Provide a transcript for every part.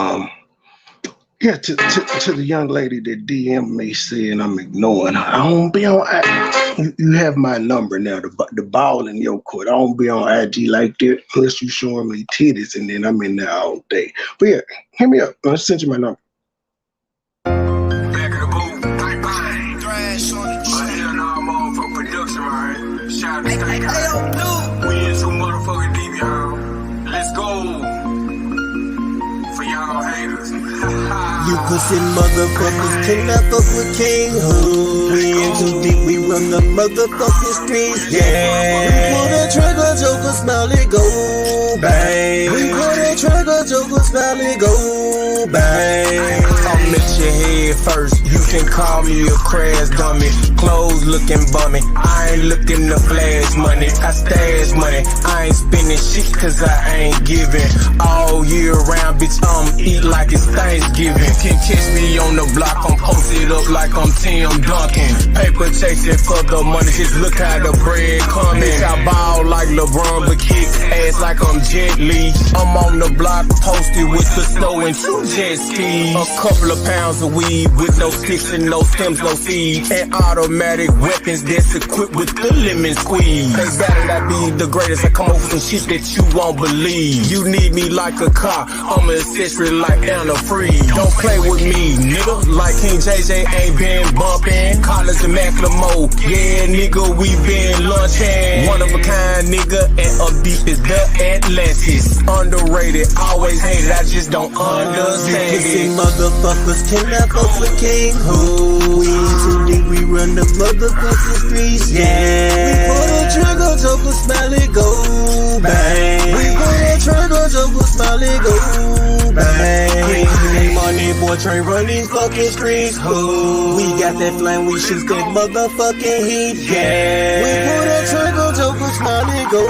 Um, yeah, to the young lady that DM me saying I'm ignoring her. I don't be on. You have my number now. The ball in your court. I don't be on IG like that unless you showing me titties, and then I'm in there all day. But yeah, hit me up. I'll send you my number. Back of the booth, bang bang. Thrash on the shit. I'm all for production, man. Shout out to Stay Guy. We in some motherfucking deep, y'all. Let's go. For y'all haters. You pussy motherfuckers cannot fuck with King Hood. We in too deep, we run the motherfucking streets, yeah. We pull the trigger, Joker, smile it go bang. We pull the trigger, Joker, smile it go bang. I'm at your head first, you can call me a crash dummy. Clothes looking bummy, I ain't looking to flash money. I stash money, I ain't spending shit cause I ain't giving. All year round, bitch, I'm eat like it's Thanksgiving. Can catch me on the block, I'm posted up like I'm Tim Duncan. Paper chasing for the money, just look how the bread coming. Bitch, I ball like LeBron, but kick ass like I'm Jet Li. I'm on the block, posted with the snow and 2 jet skis. A couple of pounds of weed with no sticks and no stems, no seeds. And automatic weapons that's equipped with the lemon squeeze. They better not be the greatest, I come up with some shit that you won't believe. You need me like a car, I'm an accessory like Anna Free. Don't play with me, nigga, like King JJ ain't been bumpin'. Collars and Macklemore, yeah, nigga, we been lunchin'. One of a kind, nigga, and up deep is the Atlantis. Underrated, always hated, I just don't understand it. Motherfuckers cannot fuck with King Hood. We in too deep, we run the motherfucking streets, yeah. We pull the trigger, Joker, smile it go bang. We pull the trigger, Joker, smile it go bang. MoneyBoy train run these fucking streets, ho. We got that flame, we shoot that motherfucking heat, yeah. We pull the trigger, Joker, smile it go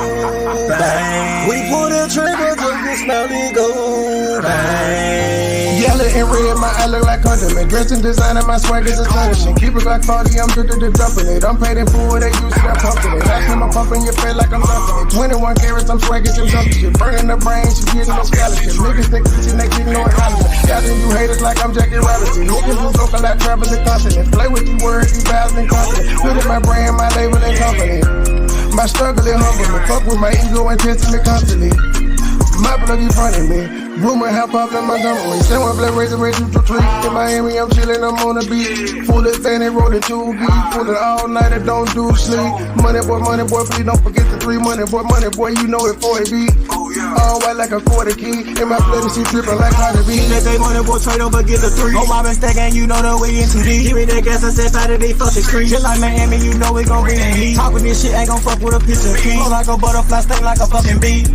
bang. We pull the trigger, Joker, smile it go bang. Yellow and red, my eye look like condiment. Dressed in designer, my swag is astonishing. Keep it like 40, I'm dumping it. I'm paid in full, they use it, I'm pumping it. Last time I'm pumping your face like I'm dumping it. 21 carats, I'm swagging some dumping shit. Burning the brain, she getting no scholarship. Niggas think bitchin', they keep no hollering. Y'all think you haters like I'm Jackie Robinson. Niggas who go for like traveling continent. Play with you words, you vows and confident. Put in my brand, my label and company. My struggle is humble me. Fuck with my ego and testing me constantly. My plug in front of me. Rumor half up in Montgomery. Someone play razor ray to treat. In Miami, I'm chillin', I'm on the beach. Full of fanny, rollin' 2 beat. Full of all night, I don't do sleep. Money boy, please don't forget the 3 money boy, you know it 40 beat. All white like a 40 key. In my blood, she trippin' like Cardi B. Let they money boy trade over, get the 3. Oh, my mistake, and you know that we in too deep. Give me that gas, I said, Saturday, fuck the street. Just like Miami, you know we gon' be in heat. Talk with this shit, ain't gon' fuck with a piece of key. Flow like a butterfly, sting like a fucking bee.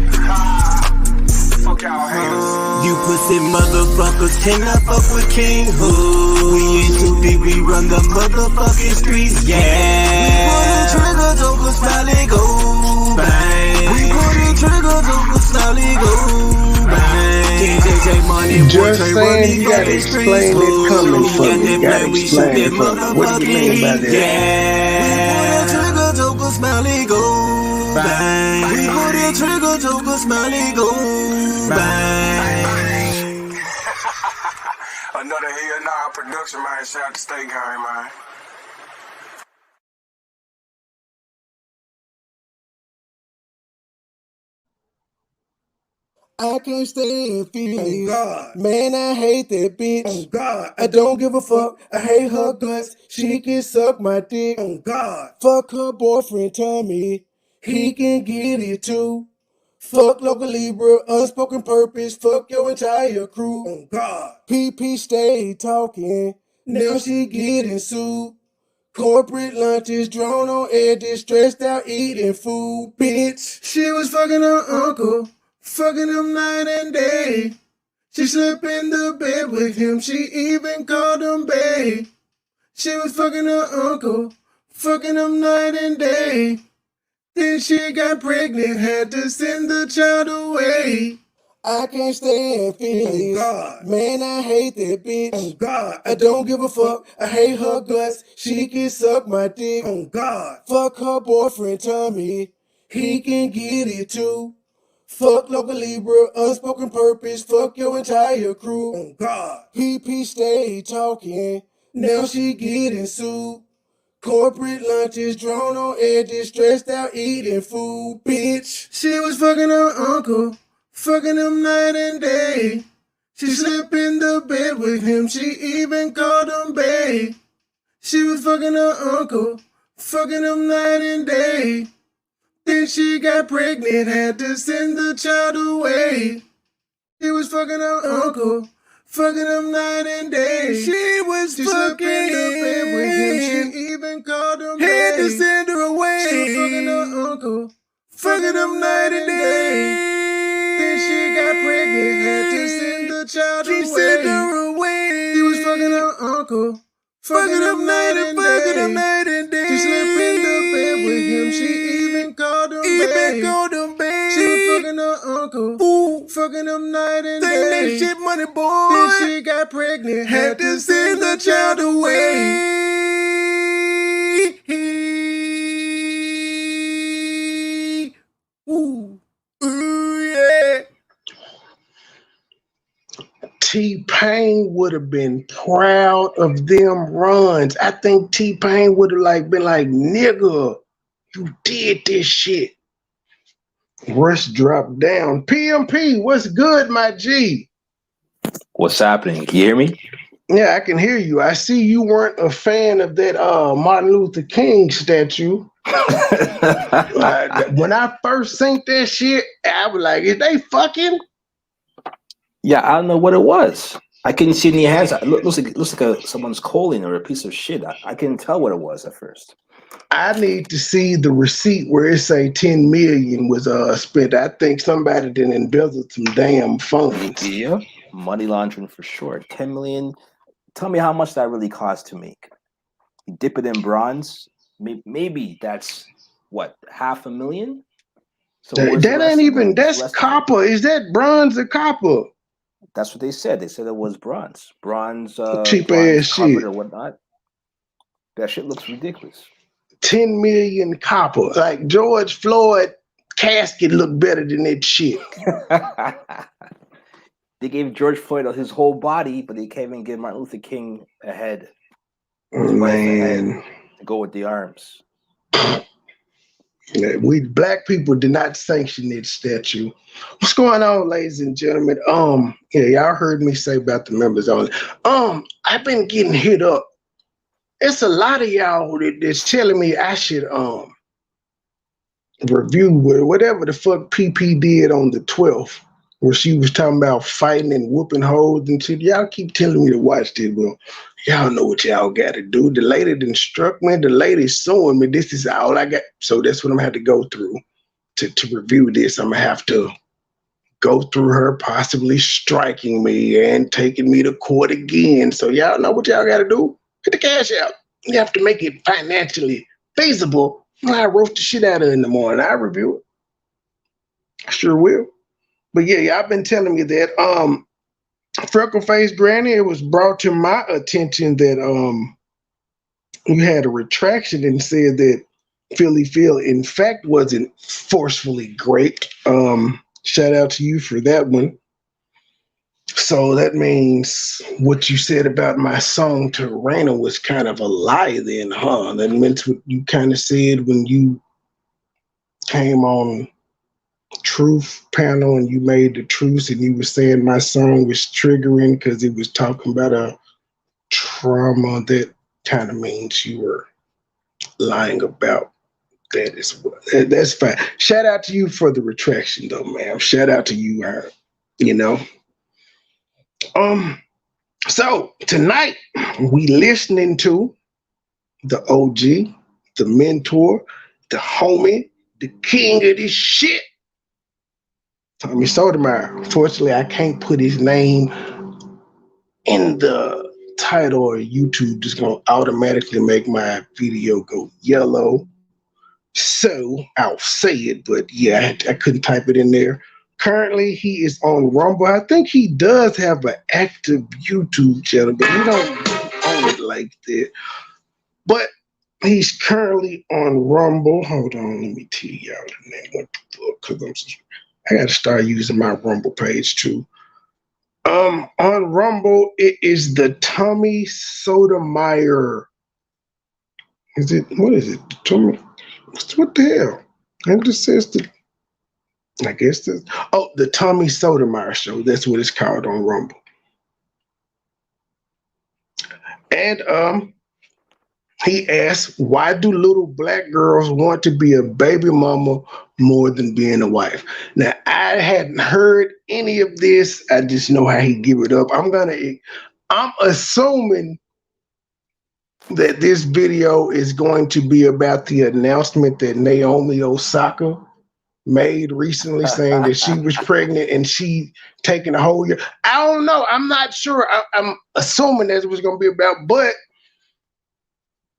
Fuck y'all haters. You pussy motherfuckers cannot fuck with King Hood. We in too deep, we run the motherfucking streets, yeah. We pull the trigger, Joker, smile it go bang. We pull the trigger, Joker, smile it go bang. JJ MoneyBoy, just saying, you gotta explain it coming from me. You gotta explain it from me. What do you mean by that? Yeah. We pull the trigger, Joker, smile it go bang. We pull the trigger, Joker, smile it go bang. Another Hell Nah production, man. Shout out to Stay Guy, man. I can't stand feelings. Oh God. Man, I hate that bitch. Oh God. I don't give a fuck. I hate her guts. She can suck my dick. Oh God. Fuck her boyfriend Tommy. He can get it too. Fuck local Libra, unspoken purpose. Fuck your entire crew. Oh God. PP stay talking. Now she getting sued. Corporate lunches, drone on edges, stressed out eating food. Bitch, she was fucking her uncle. Fucking him night and day. She slept in the bed with him. She even called him babe. She was fucking her uncle. Fucking him night and day. Then she got pregnant. Had to send the child away. I can't stand feelings. Oh God. Man, I hate that bitch. Oh God. I don't give a fuck. I hate her guts. She can suck my dick. Oh God. Fuck her boyfriend Tommy. He can get it too. Fuck local Libra, unspoken purpose, fuck your entire crew. Oh God. PP stay talking, now she getting sued. Corporate lunches, drawn on edges, stressed out eating food, bitch. She was fucking her uncle, fucking him night and day. She slept in the bed with him, she even called him bae. She was fucking her uncle, fucking him night and day. Then she got pregnant, had to send the child away. She was fucking her uncle, fucking him night and day. She was fucking in the bed with him, she even called him bae. Had to send her away. She was fucking her uncle, fucking him night and day. Then she got pregnant, had to send the child away. She sent her away. She was fucking her uncle, fucking him night and day. She slept in the bed with him, she even called him bae. She was fucking her uncle, fucking him night and day. That shit, MoneyBoy. Then she got pregnant, had to send the child away. Ooh, yeah. T-Pain would have been proud of them runs. I think T-Pain would have been like, nigga, you did this shit. Rush dropped down. PMP, what's good, my G? What's happening? Can you hear me? Yeah, I can hear you. I see you weren't a fan of that Martin Luther King statue. When I first seen that shit, I was like, is they fucking? Yeah, I don't know what it was. I couldn't see any hands. It looks like someone's calling or a piece of shit. I couldn't tell what it was at first. I need to see the receipt where it say 10 million was spent. I think somebody done embezzled some damn funds. Yeah, money laundering for sure. 10 million. Tell me how much that really cost to make. You dip it in bronze. Maybe that's what, $500,000. So that ain't even. That's copper. Is that bronze or copper? That's what they said. They said it was bronze. Bronze, cheap bronze ass covered shit or whatnot. That shit looks ridiculous. 10 million copper. Like George Floyd casket look better than that shit. They gave George Floyd his whole body, but they can't even give Martin Luther King a head. Man, to go with the arms. Yeah, we black people did not sanction that statue. What's going on, ladies and gentlemen? Yeah, y'all heard me say about the members only. I've been getting hit up. It's a lot of y'all that's telling me I should review whatever the fuck PP did on the 12th, where she was talking about fighting and whooping hoes and shit. Y'all keep telling me to watch this. Well, y'all know what y'all got to do. The lady done struck me. The lady's suing me. This is all I got. So that's what I'm going to have to go through to review this. I'm going to have to go through her possibly striking me and taking me to court again. So y'all know what y'all got to do. Get the cash out. You have to make it financially feasible. I roast the shit out of it in the morning. I review it. I sure will. But yeah, y'all been telling me that freckle face granny, it was brought to my attention that you had a retraction and said that Philly Phil in fact wasn't forcefully great. Shout out to you for that one. So that means what you said about my song Terrana was kind of a lie then, huh? That meant what you kind of said when you came on Truth panel and you made the truth and you were saying my song was triggering because it was talking about a trauma. That kind of means you were lying about that as well. That's fine. Shout out to you for the retraction though, ma'am. Shout out to you, you know. So tonight we listening to the OG, the mentor, the homie, the king of this shit, Tommy Sotomayor. Fortunately, I can't put his name in the title or YouTube. Just gonna automatically make my video go yellow. So I'll say it, but yeah, I couldn't type it in there. Currently, he is on Rumble. I think he does have an active YouTube channel, but he don't own it like that. But he's currently on Rumble. Hold on, let me tell y'all the name. What the fuck? Because I got to start using my Rumble page too. On Rumble, it is the Tommy Sotomayor. Is it? What is it? Tommy? What the hell? It just says the. I guess the. Oh, the Tommy Sotomayor Show. That's what it's called on Rumble. And he asked, why do little black girls want to be a baby mama more than being a wife? Now, I hadn't heard any of this. I just know how he give it up. I'm assuming that this video is going to be about the announcement that Naomi Osaka made recently saying that she was pregnant and she taking a whole year. I don't know. I'm not sure. I'm assuming that's what it's going to be about, but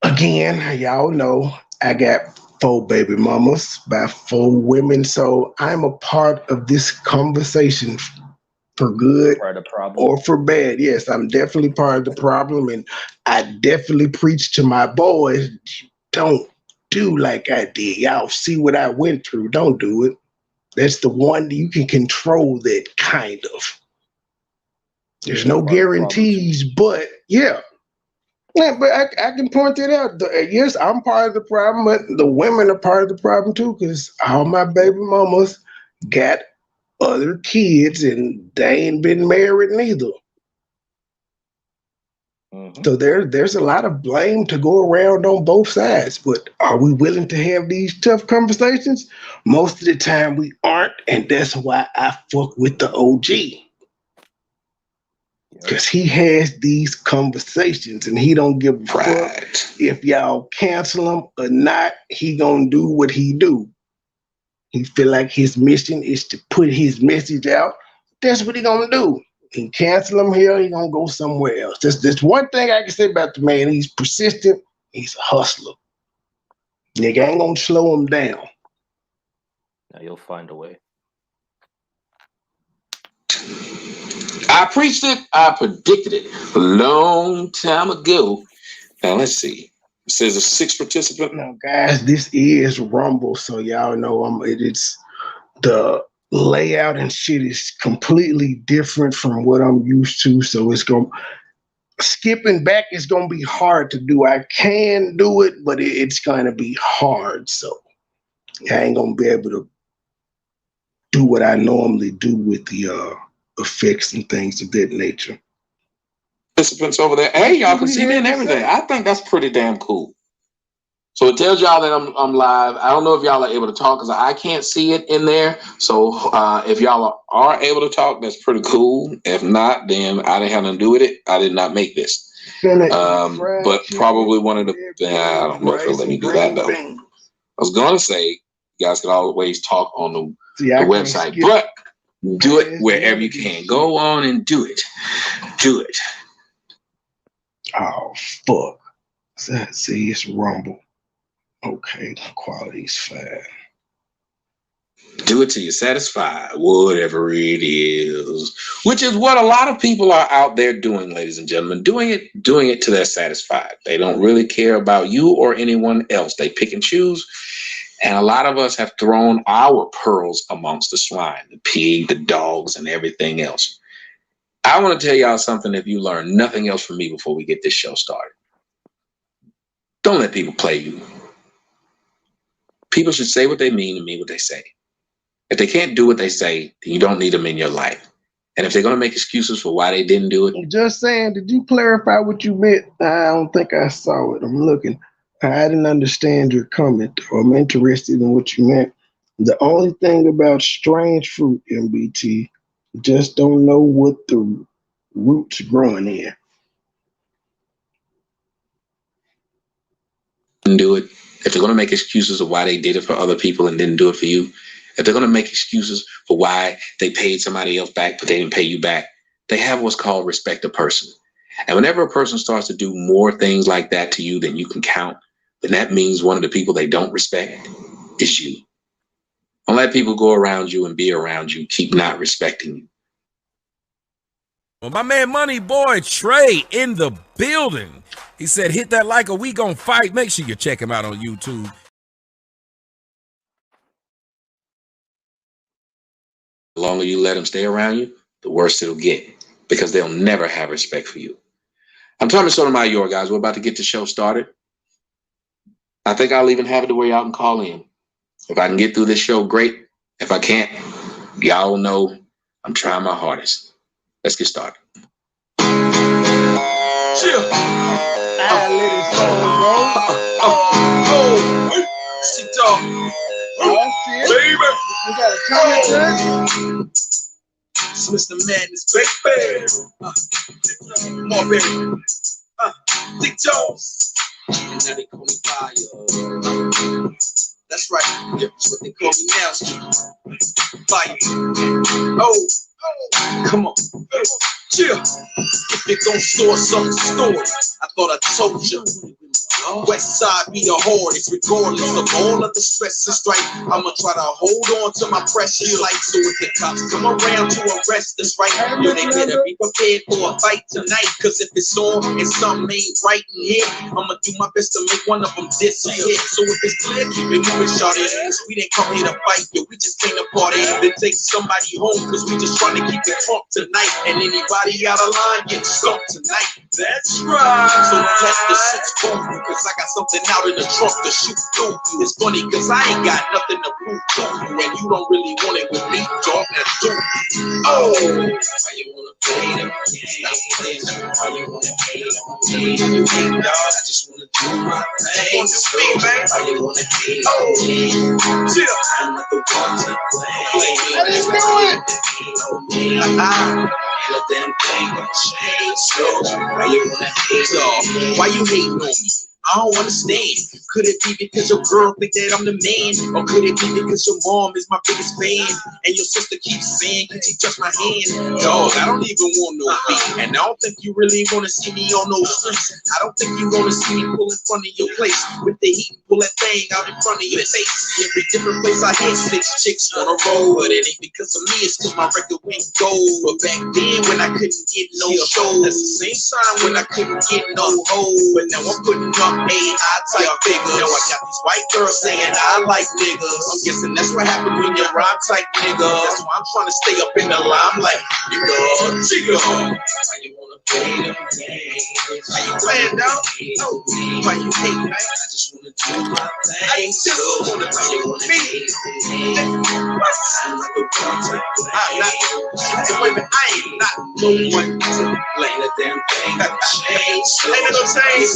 again, y'all know I got 4 baby mamas by 4 women, so I'm a part of this conversation for good or for bad. Yes, I'm definitely part of the problem, and I definitely preach to my boys, don't do like I did. Y'all see what I went through. Don't do it. That's the one you can control that kind of. There's no guarantees, but yeah. Yeah, but I can point it out. Yes, I'm part of the problem, but the women are part of the problem too, because all my baby mamas got other kids and they ain't been married neither. So there's a lot of blame to go around on both sides, but are we willing to have these tough conversations? Most of the time we aren't, and that's why I fuck with the OG. Because he has these conversations and he don't give a fuck if y'all cancel him or not. He gonna do what he do. He feel like his mission is to put his message out. That's what he gonna do. He cancel him here, he gonna go somewhere else. That's one thing I can say about the man. He's persistent. He's a hustler. Nigga ain't gonna slow him down. Now you'll find a way. I preached it. I predicted it a long time ago. Now, let's see. It says a 6 participant. Now, guys, this is Rumble, so y'all know it's the layout and shit is completely different from what I'm used to. So skipping back is gonna be hard to do. I can do it, but it's gonna be hard. So I ain't gonna be able to do what I normally do with the effects and things of that nature. Participants over there. Hey, y'all can see me and everything. I think that's pretty damn cool. So it tells y'all that I'm live. I don't know if y'all are able to talk because I can't see it in there. So if y'all are able to talk, that's pretty cool. If not, then I didn't have nothing to do with it. I did not make this. But probably one of the, I don't know if it'll let me do that though. I was going to say, you guys can always talk on the website, but do it wherever you can. Go on and do it. Do it. Oh, fuck. See, it's Rumble. Okay, quality's fine. Do it till you're satisfied, whatever it is. Which is what a lot of people are out there doing, ladies and gentlemen. Doing it till they're satisfied. They don't really care about you or anyone else. They pick and choose. And a lot of us have thrown our pearls amongst the swine, the pig, the dogs, and everything else. I want to tell y'all something if you learn nothing else from me before we get this show started. Don't let people play you. People should say what they mean and mean what they say. If they can't do what they say, then you don't need them in your life. And if they're going to make excuses for why they didn't do it. Just saying, did you clarify what you meant? I don't think I saw it. I'm looking. I didn't understand your comment, or I'm interested in what you meant. The only thing about strange fruit, MBT, just don't know what the roots growing in. Do it. If they're going to make excuses of why they did it for other people and didn't do it for you, if they're going to make excuses for why they paid somebody else back but they didn't pay you back, they have what's called respect a person. And whenever a person starts to do more things like that to you than you can count, then that means one of the people they don't respect is you. Don't let people go around you and be around you. Keep not respecting you. Well, my man MoneyBoy Trey in the building. He said, hit that like or we gonna fight. Make sure you check him out on YouTube. The longer you let them stay around you, the worse it'll get because they'll never have respect for you. I'm Tommy Sotomayor, guys. We're about to get the show started. I think I'll even have it to where y'all can call in. If I can get through this show, great. If I can't, y'all know I'm trying my hardest. Let's get started. Chill. I let it go, bro. Sit down. Baby. You got a comment to it? It's Mr. Madness, baby. Marbury. Dick Jones. And now they call me Fire. That's right. That's what they call me now. Fire. Oh. Come on. Chill. If you're gonna store something, store it. I thought I told you. West side be the hardest, regardless of all of the stress and strife. I'ma try to hold on to my precious life. So if the cops come around to arrest us, right, yo, they better be prepared for a fight tonight. Cause if it's on and something ain't right in here, I'ma do my best to make one of them disappear. So if it's clear, keep it moving, shorty. We didn't come here to fight, yo, we just came to party. Then take somebody home, cause we just trying to keep it crunk tonight. And anybody out of line get stumped tonight. That's right. So let the shit's cool, cause I got something out in the trunk to shoot through. It's funny cause I ain't got nothing to prove to you, and you don't really want it with me, dog. That's true. Oh, why you wanna play them games? Why you wanna play them games? You hate, dog. I just wanna do my thing. Why you wanna hate them games? I'm not the one to play. Let's do it. Let them thing change. So why you wanna hate, dog? Why you hating on me? I don't understand. Could it be because your girl think that I'm the man? Or could it be because your mom is my biggest fan? And your sister keeps saying, can she touch my hand? Dog, I don't even want no beat. And I don't think you really want to see me on those streets. I don't think you want to see me pull in front of your place with the heat and pull that thing out in front of your face. Every different place I hit, 6 chicks on a roll. But it ain't because of me, it's because my record went gold. But back then when I couldn't get no show, that's the same time when I couldn't get no hoe. But now I'm putting up AI type figures. Now I got these white girls saying I like niggas. I'm guessing that's what happened when you're rhyme type nigga. That's why I'm trying to stay up in the limelight. Nigga, chica. Why you wanna play them games? Why you playing down? No. Why you hate, man? I just wanna do my thing. I ain't just wanna play with me. What? I'm not the one to play. I'm not. Wait a minute, I ain't not no one to play. Let them thing change. Ain't no change.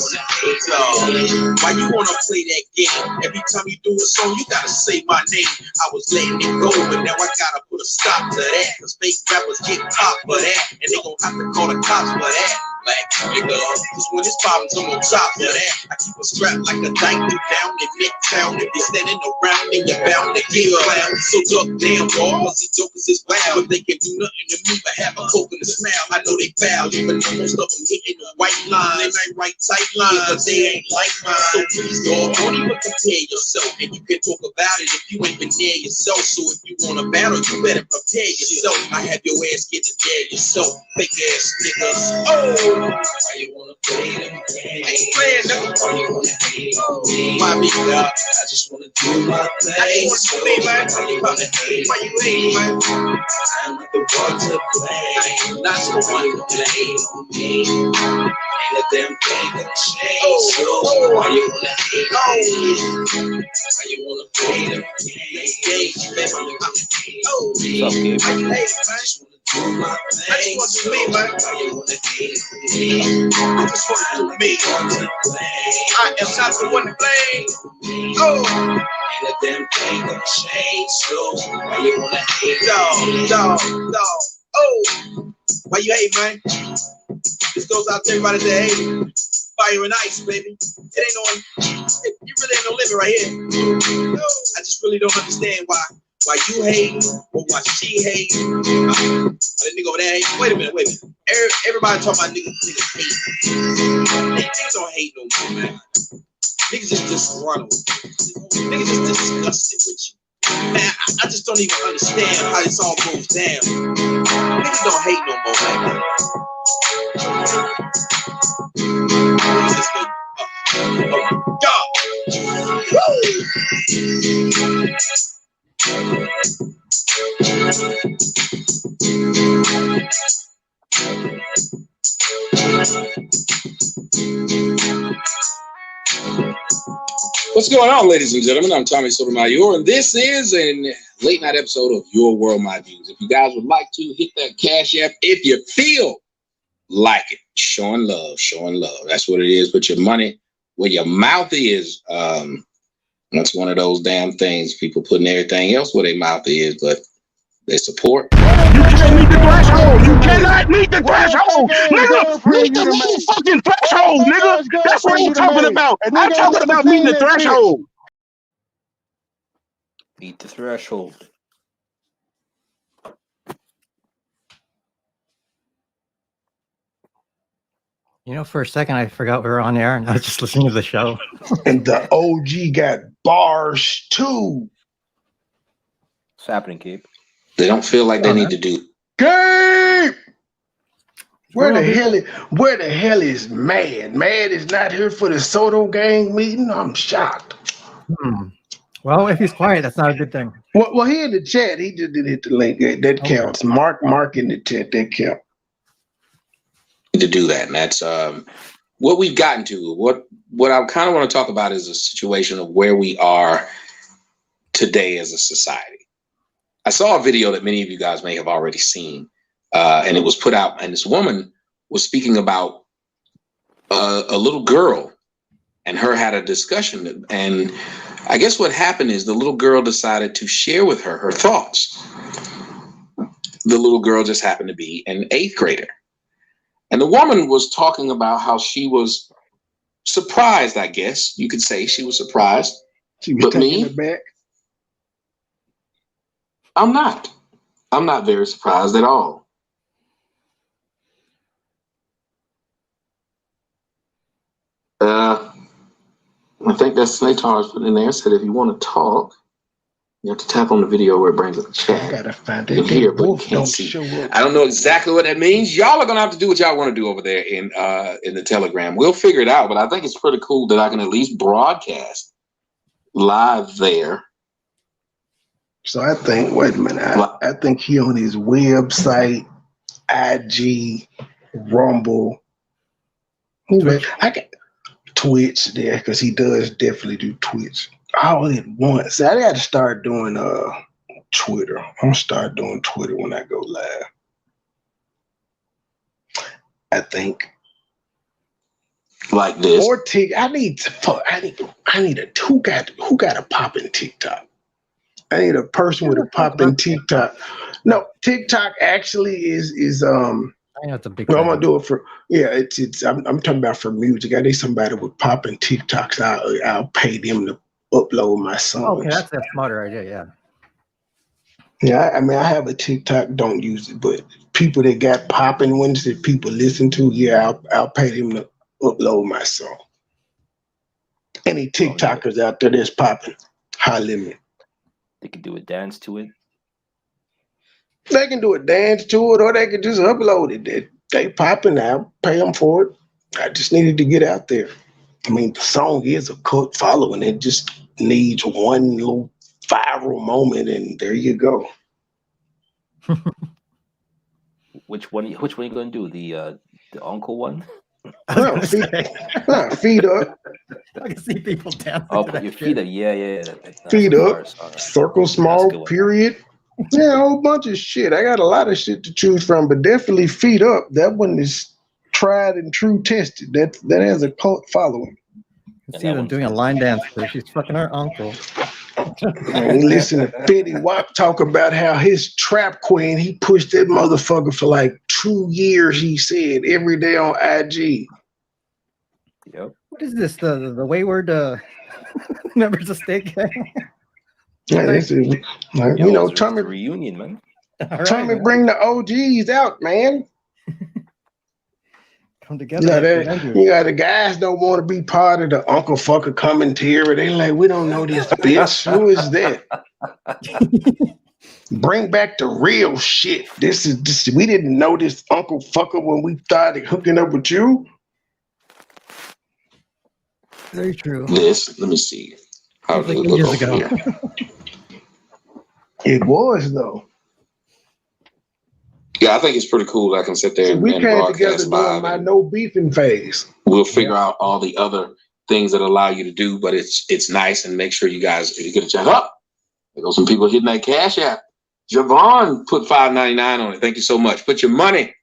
Why you wanna play that game? Every time you do a song, you gotta say my name. I was letting it go, but now I gotta put a stop to that. Cause fake rappers get popped for that, and they gon' have to call the cops for that. Black nigga, cause when it's problems, I'm on top of that. I keep a strap like a dyke down in Midtown. If you're standing around, then you're bound to get clown. So duck damn ball, cause these jokers is wild. But they can do nothing to me but have a coke and a smile. I know they foul, even though most of them hitting the white line. They might write tight lines, but they ain't like mine. So please, dog, don't even compare yourself. And you can talk about it if you ain't been near yourself. So if you want a battle, you better prepare yourself. I have your ass getting dead yourself, fake ass niggas. Oh! Why you wanna play them games? I ain't playing them. Why you wanna hate me? Why me, God? I just wanna do my thing. I just wanna play, man. Why you wanna hate? Why you hate, man? I'm not the one to play. I'm not the one to play on me. Ain't let them thing change. So why you wanna hate me? Why you wanna play them games? Why you wanna hate me? What's up, Gabe? I just wanna do my thing. I just wanna do me, man. Why you wanna hate me? I just wanna do me. I am not the one to blame. Oh, and let them things change. So why you wanna hate? Dog. Oh, why you hate, man? This goes out to everybody that hate. Fire and ice, baby. It ain't no, you really ain't no limit right here. No, I just really don't understand why you hate or why she hate. That nigga over there hate. Wait a minute. Everybody talking about niggas hate. Niggas don't hate no more, man. Niggas is disgruntled. Niggas is disgusted with you. Man, I just don't even understand how this all goes down. Niggas don't hate no more, man. Niggas just go, God. Woo! What's going on, ladies and gentlemen? I'm Tommy Sotomayor, and this is a late night episode of Your World, My Views. If you guys would like to hit that Cash App, if you feel like it, showing love. That's what it is. Put your money where your mouth is. That's one of those damn things. People putting everything else where their mouth is, but they support. You can't meet the threshold. You cannot meet the threshold. Nigga, meet the motherfucking threshold, nigga. That's what I'm talking about. I'm talking about meeting the threshold. Meet the threshold. You know, for a second, I forgot we were on air, and I was just listening to the show. And the OG got bars too. What's happening, Gabe? They don't feel like they need to do. Gabe! Where the hell is Mad? Mad is not here for the Soto gang meeting. I'm shocked. Well, if he's quiet, that's not a good thing. Well, he in the chat. He just did hit the link. That counts. Mark in the chat. That counts. To do that, and that's what we've gotten to. What I kind of want to talk about is a situation of where we are today as a society. I saw a video that many of you guys may have already seen, and it was put out, and this woman was speaking about a little girl, and her had a discussion, and I guess what happened is the little girl decided to share with her thoughts. The little girl just happened to be an 8th grader. And the woman was talking about how she was surprised, I guess. You could say she was surprised. But me, I'm not. I'm not very surprised at all. I think that Snatar is put in there, said if you want to talk, you have to tap on the video where it brings up the chat. I gotta find it. Here, but you can't see. I don't know exactly what that means. Y'all are gonna have to do what y'all want to do over there in the Telegram. We'll figure it out, but I think it's pretty cool that I can at least broadcast live there. So I think, wait a minute, I think he on his website, IG, Rumble. I got Twitch there because he does definitely do Twitch. All at once. I got to start doing Twitter. I'm gonna start doing Twitter when I go live. I think like this. Or I need who got a poppin' TikTok. I need a person with a poppin' TikTok. No, TikTok actually is I know it's a big. Well, I'm gonna do it for I'm talking about for music. I need somebody with poppin' TikToks. I'll pay them to upload my songs. Okay, that's a smarter idea. Yeah. Yeah, I mean, I have a TikTok. Don't use it, but people that got popping ones that people listen to, I'll pay them to upload my song. Any TikTokers out there that's popping, holla at me. They can do a dance to it. They can do a dance to it, or they can just upload it. They popping, I'll pay them for it. I just needed to get out there. I mean, the song is a cult following. It just needs one little viral moment, and there you go. Which one you gonna do? The uncle one? Feet up. I can see people dancing. Oh, put your feet up. Yeah. Feet up. Circle small. Period. Yeah, a whole bunch of shit. I got a lot of shit to choose from, but definitely Feet Up. That one is tried and true, tested. That has a cult following. I see them doing a line dance there. She's fucking her uncle. And listen to Fetty Wap talk about how his trap queen, he pushed that motherfucker for like 2 years, he said, every day on IG. Yep. What is this? The wayward members of state gang? Yeah, this is Tommy reunion, man. Tommy, bring the OGs out, man. Come together. The guys don't want to be part of the Uncle Fucker commentary. They like, we don't know this bitch. Who is that? Bring back the real shit. We didn't know this Uncle Fucker when we started hooking up with you. Very true. Let me see. How did it look years ago. Here? It was though. Yeah, I think it's pretty cool that I can sit there So and we came together broadcast during live. my no beefing phase. We'll figure out all the other things that allow you to do, but it's nice, and make sure you guys, if you get a chance up, there go some people hitting that Cash App. Javon put $5.99 on it. Thank you so much. Put your money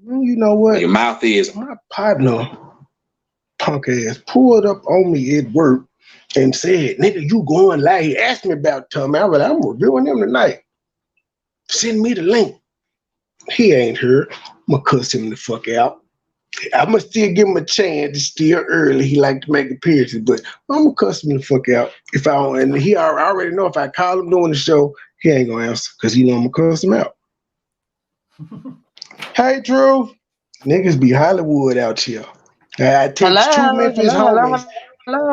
You know what? where your mouth is. My partner, punk ass, pulled up on me at work and said, "Nigga, you going live?" He asked me about Tommy. I was like, "I'm reviewing him tonight. Send me the link." He ain't here. I'm gonna cuss him the fuck out. I'm gonna still give him a chance. It's still early. He like to make appearances, but I'm gonna cuss him the fuck out. If I don't, and I already know if I call him during the show, he ain't gonna answer because he know I'm gonna cuss him out. Hey, Drew. Niggas be Hollywood out here. I text two Memphis homies.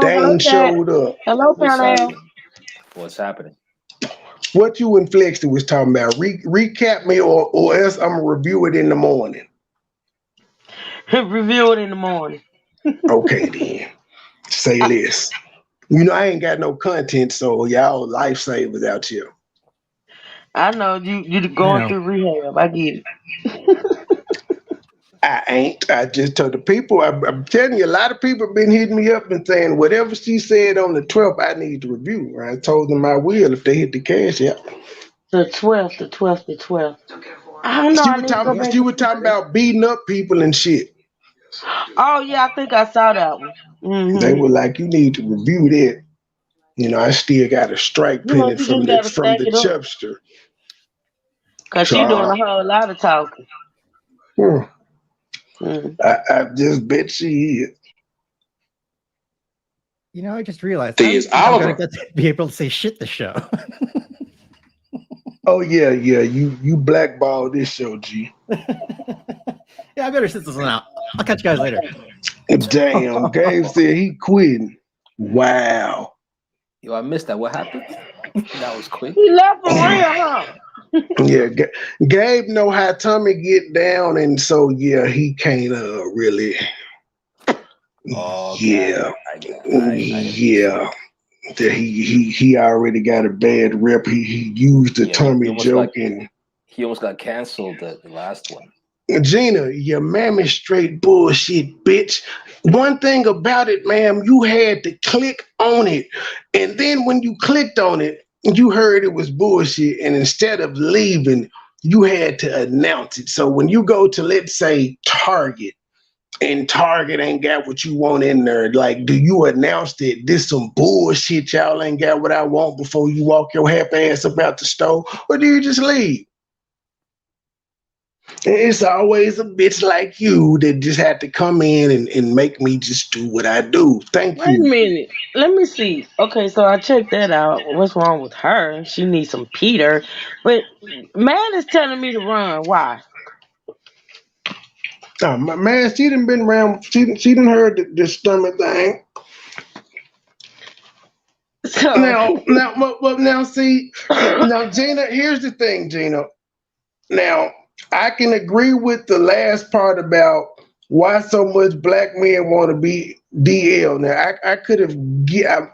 They ain't showed up. Hello, What's Parnell. happening? What's happening? What you and Flexi was talking about? Recap me, or else I'm gonna review it in the morning. Review it in the morning. Okay, then. Say less. You know, I ain't got no content, so y'all lifesavers out here. I know you going through rehab. I get it. I ain't. I just told the people. I'm telling you, a lot of people have been hitting me up and saying whatever she said on the 12th, I need to review. I told them I will if they hit the Cash App. The 12th. I don't know. She was talking about beating up people and shit. Oh yeah, I think I saw that one. Mm-hmm. They were like, "You need to review that." You know, I still got a strike pending from the chubster. Cause she doing a whole lot of talking. I just bet she is. You know, I just realized I'm going to be able to say shit this show. Oh yeah, you blackballed this show, G. Yeah, I better sit this one out. I'll catch you guys later. Damn, Gabe said he quitting. Wow. Yo, I missed that. What happened? That was quick. He left for real, huh? Yeah, Gabe know how Tommy get down, and so yeah, he can't really. Oh, yeah, yeah. That he already got a bad rep. He used the Tommy joke, and he almost got canceled the last one. Gina, your mammy straight bullshit, bitch. One thing about it, ma'am, you had to click on it, and then when you clicked on it, you heard it was bullshit, and instead of leaving, you had to announce it. So when you go to, let's say, Target, and Target ain't got what you want in there, like, do you announce that this some bullshit, y'all ain't got what I want before you walk your half ass up out the store, or do you just leave? It's always a bitch like you that just had to come in and make me just do what I do. Thank you. Wait a minute. Let me see. Okay, so I checked that out. What's wrong with her? She needs some Peter. But man is telling me to run. Why? Oh, man, she done been around. She done heard the stomach thing. So Now, see, now, Gina, here's the thing, Gina. Now, I can agree with the last part about why so much black men want to be DL. Now, I could have,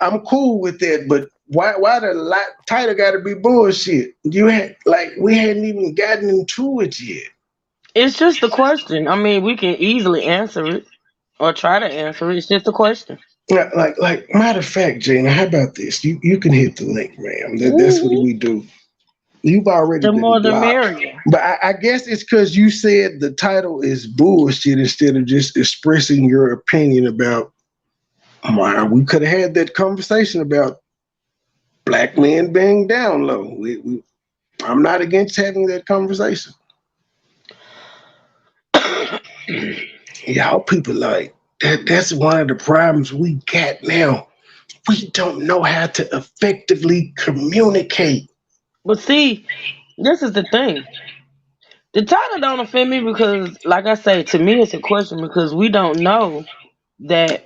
I'm cool with that, but why the title got to be bullshit? You had, like, we hadn't even gotten into it yet. It's just a question. I mean, we can easily answer it or try to answer it. It's just a question. Like matter of fact, Gina, how about this? You can hit the link, ma'am. That's what we do. You've already been blocked. The more the merrier. But I guess it's because you said the title is bullshit instead of just expressing your opinion about why we could have had that conversation about black men being down low. I'm not against having that conversation. Y'all people like that's one of the problems we got now. We don't know how to effectively communicate. But see, this is the thing. The title don't offend me because, like I say, to me it's a question because we don't know that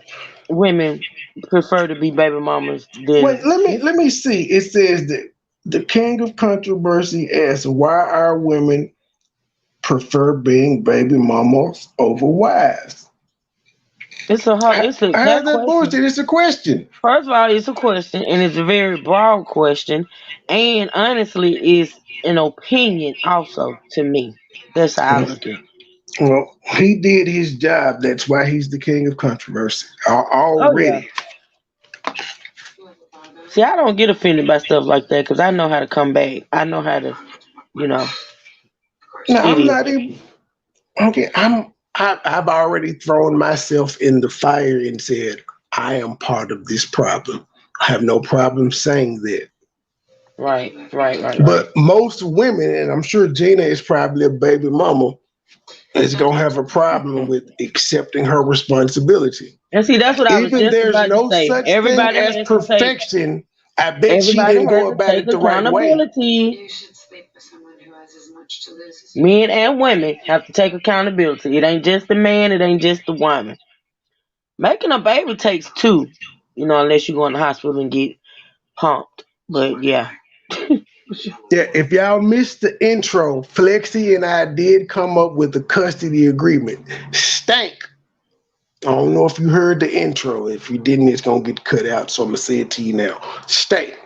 women prefer to be baby mamas. Wait, let me see. It says that the king of controversy asks why our women prefer being baby mamas over wives. It's a hard. It's a How's that that question. bullshit? It's a question. First of all, it's a question, and it's a very broad question, and honestly, it's an opinion also to me. That's how I look at it. Well, he did his job. That's why he's the king of controversy Oh yeah. already. See, I don't get offended by stuff like that because I know how to come back. I know how to, you know, No, it I'm is. not even. Okay, I've already thrown myself in the fire and said I am part of this problem. I have no problem saying that. Right. But most women, and I'm sure Gina is probably a baby mama, is gonna have a problem with accepting her responsibility. And see, that's what I was Even just there's about to no say. such thing as perfection. I bet she Everybody didn't has go to about take it the right way. accountability. Men and women have to take accountability. It ain't just the man. It ain't just the woman. Making a baby takes two, unless you go in the hospital and get pumped. But yeah. Yeah, if y'all missed the intro, Flexi and I did come up with a custody agreement. Stank. I don't know if you heard the intro. If you didn't, it's gonna get cut out. So I'm gonna say it to you now. Stank.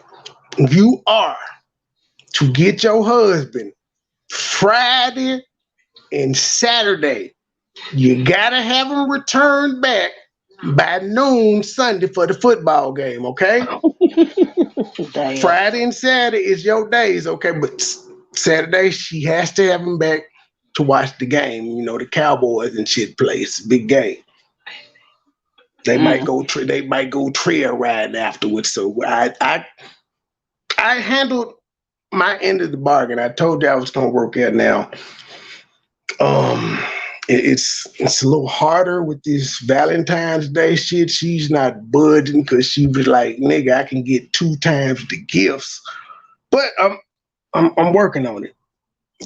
You are to get your husband Friday and Saturday. You gotta have him returned back by noon Sunday for the football game, okay? Damn. Friday and Saturday is your days, okay? But Saturday she has to have him back to watch the game. You know, the Cowboys and shit play. It's a big game. They might go trail riding afterwards. So I handled my end of the bargain. I told you I was gonna work out now. It's a little harder with this Valentine's Day shit. She's not budging because she was like, nigga, I can get 2 times the gifts. But I'm working on it.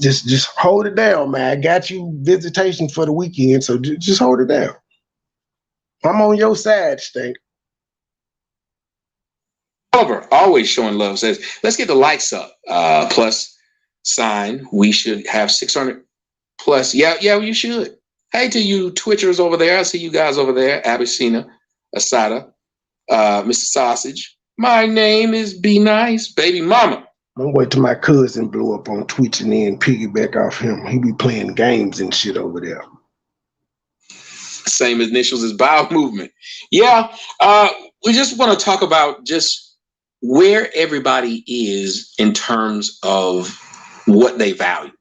Just hold it down, man. I got you visitation for the weekend, so just hold it down. I'm on your side, Stink. Oliver, always showing love, says, let's get the likes up. Plus sign, we should have 600 plus. Yeah, you should. Hey to you Twitchers over there. I see you guys over there. Abyssina, Asada, Mr. Sausage. My name is Be Nice, baby mama. I'm waiting till my cousin blew up on Twitch and then piggyback off him. He be playing games and shit over there. Same initials as Bowel Movement. Yeah, we just want to talk about just where everybody is in terms of what they value.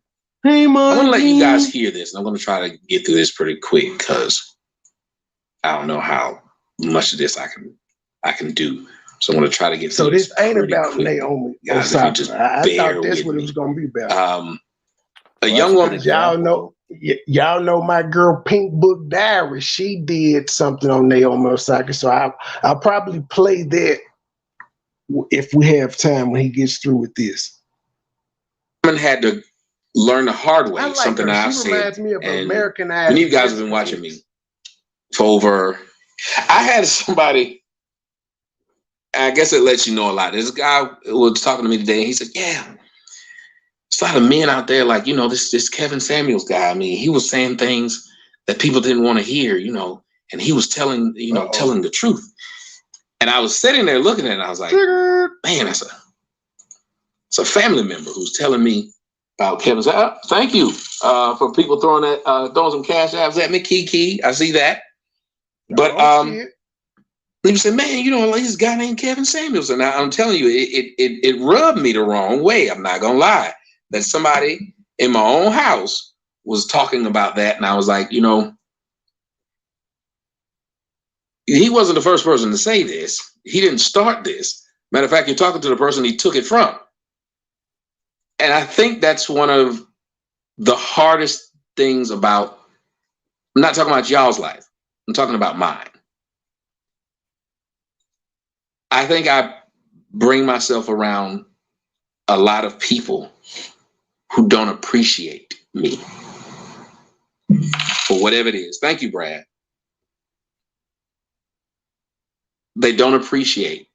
Hey, I'm going to let you guys hear this, and I'm going to try to get through this pretty quick because I don't know how much of this I can do. So I'm going to try to get through this. So this ain't about quick. Naomi. Guys, if you just I bear thought that's with what it me. was going to be about. A young woman. Y'all know my girl Pink Book Diary. She did something on Naomi Osaka. So I'll probably play that if we have time when he gets through with this. Woman had to learn the hard way. Like something her. that I've she said. Reminds me of And American many of you guys have been watching me for over. I had somebody. I guess it lets you know a lot. This guy was talking to me today, and he said, "Yeah, there's a lot of men out there, like this Kevin Samuels guy. I mean, he was saying things that people didn't want to hear, and he was telling the truth." And I was sitting there looking at it, and I was like, "Man, that's a family member who's telling me about Kevin." Thank you for people throwing some cash apps at me, Kiki. I see that, but people say, "Man, like this guy named Kevin Samuels," and I'm telling you, it rubbed me the wrong way. I'm not gonna lie. That somebody in my own house was talking about that, and I was like, he wasn't the first person to say this. He didn't start this. Matter of fact, you're talking to the person he took it from. And I think that's one of the hardest things about, I'm not talking about y'all's life. I'm talking about mine. I think I bring myself around a lot of people who don't appreciate me for whatever it is. Thank you, Brad. They don't appreciate.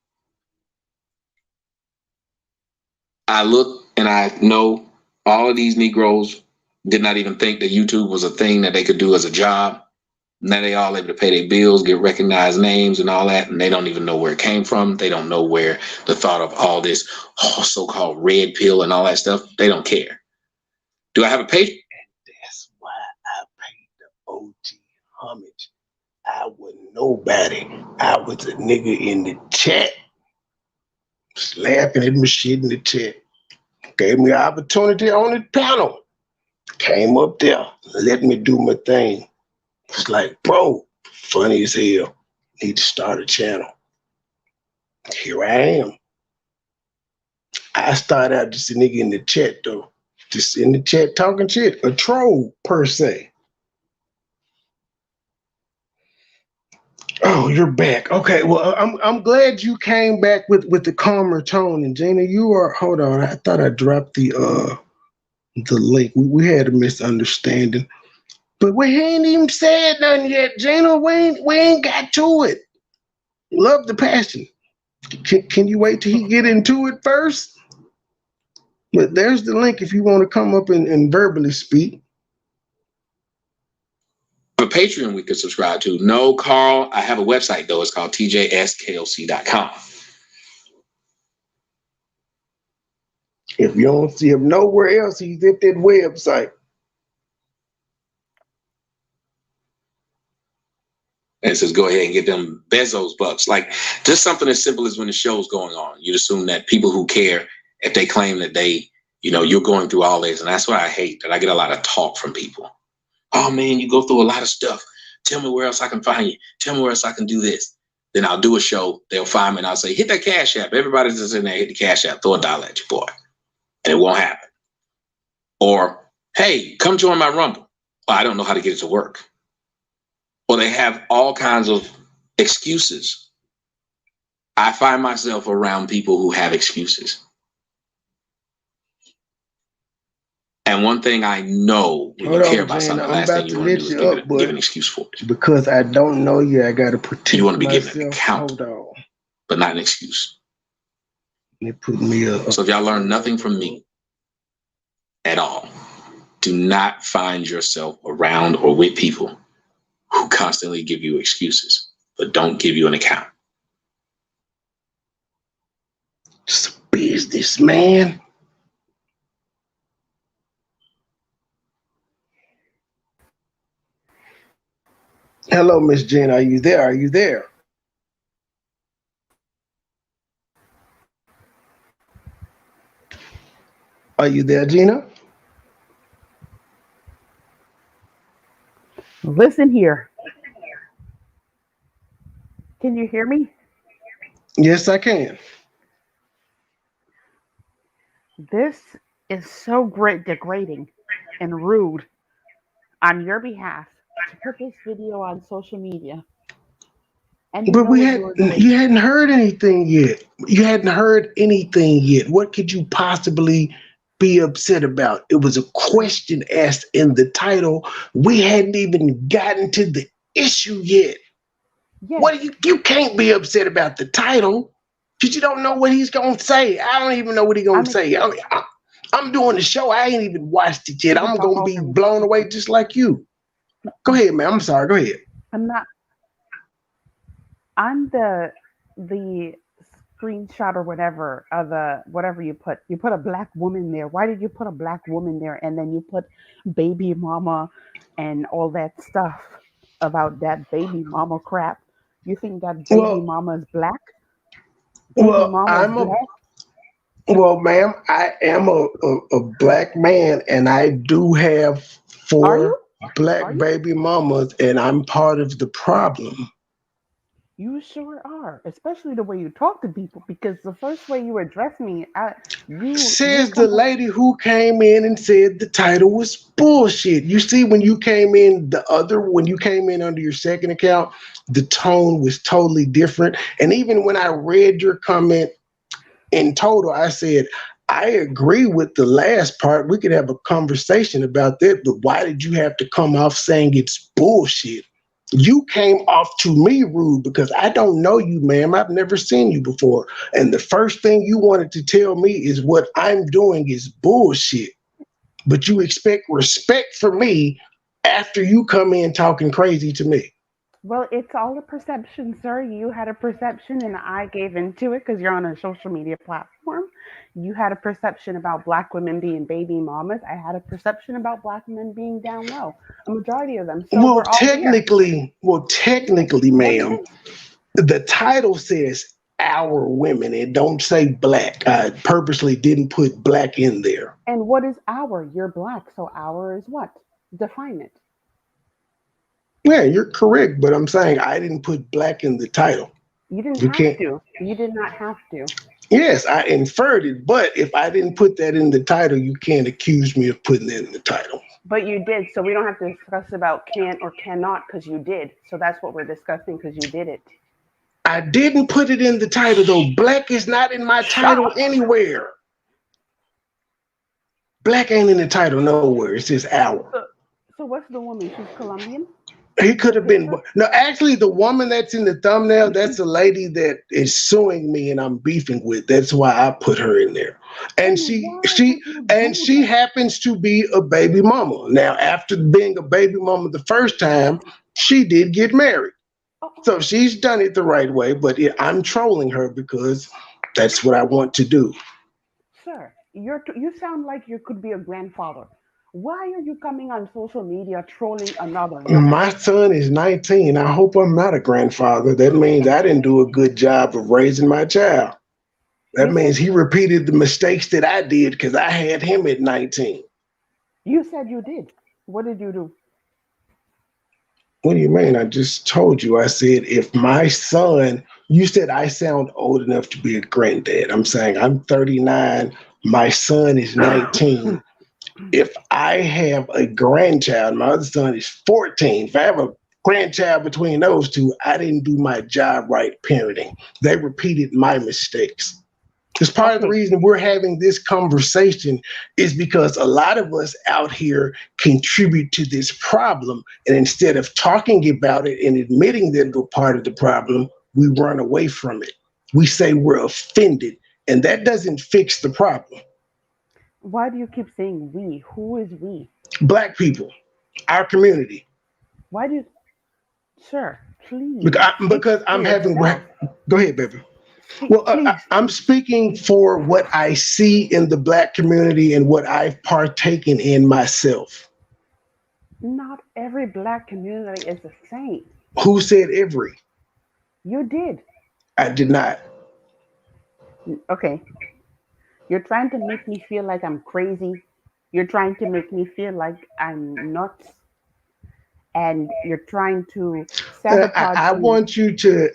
I look and I know all of these Negroes did not even think that YouTube was a thing that they could do as a job. Now they all able to pay their bills, get recognized names and all that, and they don't even know where it came from. They don't know where the thought of all this so-called red pill and all that stuff, they don't care. Do I have a page? And that's why I paid the OG homage. I wasn't nobody. I was a nigga in the chat, just laughing at my shit in the chat. Gave me an opportunity on the panel. Came up there, let me do my thing. It's like, bro, funny as hell. Need to start a channel. Here I am. I started out just a nigga in the chat though. Just in the chat talking shit. A troll per se. Oh, you're back. Okay, well, I'm glad you came back with the calmer tone. And Gina, you are, hold on. I thought I dropped the link. We had a misunderstanding. But we ain't even said nothing yet, Gina. We ain't got to it. Love the passion. Can you wait till he get into it first? But there's the link if you want to come up and verbally speak. A Patreon we could subscribe to. No, Carl, I have a website though. It's called tjsklc.com. If you don't see him nowhere else, he's at that website. And it says, go ahead and get them Bezos bucks. Like just something as simple as when the show's going on. You'd assume that people who care, if they claim that they, you're going through all this. And that's what I hate, that I get a lot of talk from people. Oh man, you go through a lot of stuff. Tell me where else I can find you. Tell me where else I can do this. Then I'll do a show. They'll find me and I'll say, hit that Cash App. Everybody's just in there, hit the Cash App, throw $1 at your boy. And it won't happen. Or, hey, come join my Rumble. Well, I don't know how to get it to work. Well, they have all kinds of excuses. I find myself around people who have excuses. And one thing I know when you care about something, the last thing you want to do is give an excuse for it. Because I don't know you, I got to protect you want to be myself. given an account, but not an excuse. They put me up. So if y'all learn nothing from me at all, do not find yourself around or with people who constantly give you excuses, but don't give you an account. It's a business, man. Hello, Miss Gina. Are you there? Are you there? Are you there, Gina? Listen here. Can you hear me? Yes, I can. This is so degrading and rude on your behalf to put this video on social media. And but you hadn't heard anything yet. You hadn't heard anything yet. What could you possibly be upset about? It was a question asked in the title. We hadn't even gotten to the issue yet. Yes. What you can't be upset about the title because you don't know what he's gonna say. I don't even know what he's gonna say. I'm doing the show. I ain't even watched it yet. I'm gonna be blown away just like you. Go ahead, man. I'm sorry. Go ahead. I'm the screenshot or whatever of whatever you put a black woman there. Why did you put a black woman there and then you put baby mama and all that stuff about that baby mama crap? You think that baby mama is black? Well, ma'am, I am a black man and I do have 4 black baby mamas and I'm part of the problem. You sure are, especially the way you talk to people, because the first way you address me, says the lady who came in and said the title was bullshit. You see, when you came in under your second account, the tone was totally different. And even when I read your comment in total, I said, I agree with the last part. We could have a conversation about that, but why did you have to come off saying it's bullshit? You came off to me rude because I don't know you, ma'am. I've never seen you before. And the first thing you wanted to tell me is what I'm doing is bullshit. But you expect respect from me after you come in talking crazy to me. Well, it's all a perception, sir. You had a perception, and I gave into it because you're on a social media platform. You had a perception about black women being baby mamas. I had a perception about black men being down low. A majority of them. So Well, we're all here. technically, What do you ma'am, mean? the title says our women. It don't say black. I purposely didn't put black in there. And what is our? You're black, so our is what? Define it. Yeah, you're correct, but I'm saying I didn't put black in the title. You didn't You have can't. to. You did not have to. Yes, I inferred it, but if I didn't put that in the title, you can't accuse me of putting it in the title. But you did, so we don't have to discuss about can or cannot because you did. So that's what we're discussing because you did it. I didn't put it in the title though. Black is not in my title anywhere. Black ain't in the title nowhere. It's just our. So what's the woman? She's Colombian? He could have been. No, actually, the woman that's in the thumbnail, that's a lady that is suing me and I'm beefing with. That's why I put her in there. And she happens to be a baby mama. Now, after being a baby mama the first time, she did get married. So she's done it the right way, but I'm trolling her because that's what I want to do. Sir, you sound like you could be a grandfather. Why are you coming on social media trolling another man? My son is 19. I hope I'm not a grandfather. That means I didn't do a good job of raising my child. That means he repeated the mistakes that I did because I had him at 19. You said you did. What did you do? What do you mean? I just told you. I said, if my son, you said I sound old enough to be a granddad. I'm saying I'm 39. My son is 19. If I have a grandchild, my other son is 14. If I have a grandchild between those two, I didn't do my job right parenting. They repeated my mistakes. Because part of the reason we're having this conversation is because a lot of us out here contribute to this problem. And instead of talking about it and admitting that we're part of the problem, we run away from it. We say we're offended, and that doesn't fix the problem. Why do you keep saying we? Who is we? Black people, our community. Why do you... Sir, please. Because I'm having... Go ahead, baby. Well, I'm speaking for what I see in the Black community and what I've partaken in myself. Not every Black community is the same. Who said every? You did. I did not. Okay. You're trying to make me feel like I'm crazy. You're trying to make me feel like I'm nuts. And you're trying to sabotage I want you to.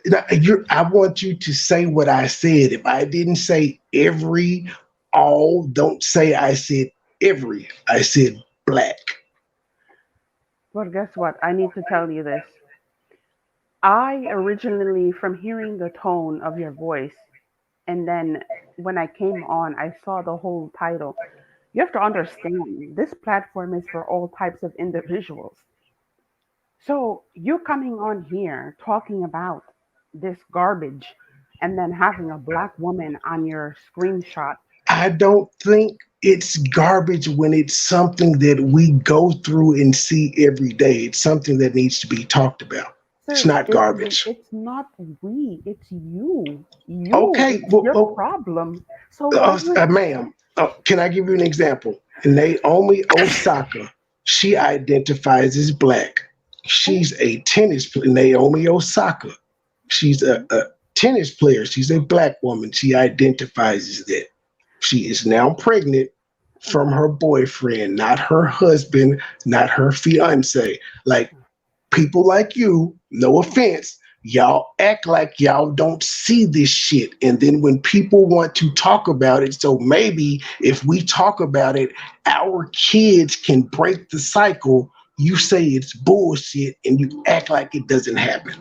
I want you to say what I said. If I didn't say every, all, don't say I said every. I said Black. Well, guess what? I need to tell you this. I originally, from hearing the tone of your voice, and then when I came on, I saw the whole title. You have to understand, this platform is for all types of individuals. So you coming on here talking about this garbage and then having a Black woman on your screenshot. I don't think it's garbage when it's something that we go through and see every day. It's something that needs to be talked about. It's not garbage. It's not we. It's you. Okay. It's your problem. So, ma'am, can I give you an example? Naomi Osaka, she identifies as Black. She's a tennis player. Naomi Osaka. She's a tennis player. She's a Black woman. She identifies as that. She is now pregnant from her boyfriend, not her husband, not her fiance. Like, people like you, no offense, y'all act like y'all don't see this shit. And then when people want to talk about it, so maybe if we talk about it, our kids can break the cycle. You say it's bullshit and you act like it doesn't happen.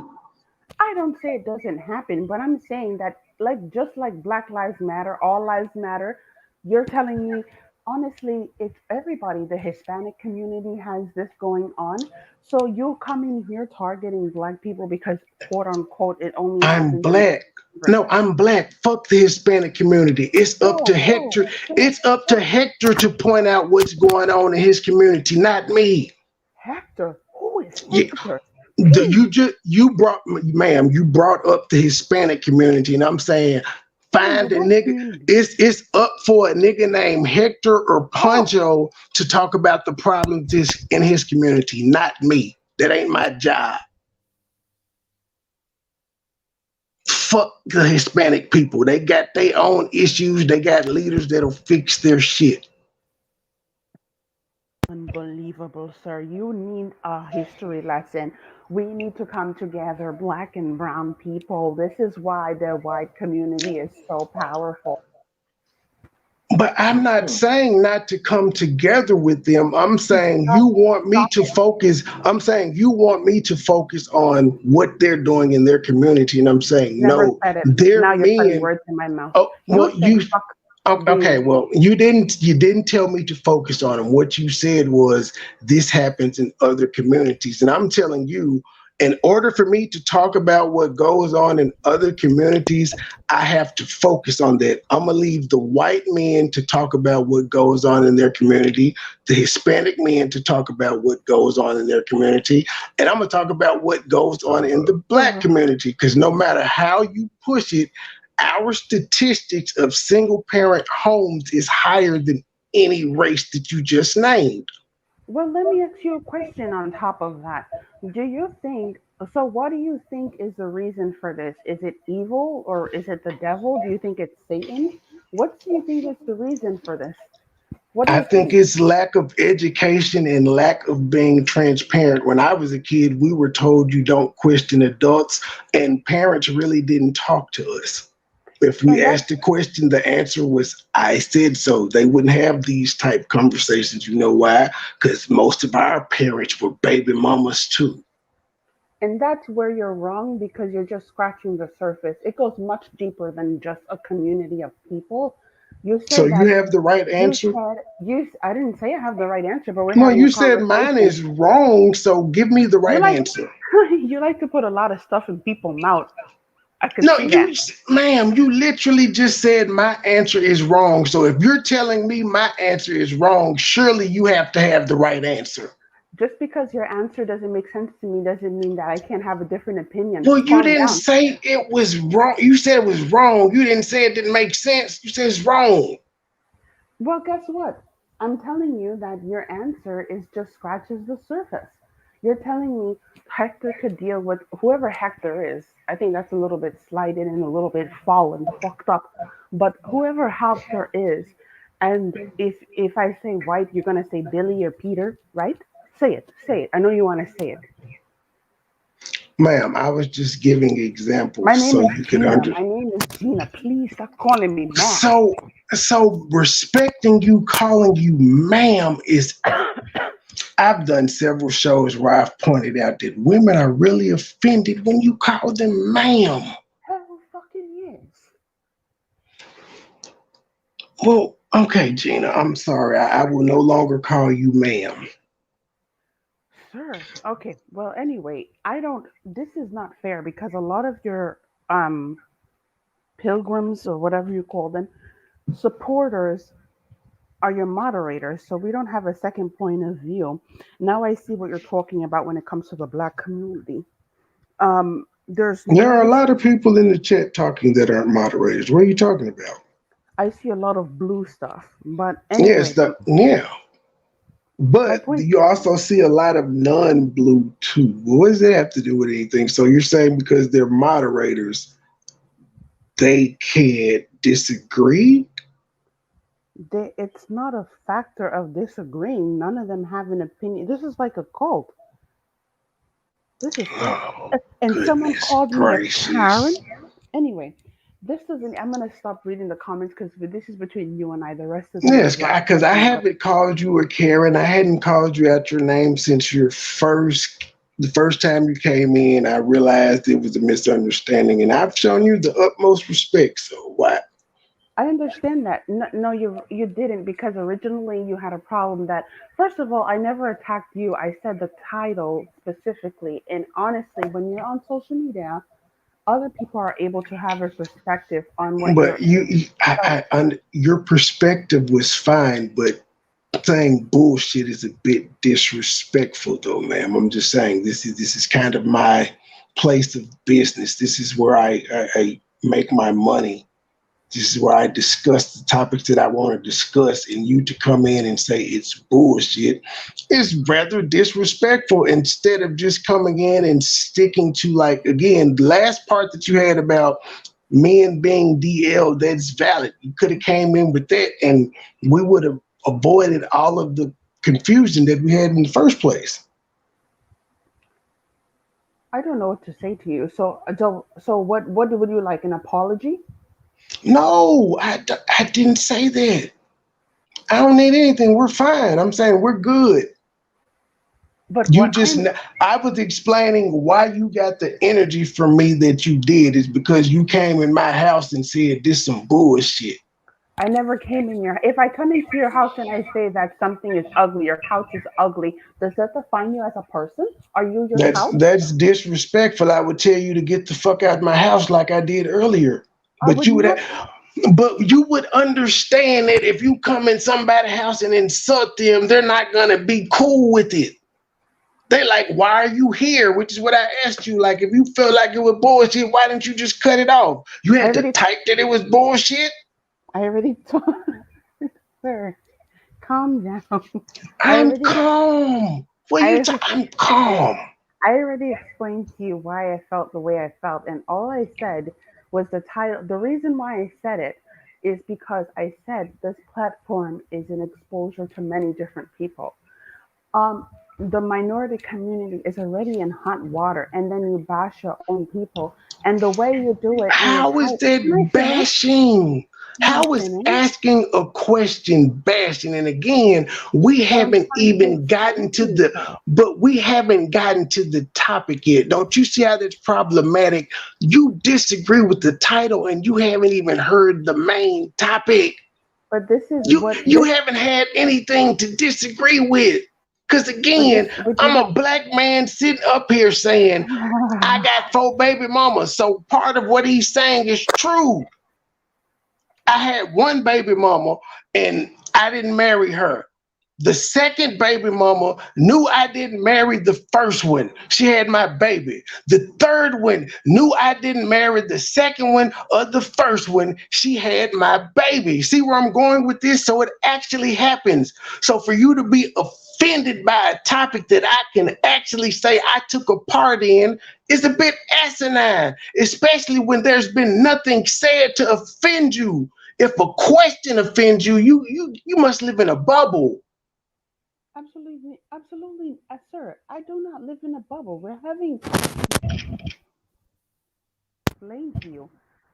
I don't say it doesn't happen, but I'm saying that, like, just like Black Lives Matter, all lives matter, you're telling me, honestly, it's everybody. The Hispanic community has this going on. So you come in here targeting Black people because, quote unquote, it only I'm Black. No, I'm Black. Fuck the Hispanic community. It's up to Hector. It's up to Hector to point out what's going on in his community, not me. Hector? Sisters. You brought up the Hispanic community, and I'm saying find a nigga. It's up for a nigga named Hector or Poncho to talk about the problems in his community, not me. That ain't my job. Fuck the Hispanic people. They got their own issues. They got leaders that'll fix their shit. Unbelievable, sir. You need a history lesson. We need to come together, black and brown people. This is why the white community is so powerful. But I'm not saying not to come together with them. I'm saying you want me to focus. I'm saying you want me to focus on what they're doing in their community. And I'm saying, Never no, said it. they're Now you're putting men. words in my mouth. Oh, well, fuck okay, well, you didn't tell me to focus on them. What you said was this happens in other communities. And I'm telling you, in order for me to talk about what goes on in other communities, I have to focus on that. I'm gonna leave the white men to talk about what goes on in their community, the Hispanic men to talk about what goes on in their community, and I'm gonna talk about what goes on in the black community. Because no matter how you push it, our statistics of single parent homes is higher than any race that you just named. Well, let me ask you a question on top of that. Do you think, so what do you think is the reason for this? Is it evil or is it the devil? Do you think it's Satan? What do you think is the reason for this? What do I you think it's lack of education and lack of being transparent. When I was a kid, we were told you don't question adults, and parents really didn't talk to us. If we asked a question, the answer was, I said so. They wouldn't have these type conversations. You know why? Because most of our parents were baby mamas too. And that's where you're wrong, because you're just scratching the surface. It goes much deeper than just a community of people. You said So you that have the right answer? I didn't say I have the right answer, but we're Well, having you a said conversation. mine is wrong, so give me the right answer. You like to put a lot of stuff in people's mouth. I can No, see that. ma'am, you literally just said my answer is wrong. So if you're telling me my answer is wrong, surely you have to have the right answer. Just because your answer doesn't make sense to me doesn't mean that I can't have a different opinion. Well, you Calm didn't down. say it was wrong. You said it was wrong. You didn't say it didn't make sense. You said it's wrong. Well, guess what? I'm telling you that your answer is just scratches the surface. You're telling me Hector could deal with whoever Hector is. I think that's a little bit slighted and a little bit fallen, fucked up. But whoever Hector is, and if I say white, you're gonna say Billy or Peter, right? Say it. Say it. I know you want to say it. Ma'am, I was just giving examples My name so is you could Gina. understand. My name is Gina. Please stop calling me ma'am. So respecting you, calling you ma'am is. I've done several shows where I've pointed out that women are really offended when you call them ma'am. Hell fucking yes. Well, okay, Gina, I'm sorry. I will no longer call you ma'am. Sure. Okay. Well, anyway, I don't. This is not fair because a lot of your pilgrims or whatever you call them, supporters are your moderators. So we don't have a second point of view. Now I see what you're talking about when it comes to the black community. There's There no are a history. lot of people in the chat talking that aren't moderators. What are you talking about? I see a lot of blue stuff. But Yes, anyway, yeah. my But point. you also see a lot of non-blue too. What does that have to do with anything? So you're saying because they're moderators, they can't disagree? It's not a factor of disagreeing. None of them have an opinion. This is like a cult. This is Oh, and someone goodness called me a Karen. gracious. Anyway, this doesn't. I'm gonna stop reading the comments because this is between you and I. The rest of it Yes, is like because I haven't called you a Karen. I hadn't called you out your name since the first time you came in. I realized it was a misunderstanding, and I've shown you the utmost respect. So why? I understand that. No, you didn't, because originally you had a problem that. First of all, I never attacked you. I said the title specifically, and honestly, when you're on social media, other people are able to have a perspective on what But you're. your perspective was fine, but saying bullshit is a bit disrespectful, though, ma'am. I'm just saying this is kind of my place of business. This is where I make my money. This is where I discuss the topics that I want to discuss, and you to come in and say it's bullshit is rather disrespectful instead of just coming in and sticking to, like, again, the last part that you had about men being DL, that's valid. You could have came in with that and we would have avoided all of the confusion that we had in the first place. I don't know what to say to you. So what would you like? An apology? No, I didn't say that. I don't need anything. We're fine. I'm saying we're good. But You what just, I was explaining why you got the energy from me that you did is because you came in my house and said this some bullshit. I never came in your. If I come into your house and I say that something is ugly, your couch is ugly, does that define you as a person? Are you your couch? That's disrespectful. I would tell you to get the fuck out of my house like I did earlier. But you would understand that if you come in somebody's house and insult them, they're not gonna be cool with it. They like, why are you here? Which is what I asked you. Like, if you felt like it was bullshit, why didn't you just cut it off? You had to type that it was bullshit. I already told. Sir, calm down. I'm calm. I'm calm. I already explained to you why I felt the way I felt, and all I said was the title. The reason why I said it is because I said this platform is an exposure to many different people. The minority community is already in hot water, and then you bash your own people, and the way you do it. How is that bashing? How is asking a question bashing? And again, we haven't even gotten to the topic yet. Don't you see how that's problematic? You disagree with the title and you haven't even heard the main topic. But this is you haven't had anything to disagree with. Because again, I'm a black man sitting up here saying, I got 4 baby mamas. So part of what he's saying is true. I had 1 baby mama and I didn't marry her. The second baby mama knew I didn't marry the first one. She had my baby. The third one knew I didn't marry the second one or the first one. She had my baby. See where I'm going with this? So it actually happens. So for you to be offended by a topic that I can actually say I took a part in is a bit asinine, especially when there's been nothing said to offend you. If a question offends you, you must live in a bubble. Absolutely, sir. I do not live in a bubble. We're having explain to you.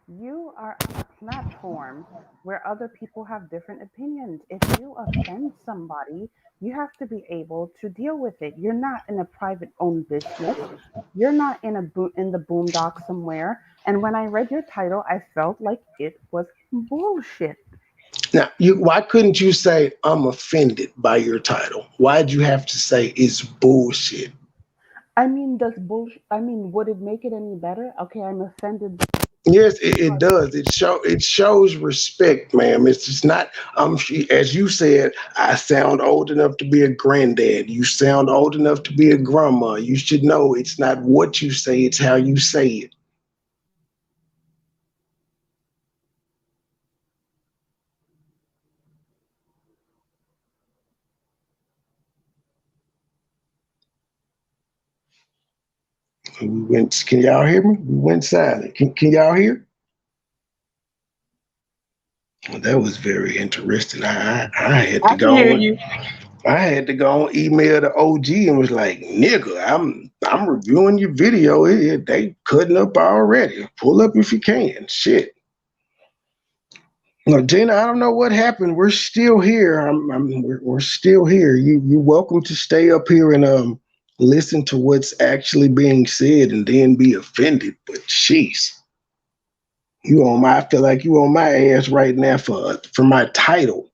You are on a platform where other people have different opinions. If you offend somebody, you have to be able to deal with it. You're not in a private owned business. You're not in the boondock somewhere. And when I read your title, I felt like it was bullshit. Now, why couldn't you say I'm offended by your title? Why'd you have to say it's bullshit? I mean, would it make it any better? Okay, I'm offended. Yes, it does. It shows respect, ma'am. It's just not. As you said, I sound old enough to be a granddad. You sound old enough to be a grandma. You should know it's not what you say; it's how you say it. Can y'all hear me? We went silent. Can y'all hear? Well, that was very interesting. I had to go. I had to go on email to OG and was like, "Nigga, I'm reviewing your video. They cutting up already. Pull up if you can." Shit. No, Gina, I don't know what happened. We're still here. We're still here. You're welcome to stay up here and listen to what's actually being said and then be offended. But jeez, I feel like you on my ass right now for my title.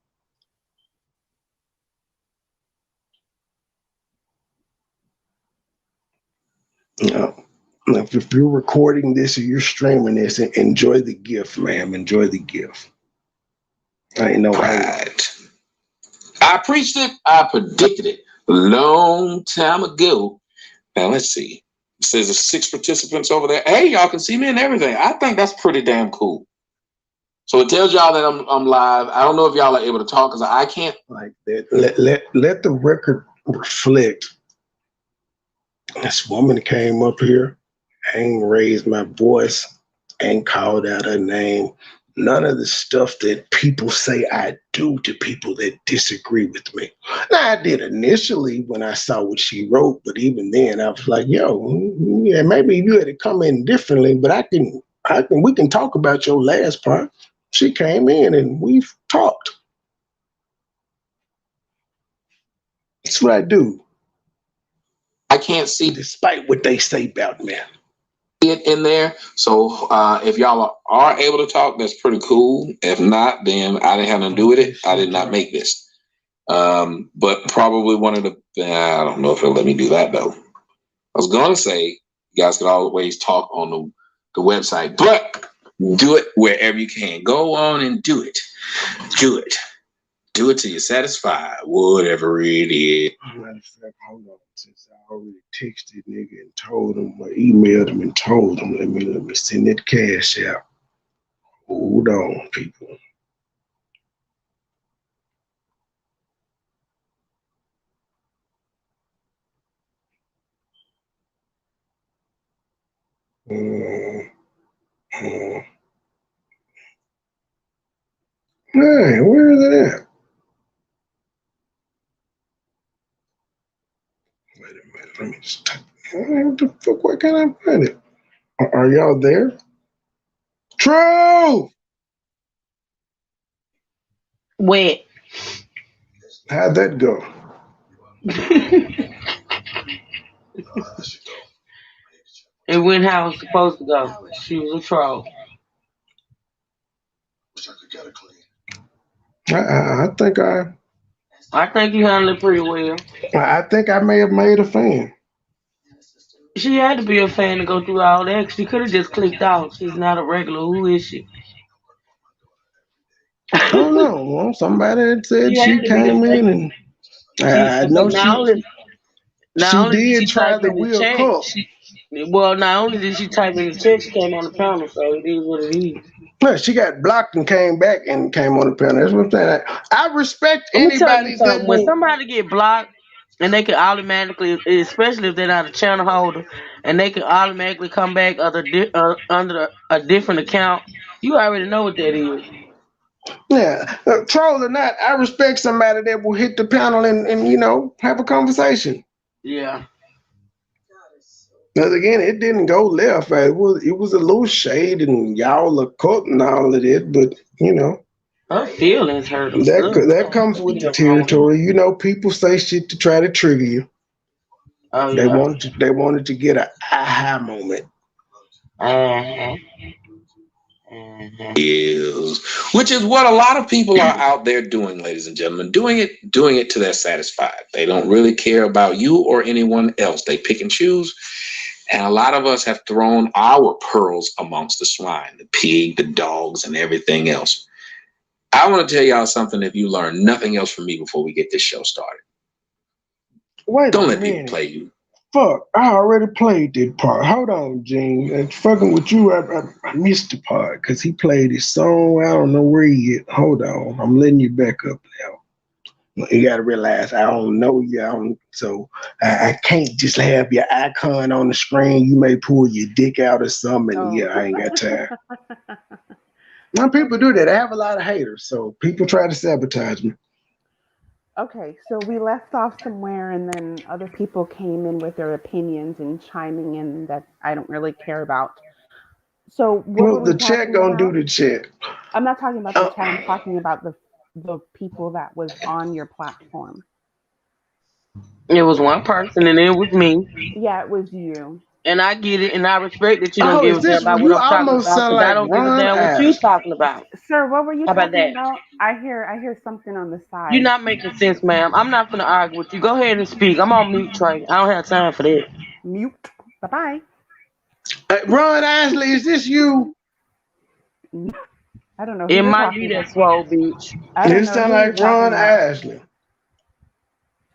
If you're recording this or you're streaming this, enjoy the gift, ma'am. Enjoy the gift. I know. Pride. I preached it. I predicted it a long time ago. Now let's see. It says there's 6 participants over there. Hey, y'all can see me and everything. I think that's pretty damn cool. So it tells y'all that I'm live. I don't know if y'all are able to talk because I can't. Like that. Let the record reflect. This woman came up here, ain't raised my voice, ain't called out her name. None of the stuff that people say I do to people that disagree with me. Now, I did initially when I saw what she wrote, but even then I was like, yo, yeah, maybe you had to come in differently, but we can talk about your last part. She came in and we've talked. That's what I do. I can't see Despite what they say about me. it in there. So if y'all are able to talk, that's pretty cool. If not, then I didn't have nothing to do with it. I did not make this. But probably one of the, I don't know if it'll let me do that though. I was going to say, you guys can always talk on the website, but do it wherever you can. Go on and do it. Do it. Do it till you're satisfied, whatever it is. Matter of fact, hold on. Since I already texted nigga and told him or emailed him and told him, let me send that cash out. Hold on, people. Man, where is it at? Wait a minute, let me just type it. What the fuck, why can't I find it? Are y'all there? True! Wet. How'd that go? It went how it was supposed to go. She was a troll. I think you handled it pretty well. I think I may have made a fan. She had to be a fan to go through all that. She could have just clicked out. She's not a regular. Who is she? I don't know. Well, somebody had said she came in and I know she did try the Will Cup. Not only did she type in the chat, she came on the panel, so it is what it is. Yeah, she got blocked and came back and came on the panel. That's what I'm saying. I respect anybody that when somebody get blocked and they can automatically, especially if they're not a channel holder, and they can automatically come back under a different account, you already know what that is. Yeah, troll or not, I respect somebody that will hit the panel and you know, have a conversation. Yeah. Because again, it didn't go left. It was a little shade and y'all are cutting all of it, but you know. Her feelings hurt. That comes with the territory. You know, people say shit to try to trigger you. Oh, they yeah. wanted to get an aha moment. Which is what a lot of people are out there doing, ladies and gentlemen, doing it till they're satisfied. They don't really care about you or anyone else. They pick and choose. And a lot of us have thrown our pearls amongst the swine, the pig, the dogs, and everything else. I want to tell y'all something if you learn nothing else from me before we get this show started. Don't let people play you. Fuck, I already played that part. Hold on, Gene. And fucking with you, I missed the part because he played his song. I don't know where he is. Hold on. I'm letting you back up now. You got to realize I don't know you. So I can't just have your icon on the screen. You may pull your dick out or something. And yeah, I ain't got time. Now, people do that. I have a lot of haters. So people try to sabotage me. Okay, so we left off somewhere and then other people came in with their opinions and chiming in that I don't really care about. So what the chat gonna do the chat. I'm not talking about the chat. I'm talking about the people that was on your platform. It was one person and it was me. Yeah, it was you. And I get it, and I respect that you don't give a damn about what I'm talking about. Because I don't give a damn what you talking about. Sir, what were you talking about? I hear something on the side. You're not making sense, ma'am. I'm not gonna argue with you. Go ahead and speak. I'm on mute, Trey. I don't have time for that. Mute. Bye-bye. Ron Ashley, is this you? I don't know. It might be that swole bitch. It sound like Ron Ashley.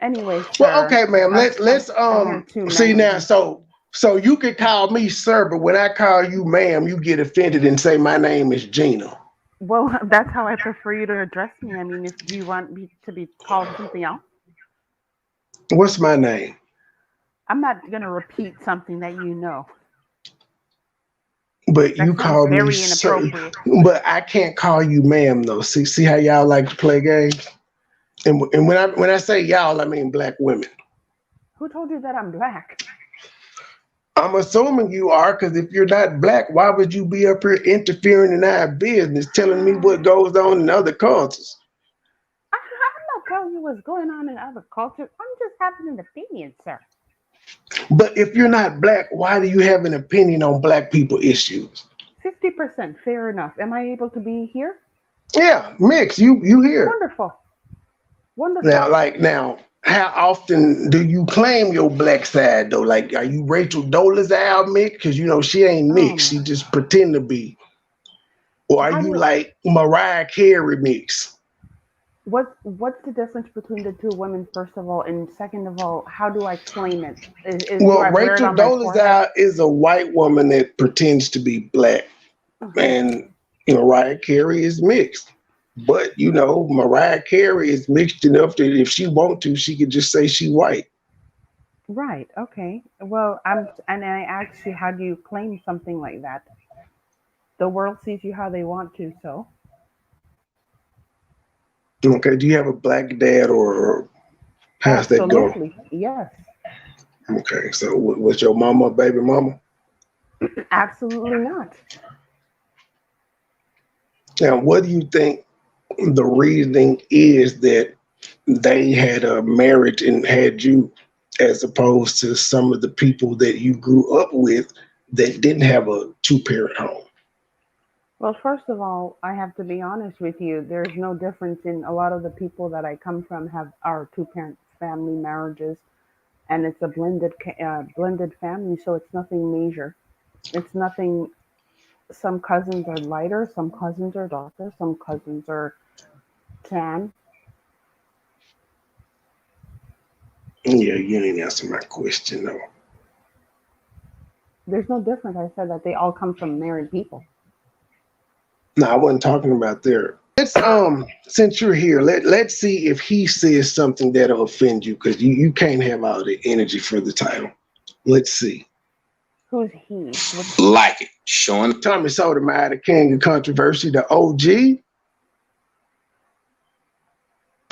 Anyway, Well, sir. okay, ma'am. Let's I'm here to see now. manage. So you can call me sir, but when I call you ma'am, you get offended and say my name is Gina. Well, that's how I prefer you to address me. I mean, if do you want me to be called something else? What's my name? I'm not gonna repeat something that you know. But you That sounds call me very sir. inappropriate. But I can't call you ma'am though. See how y'all like to play games? And when I say y'all, I mean black women. Who told you that I'm black? I'm assuming you are, because if you're not black, why would you be up here interfering in our business, telling me what goes on in other cultures? I'm not telling you what's going on in other cultures. I'm just having an opinion, sir. But if you're not black, why do you have an opinion on black people issues? 50%, fair enough. Am I able to be here? Yeah, mix. You here. Wonderful. Wonderful. Now, how often do you claim your black side though? Like, are you Rachel Dolezal mix? Because she ain't mixed. She just pretend to be. Or are How do you you, like Mariah Carey mix? what's the difference between the two women, first of all, and second of all, how do I claim it? Do Well, I wear it Rachel on my forehead? Dolezal is a white woman that pretends to be black, and Mariah Carey is mixed. But Mariah Carey is mixed enough that if she want to, she could just say she white. Right. Okay. Well, and I asked you, how do you claim something like that? The world sees you how they want to, so. Okay. Do you have a black dad, or how's that go? Absolutely. Yes. Okay. So was your mama a baby mama? Absolutely not. Now, what do you think the reasoning is that they had a marriage and had you, as opposed to some of the people that you grew up with that didn't have a two-parent home? Well, first of all, I have to be honest with you. There's no difference in a lot of the people that I come from are two-parent family marriages, and it's a blended family, so it's nothing major. It's nothing. Some cousins are lighter, some cousins are darker, some cousins are tan. Yeah, you didn't answer my question though. There's no difference. I said that they all come from married people. No, I wasn't talking about there. Let's since you're here, let's see if he says something that'll offend you, because you can't have all the energy for the title. Let's see. Who's he? Like it. Showing Tommy Sotomayor, the king of controversy, the OG.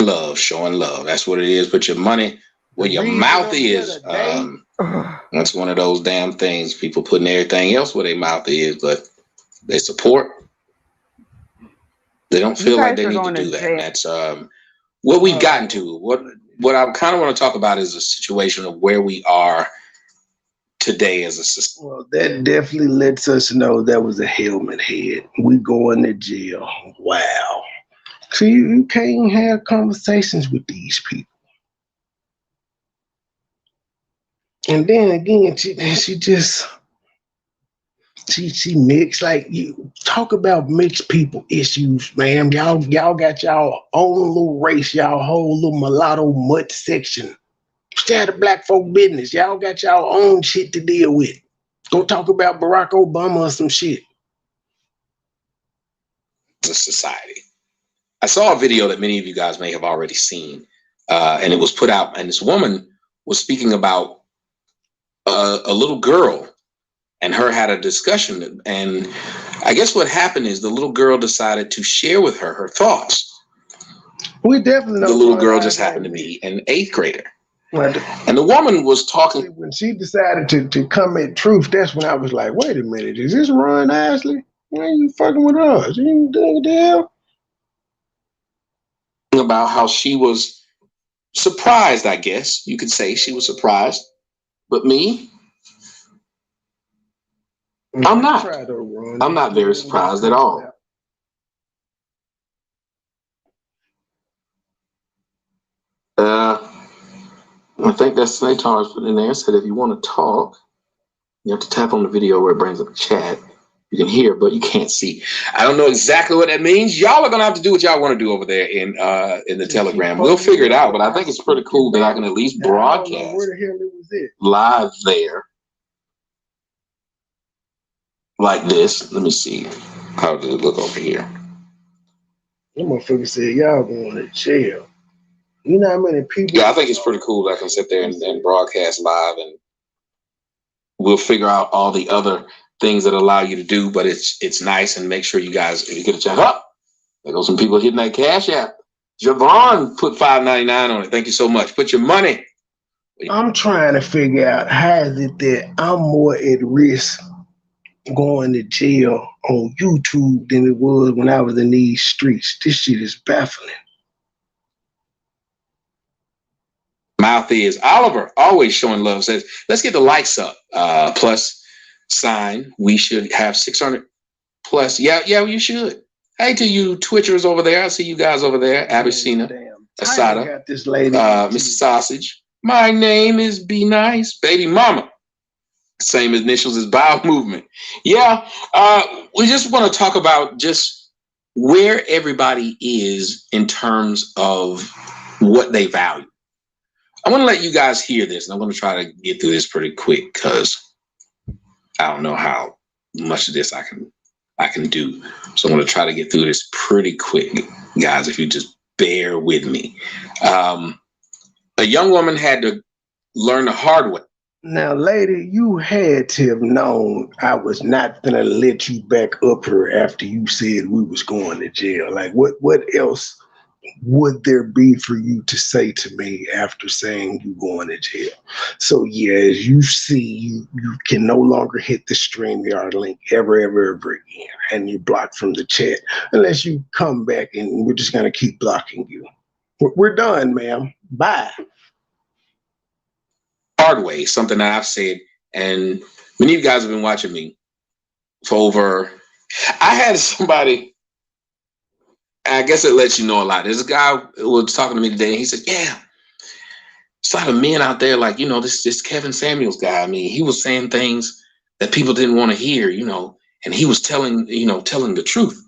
love, showing love. That's what it is. Put your money where your mouth is. That's one of those damn things. People putting everything else where their mouth is, but they support. They don't feel like they need to do that. And that's what we've gotten to. What I kind of want to talk about is a situation of where we are today as a system. Well, that definitely lets us know that was a helmet head. We going to jail. Wow. See, you can't have conversations with these people. And then again, she mixed. Like, you talk about mixed people issues, ma'am. Y'all got y'all own little race, y'all whole little mulatto mutt section. Stay out of black folk business. Y'all got y'all own shit to deal with. Go talk about Barack Obama or some shit. As a society. I saw a video that many of you guys may have already seen, and it was put out, and this woman was speaking about a little girl and her had a discussion. And I guess what happened is the little girl decided to share with her thoughts. We definitely know the little girl just happened to be an 8th grader. Right. And the woman was talking. When she decided to come at truth, that's when I was like, wait a minute, is this Ron Ashley? Why are you fucking with us? You ain't doing the hell? About how she was surprised, I guess you could say she was surprised. But me, I'm not. I'm not very surprised at all. I think that's Snatar's put in there. Said if you want to talk, you have to tap on the video where it brings up a chat. You can hear, but you can't see. I don't know exactly what that means. Y'all are gonna have to do what y'all want to do over there in the Telegram. We'll figure it out, but I think it's pretty cool that I can at least broadcast where the hell it was at? live there like this. Let me see. How does it look over here? That motherfucker said y'all going to jail. You know how many people? Yeah, I think it's pretty cool that I can sit there and broadcast live, and we'll figure out all the other things that allow you to do, but it's nice, and make sure you guys, if you get a chance, there goes some people hitting that Cash App. Javon put $5.99 on it. Thank you so much. Put your money. I'm trying to figure out how is it that I'm more at risk going to jail on YouTube than it was when I was in these streets. This shit is baffling. Mouth is Oliver, always showing love, says, let's get the likes up. Plus sign, we should have 600 plus. Yeah, you should. Hey to you Twitchers over there. I see you guys over there. Abicina, Asada, got this lady, Mr. Sausage. My name is Be Nice, Baby Mama. Same initials as Bowel Movement. Yeah, we just want to talk about just where everybody is in terms of what they value. I want to let you guys hear this, and I'm going to try to get through this pretty quick because I don't know how much of this I can do. So I'm going to try to get through this pretty quick, guys, if you just bear with me. A young woman had to learn the hard way. Now, lady, you had to have known I was not gonna let you back up her after you said we was going to jail. Like, what else would there be for you to say to me after saying you going to jail? So yeah, as you see, you can no longer hit the StreamYard link ever again, and you're blocked from the chat unless you come back, and we're just gonna keep blocking you. We're done, ma'am. Bye. Hard way, something that I've said, and many of you guys have been watching me for over. I had somebody, I guess it lets you know a lot. There's a guy who was talking to me today, and he said, yeah, there's a lot of men out there like, this Kevin Samuels guy. I mean, he was saying things that people didn't want to hear, and he was telling the truth.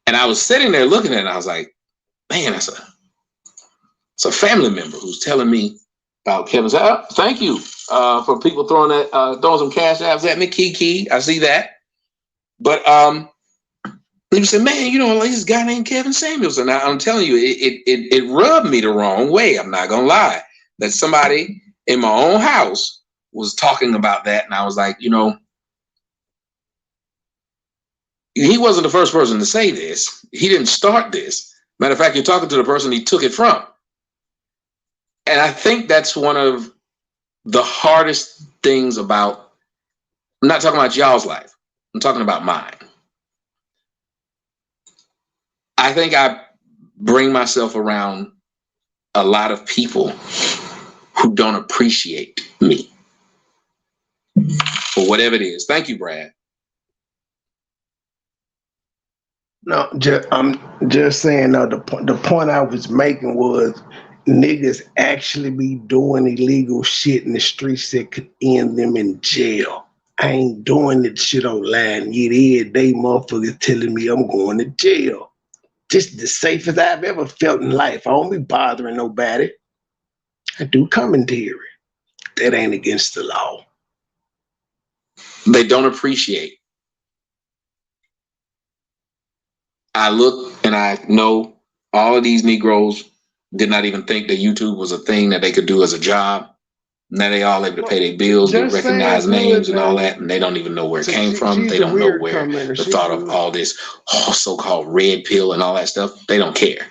And I was sitting there looking at it, and I was like, man, it's a family member who's telling me about Kevin. Thank you for people throwing some cash apps at me. Kiki, I see that. But people said, man, like this guy named Kevin Samuels. And I'm telling you, it rubbed me the wrong way. I'm not gonna lie. That somebody in my own house was talking about that, and I was like, he wasn't the first person to say this. He didn't start this. Matter of fact, you're talking to the person he took it from. And I think that's one of the hardest things about, I'm not talking about y'all's life, I'm talking about mine. I think I bring myself around a lot of people who don't appreciate me for whatever it is. Thank you, Brad. No, I'm just saying, the point I was making was, niggas actually be doing illegal shit in the streets that could end them in jail. I ain't doing that shit online. Yet every day motherfuckers telling me I'm going to jail. Just the safest I've ever felt in life. I don't be bothering nobody. I do commentary. That ain't against the law. They don't appreciate. I look and I know all of these Negroes did not even think that YouTube was a thing that they could do as a job. Now they all able to pay their bills, get recognized names and all that, and they don't even know where it came from. They don't know where the thought of all this so-called red pill and all that stuff. They don't care.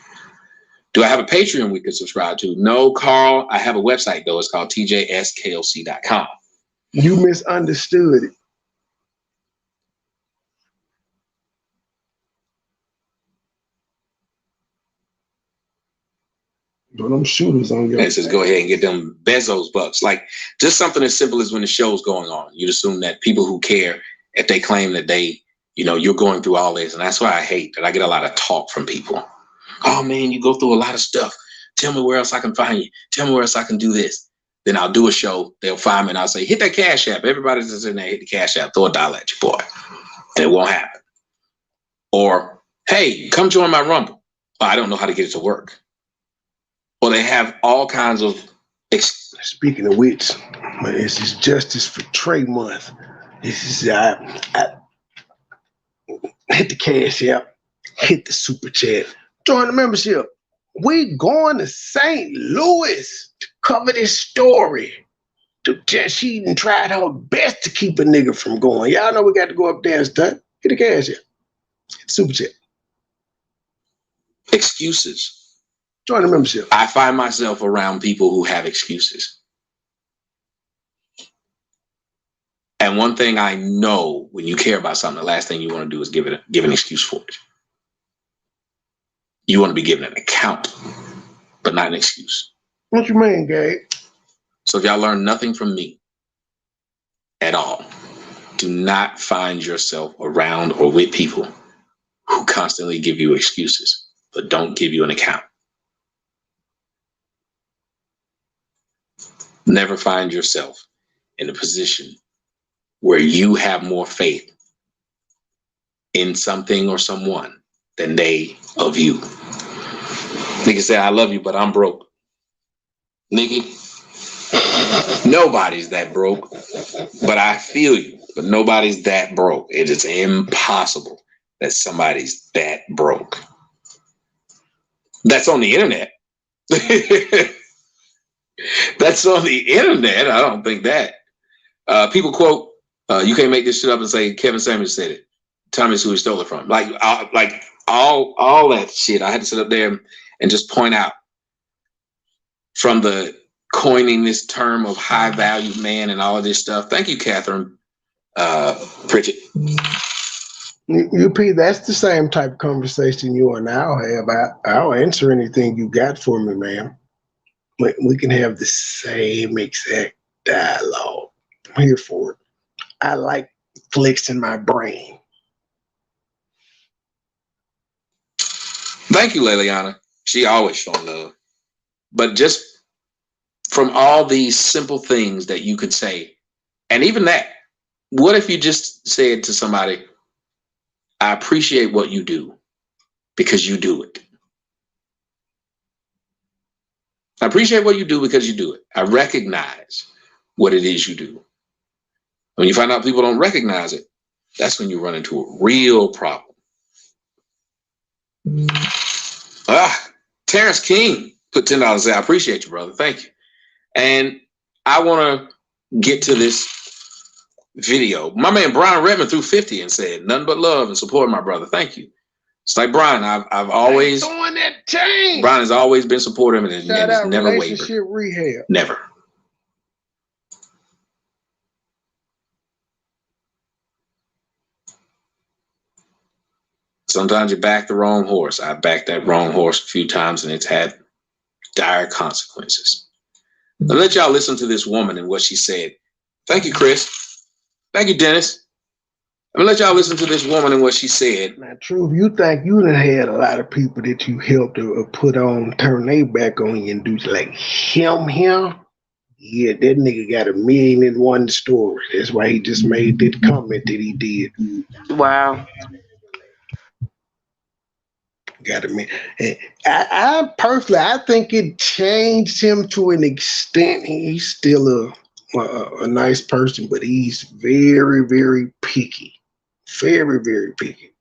Do I have a Patreon we could subscribe to? No, Carl. I have a website though. It's called tjsklc.com. You misunderstood it. But them shooters on your. It says go ahead and get them Bezos bucks. Like just something as simple as when the show's going on, you'd assume that people who care, if they claim that they, you're going through all this, and that's why I hate that I get a lot of talk from people. Oh man, you go through a lot of stuff. Tell me where else I can find you. Tell me where else I can do this. Then I'll do a show. They'll find me, and I'll say, hit that Cash App. Everybody's just in there, hit the Cash App. Throw $1 at your boy. and it won't happen. Or, hey, come join my Rumble. Oh, I don't know how to get it to work. Or they have all kinds of. Speaking of which, this is Justice for Trey Month. This is I hit the cash app, hit the super chat, join the membership. We going to St. Louis to cover this story. She even tried her best to keep a nigga from going. Y'all know we got to go up there and stunt. Hit the cash app, hit the super chat. Excuses. Join the membership. I find myself around people who have excuses. And one thing I know, when you care about something, the last thing you want to do is give an excuse for it. You want to be given an account, but not an excuse. What you mean, Gabe? So if y'all learn nothing from me at all, do not find yourself around or with people who constantly give you excuses, but don't give you an account. Never find yourself in a position where you have more faith in something or someone than they of you. Nigga say, I love you, but I'm broke. Nigga, nobody's that broke, but I feel you. But nobody's that broke. It is impossible that somebody's that broke. That's on the internet. That's on the internet. I don't think that. People quote, you can't make this shit up and say Kevin Samuels said it. Tell me who he stole it from. Like all that shit. I had to sit up there and just point out from the coining this term of high value man and all of this stuff. Thank you, Catherine Pritchett. UP, that's the same type of conversation you and I'll have. I'll answer anything you got for me, ma'am. We can have the same exact dialogue. I'm here for it. I like flexing my brain. Thank you, Liliana. She always showing love. But just from all these simple things that you could say, and even that, what if you just said to somebody, I appreciate what you do because you do it. I appreciate what you do because you do it. I recognize what it is you do. When you find out people don't recognize it, that's when you run into a real problem. Terrence King put $10 and said, I appreciate you, brother. Thank you. And I want to get to this video. My man Brian Redmond threw 50 and said, nothing but love and support, my brother. Thank you. It's like Brian, I've always doing that change. Brian has always been supportive and has never relationship wavered. Rehab. Never. Sometimes you back the wrong horse. I backed that wrong horse a few times and it's had dire consequences. I'll let y'all listen to this woman and what she said. Thank you, Chris. Thank you, Dennis. I'm gonna let y'all listen to this woman and what she said. Now, Truth, you think you done had a lot of people that you helped to put on, turn their back on you and do like him? Yeah, that nigga got 1,000,001 stories. That's why he just made that comment that he did. Wow. Got me. I personally, I think it changed him to an extent. He's still a nice person, but he's very, very picky. Very, very picky.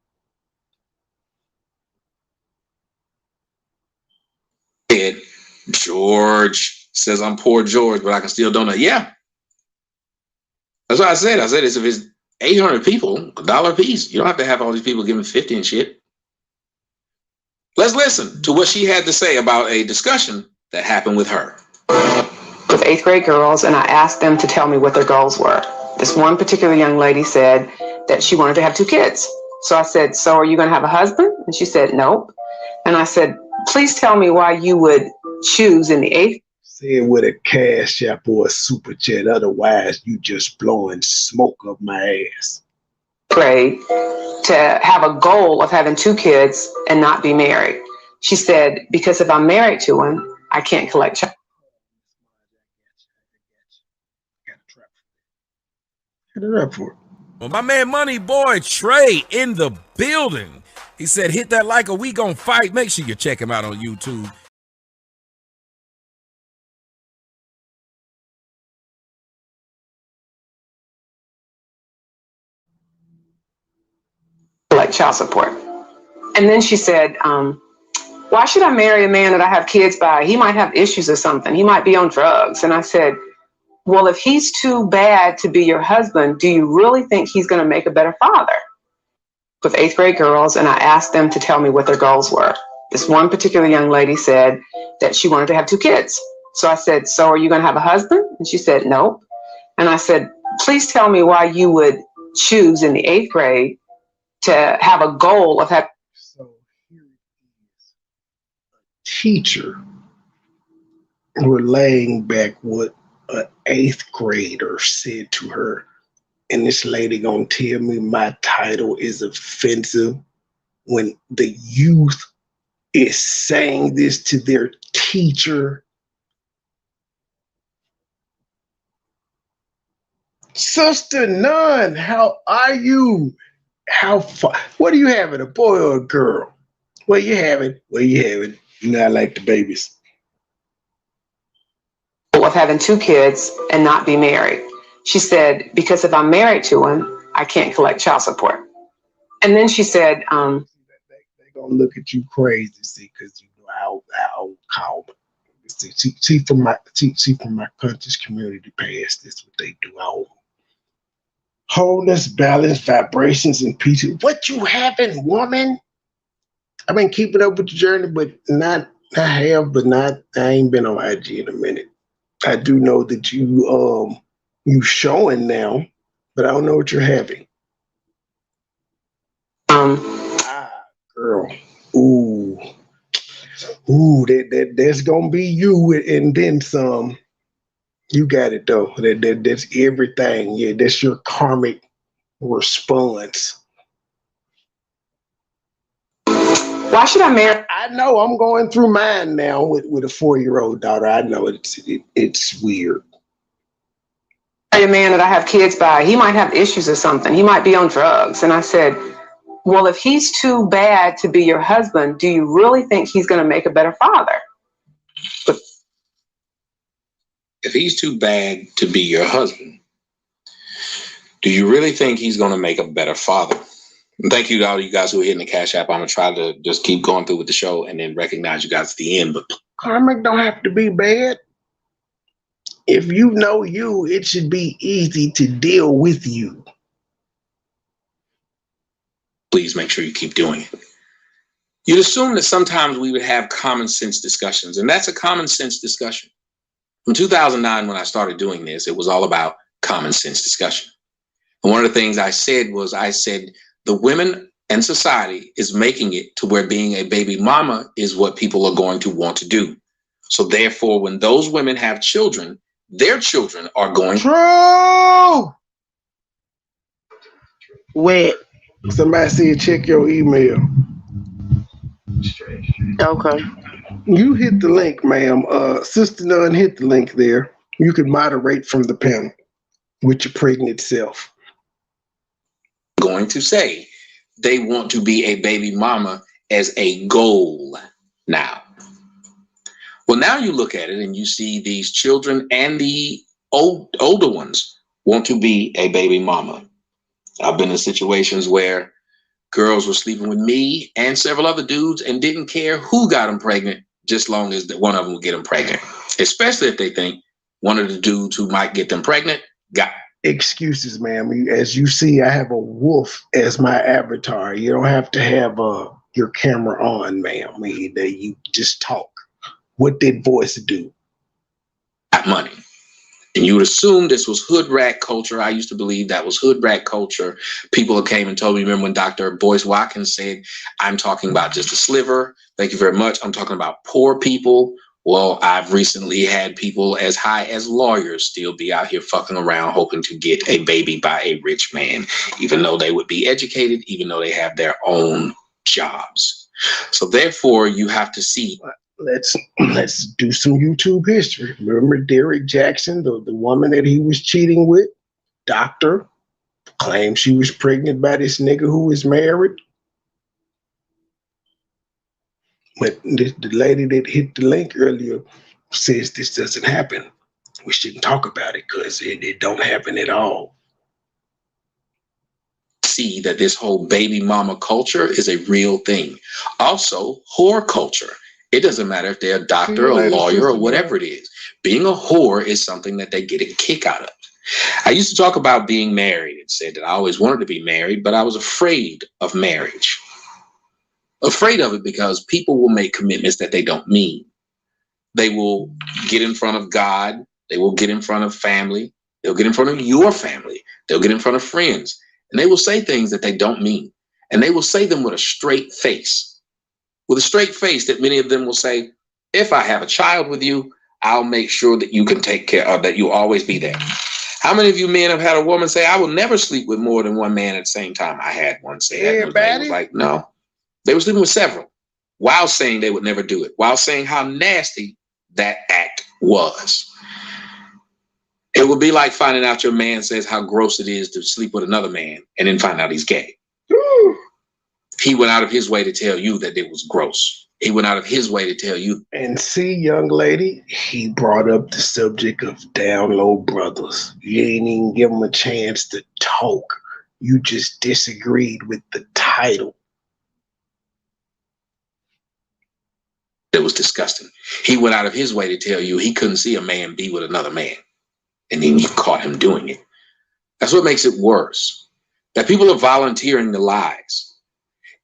George says I'm poor George, but I can still donate. Yeah. That's what I said. I said if it's 800 people, $1 a piece. You don't have to have all these people giving 50 and shit. Let's listen to what she had to say about a discussion that happened with her. With 8th grade girls, and I asked them to tell me what their goals were. This one particular young lady said that she wanted to have 2 kids. So I said, so are you going to have a husband? And she said, nope. And I said, please tell me why you would choose in the 8th. Say it with a cash app or a super chat. Otherwise, you just blowing smoke up my ass. Grade to have a goal of having 2 kids and not be married. She said, because if I'm married to him, I can't collect child. Hit it up for it. Well, my man MoneyBoy Trey in the building. He said, hit that like or we gon' fight. Make sure you check him out on YouTube. Like child support. And then she said, why should I marry a man that I have kids by? He might have issues or something. He might be on drugs. And I said, well, if he's too bad to be your husband, do you really think he's going to make a better father? With 8th grade girls, and I asked them to tell me what their goals were. This one particular young lady said that she wanted to have 2 kids. So I said, so are you going to have a husband? And she said, nope. And I said, please tell me why you would choose in the 8th grade to have a goal of having. So here it is. A teacher relaying back what an 8th grader said to her. And this lady gonna tell me my title is offensive when the youth is saying this to their teacher. Sister Nun, how are you? How far? What are you having, a boy or a girl? What you having? What you having? You know I like the babies. Of having 2 kids and not be married. She said, because if I'm married to him, I can't collect child support. And then she said, they're gonna look at you crazy, see, because you know how calm. See from my conscious community past, this what they do. Our wholeness, balance, vibrations, and peace. What you having, woman? I've been keeping up with the journey, but I ain't been on IG in a minute. I do know that you showing now, but I don't know what you're having. Girl. That's gonna be you and then some. You got it though. That's everything. Yeah, that's your karmic response. why should I marry? I know I'm going through mine now with a 4-year-old daughter. I know it's weird. A man that I have kids by, he might have issues or something. He might be on drugs. And I said, well, if he's too bad to be your husband, do you really think he's going to make a better father? If he's too bad to be your husband, do you really think he's going to make a better father? And thank you to all you guys who are hitting the Cash App. I'm going to try to just keep going through with the show and then recognize you guys at the end. But karmic don't have to be bad. If you know you, it should be easy to deal with you. Please make sure you keep doing it. You'd assume that sometimes we would have common sense discussions, and that's a common sense discussion. In 2009, when I started doing this, it was all about common sense discussion. And one of the things I said the women and society is making it to where being a baby mama is what people are going to want to do. So therefore, when those women have children, their children are going. True. Wait. Somebody said check your email. Okay. You hit the link, ma'am. Sister Nun, hit the link there. You can moderate from the panel with your pregnant self. Going to say they want to be a baby mama as a goal now. Well, now you look at it and you see these children and the older ones want to be a baby mama. I've been in situations where girls were sleeping with me and several other dudes and didn't care who got them pregnant, just long as one of them would get them pregnant, especially if they think one of the dudes who might get them pregnant got. Excuses, ma'am. As you see, I have a wolf as my avatar. You don't have to have your camera on, ma'am. You just talk. What did voice do? Got money. And you would assume this was hood rat culture. I used to believe that was hood rat culture. People came and told me, remember when Dr. Boyce Watkins said, I'm talking about just a sliver. Thank you very much. I'm talking about poor people. Well, I've recently had people as high as lawyers still be out here fucking around hoping to get a baby by a rich man, even though they would be educated, even though they have their own jobs. So therefore, you have to see. Let's do some YouTube history. Remember Derrick Jackson, the woman that he was cheating with, doctor, Claimed she was pregnant by this nigga who was married. But the lady that hit the link earlier says this doesn't happen. We shouldn't talk about it because it don't happen at all. See that this whole baby mama culture is a real thing. Also, whore culture. It doesn't matter if they're a doctor, a lawyer, or whatever it is. Being a whore is something that they get a kick out of. I used to talk about being married and said that I always wanted to be married, but I was afraid of marriage. Afraid of it because people will make commitments that they don't mean. They will get in front of God. They will get in front of family. They'll get in front of your family. They'll get in front of friends. And they will say things that they don't mean. And they will say them with a straight face. With a straight face that many of them will say, if I have a child with you, I'll make sure that you can take care of, that you'll always be there. How many of you men have had a woman say, I will never sleep with more than one man at the same time? I had one say that. And the was like, no. They were sleeping with several while saying they would never do it, while saying how nasty that act was. It would be like finding out your man says how gross it is to sleep with another man and then find out he's gay. Woo. He went out of his way to tell you that it was gross. He went out of his way to tell you. And see, young lady, he brought up the subject of down low brothers. You ain't even give him a chance to talk. You just disagreed with the title. It was disgusting. He went out of his way to tell you he couldn't see a man be with another man. And then you caught him doing it. That's what makes it worse. That people are volunteering the lies.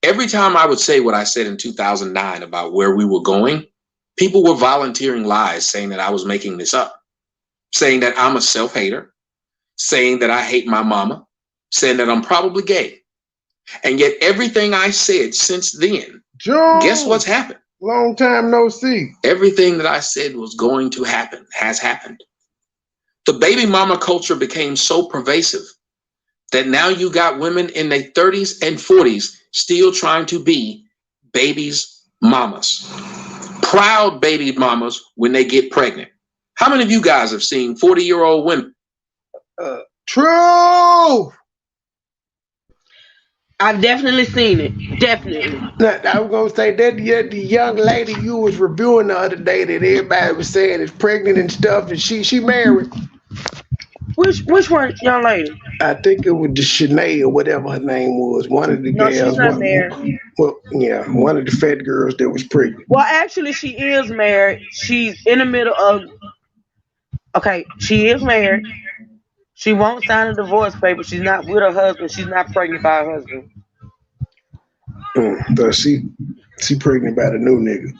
Every time I would say what I said in 2009 about where we were going, people were volunteering lies, saying that I was making this up, saying that I'm a self-hater, saying that I hate my mama, saying that I'm probably gay. And yet everything I said since then, guess what's happened? Long time no see. Everything that I said was going to happen has happened. The baby mama culture became so pervasive that now you got women in their 30s and 40s still trying to be babies' mamas. Proud baby mamas when they get pregnant. How many of you guys have seen 40-year-old women? True. I've definitely seen it. Definitely. I was gonna say that the young lady you was reviewing the other day that everybody was saying is pregnant and stuff, and she married. Which one, young lady? I think it was the Shanae or whatever her name was. One of the No, girls. she's not married. Well, yeah, one of the fat girls that was pregnant. Well, actually, she is married. She's in the middle of. Okay, she is married. She won't sign a divorce paper. She's not with her husband. She's not pregnant by her husband. So she pregnant by the new nigga.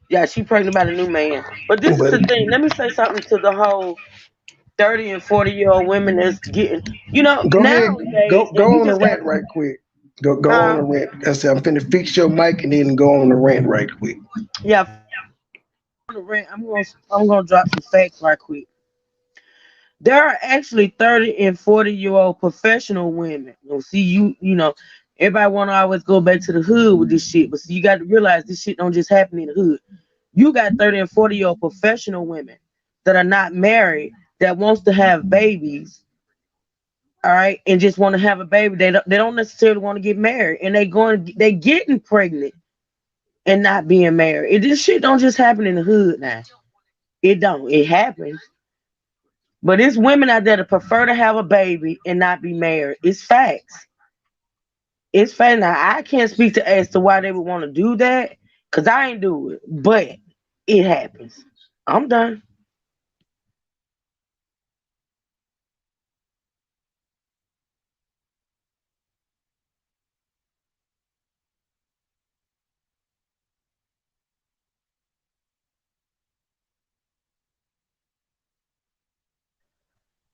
Yeah, she pregnant by the new man. But this is the thing. Let me say something to the whole 30 and 40-year-old women that's getting, Go nowadays. ahead. Go on a rant right quick. Go on a rant. I said I'm finna fix your mic and then go on a rant right quick. Yeah. On the rant, I'm gonna drop some facts right quick. There are actually 30 and 40-year-old professional women. See, you know, everybody want to always go back to the hood with this shit, but see, you got to realize this shit don't just happen in the hood. You got 30 and 40-year-old professional women that are not married that wants to have babies, all right, and just want to have a baby. They don't necessarily want to get married, and they getting pregnant and not being married. This shit don't just happen in the hood now. It don't. It happens. But it's women out there that prefer to have a baby and not be married. It's facts. It's fact. Now, I can't speak as to why they would want to do that, because I ain't do it. But it happens. I'm done.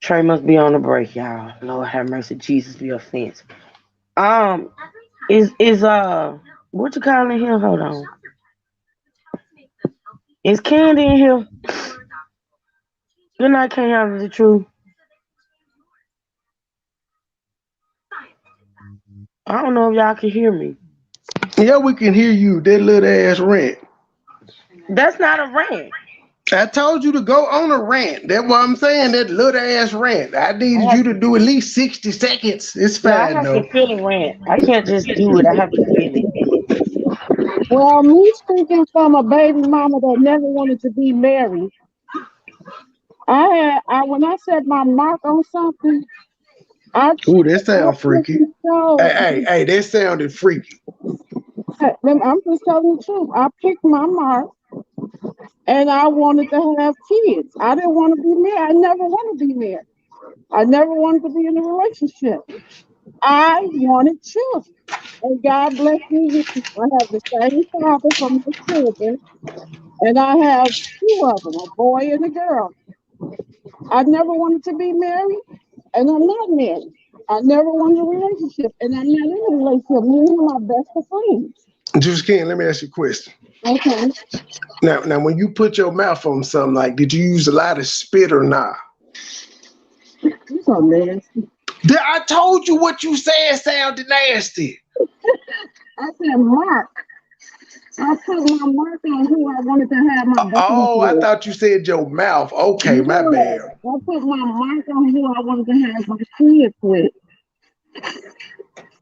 Trey must be on a break, y'all. Lord have mercy. Jesus be offense. Is what you calling here? Hold on. Is Candy in here? Good night, can y'all the truth? I don't know if y'all can hear me. Yeah, we can hear you. That little ass rant. That's not a rant. I told you to go on a rant. That's what I'm saying. That little ass rant. I needed you to do at least 60 seconds. It's No, I fine have to though. feel the rant. I can't just do it. I have to feel it. Well, me speaking from a baby mama that never wanted to be married, I when I set my mark on something, I Ooh, that sounds freaky. so Hey, that sounded freaky. I'm just telling the truth. I picked my mark and I wanted to have kids. I didn't want to be married. I never want to be married. I never wanted to be in a relationship. I wanted children. And God bless me with I have the same father for my children. And I have two of them, a boy and a girl. I never wanted to be married, and I'm not married. I never wanted a relationship, and I'm not in a relationship. Me and him are best of friends. Just Ken, let me ask you a question. Okay. Now, when you put your mouth on something, like, did you use a lot of spit or not? You so nasty. I told you what you said sounded nasty. I said, Mark. I put my mark on who I wanted to have my baby Oh, I with. thought you said your mouth. Okay, my bad. I put my mark on who I wanted to have my kids with.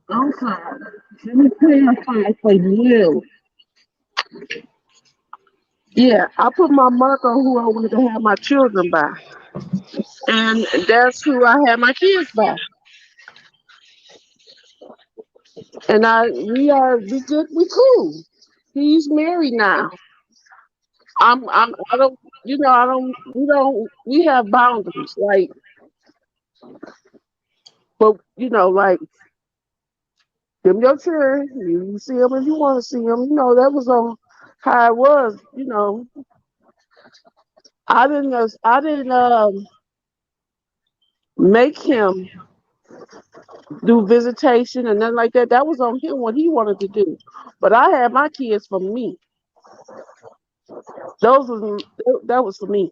I'm sorry. Let me clarify for you. Yeah, I put my mark on who I wanted to have my children by. And that's who I had my kids by. And we cool. He's married now. I don't, we have boundaries. Like, but, like, them your children, you see them if you want to see them. That was on how it was, I didn't make him do visitation and nothing like that. That was on him what he wanted to do. But I had my kids for me. That was for me.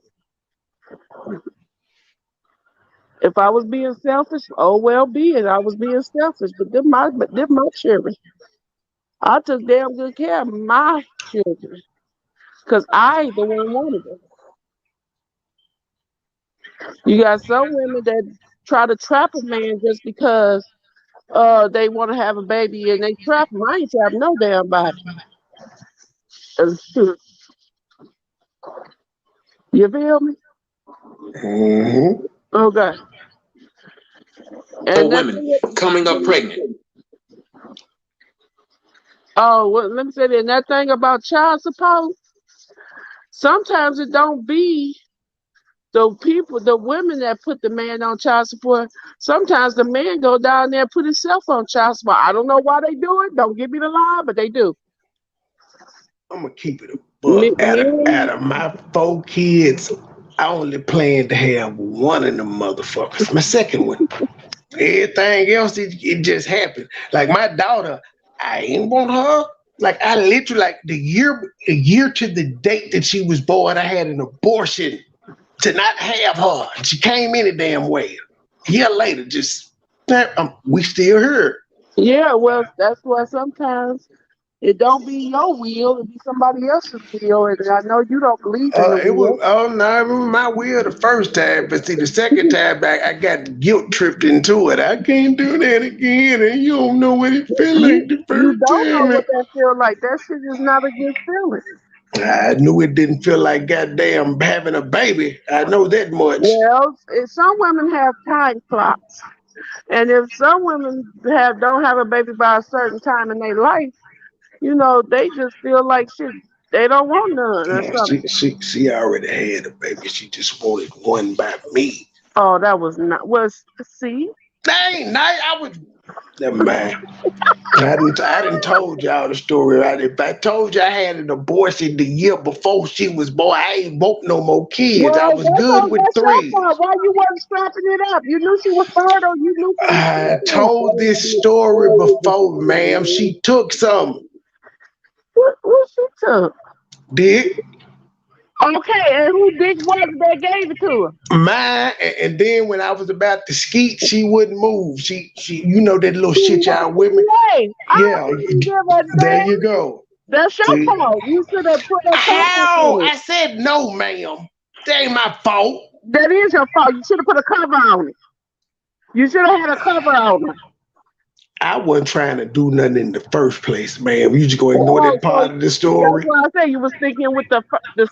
If I was being selfish, oh well, be it. I was being selfish, but they're my children. I took damn good care of my children because I the one wanted them. You got some women that try to trap a man just because they want to have a baby and they trap him. I ain't trap no damn body. You feel me? Mm-hmm. Okay. For women coming up pregnant. Oh, well, let me say that. And that thing about child support, sometimes it don't be the women that put the man on child support. Sometimes the man go down there and put himself on child support. I don't know why they do it. Don't give me the lie, but they do. I'm gonna keep it a buck. Out of my 4 kids, I only plan to have one of them motherfuckers. My second one. Everything else, it just happened. Like my daughter, I ain't want her. Like I literally, like a year to the date that she was born, I had an abortion to not have her. She came any damn way. A year later, we still here. Yeah, well, that's why sometimes it don't be your will, it be somebody else's will. And I know you don't believe in the will. No, I remember my will the first time, but see the second time back, I got guilt tripped into it. I can't do that again, and you don't know what it feel like the first You don't know time. what that feel like. That shit is not a good feeling. I knew it didn't feel like goddamn having a baby. I know that much. Well, some women have time clocks, and if some women don't have a baby by a certain time in their life, they just feel like shit. They don't want none or something. She already had a baby. She just wanted one by me. Oh, that was not. See? Dang, I was. Never mind. I didn't told y'all the story. Right? If I told you I had an abortion the year before she was born, I ain't want no more kids. Well, I was good with 3. Why you wasn't strapping it up? You knew she was fertile. You knew. I told this story before, ma'am. She took some. What she took? Dick. Okay, and who dick was it that gave it to her? Mine, and then when I was about to skeet, she wouldn't move. She, that little shit y'all women. Yeah, there you go. That's your See, fault. You should have put a cover how? on it. I said no, ma'am. That ain't my fault. That is your fault. You should have put a cover on it. You should have had a cover on it. I wasn't trying to do nothing in the first place, ma'am. You just gonna ignore Oh, that so part of the that's story. why I said you was thinking with the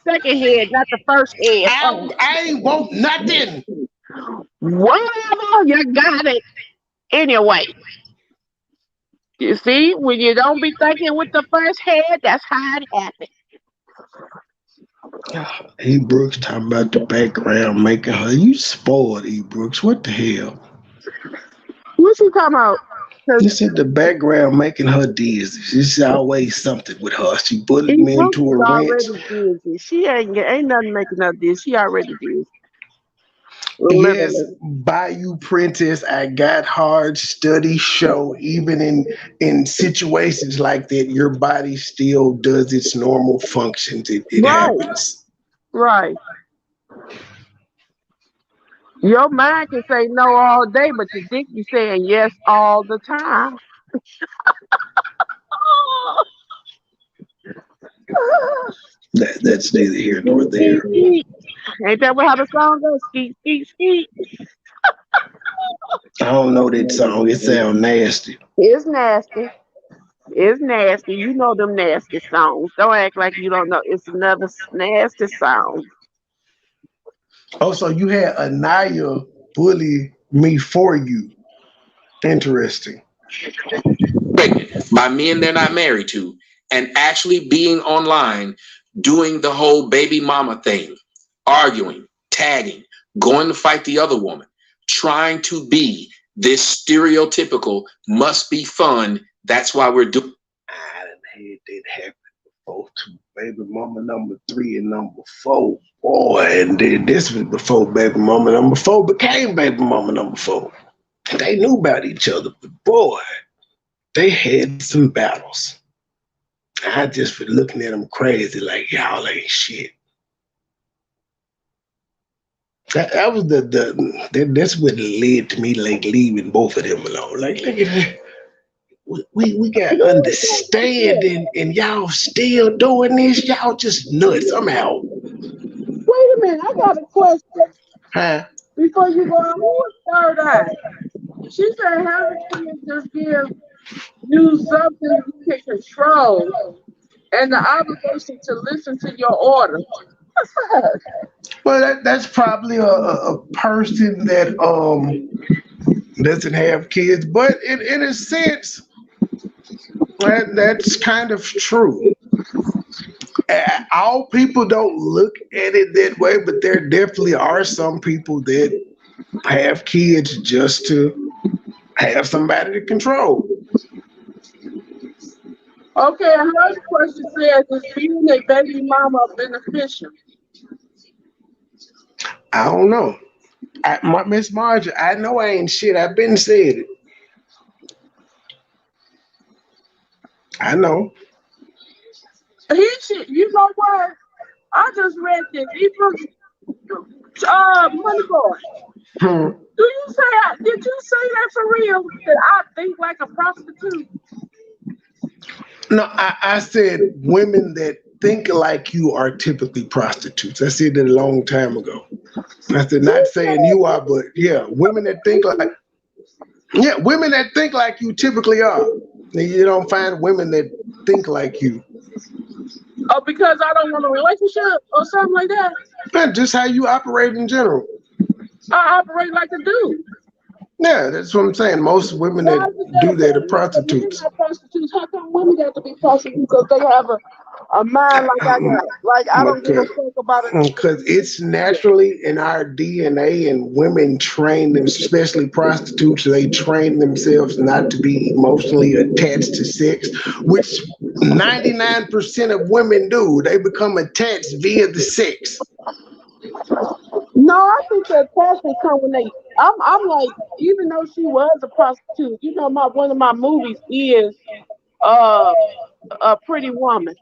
second head, not the first head. Oh, I ain't want nothing. whatever, you got it anyway. You see, when you don't be thinking with the first head, that's how it happens. E. Brooks talking about the background making her. You spoiled, E. Brooks. What the hell? What she talking about? You said the background making her dizzy. It's always something with her. She bullied E. me Brooks into is a wrench. already dizzy. She ain't nothing making her dizzy. She already dizzy. Yes, Literally. Bayou Princess, I got hard study show. Even in situations like that, your body still does its normal functions. It Right, happens. right. Your mind can say no all day, but your dick be saying yes all the time. That's neither here nor Skeet, skeet, there. skeet. Ain't that how the song goes? Skeet, skeet, skeet. I don't know that song. It sounds nasty. It's nasty. It's nasty. You know them nasty songs. Don't act like you don't know. It's another nasty song. Oh, so you had Anaya bully me for you. Interesting. Pregnant by men they're not married to, and actually being online doing the whole baby mama thing, arguing, tagging, going to fight the other woman, trying to be this stereotypical must be fun. That's why we're doing. I done had that happen before too. Baby mama number 3 and number 4. Boy, and then this was before baby mama number 4 became baby mama number 4. And they knew about each other, but boy, they had some battles. I just been looking at them crazy like y'all ain't shit. That was that's what led to me like leaving both of them alone. Like look at that. We got understanding and y'all still doing this. Y'all just nuts. I'm out. Wait a minute. I got a question. Huh? Before you go on, who is Third Eye? She said having kids just give you something you can control and the obligation to listen to your orders. Well, that's probably a person that doesn't have kids, but in a sense, that's kind of true. All people don't look at it that way, but there definitely are some people that have kids just to have somebody to control. Okay, another question says, is being a baby mama beneficial? I don't know. Miss Margie, I know I ain't shit. I've been said it. I know. You know what? I just read this. MoneyBoy. Did you say that for real? That I think like a prostitute? No, I said women that think like you are typically prostitutes. I said that a long time ago. I said not saying you are, but yeah, women that think like you typically are. You don't find women that think like you. Oh, because I don't want a relationship or something like that? That's just how you operate in general. I operate like a dude. Yeah, that's what I'm saying. Most women that do that are prostitutes. Prostitutes. How come women got to be prostitutes? Because they have a mind like I got. Like I don't give a fuck about it. Because it's naturally in our DNA, and women train them, especially prostitutes, they train themselves not to be emotionally attached to sex, which 99% of women do. They become attached via the sex. No, I think the attachment come when they. I'm like, even though she was a prostitute, you know, one of my movies is a Pretty Woman,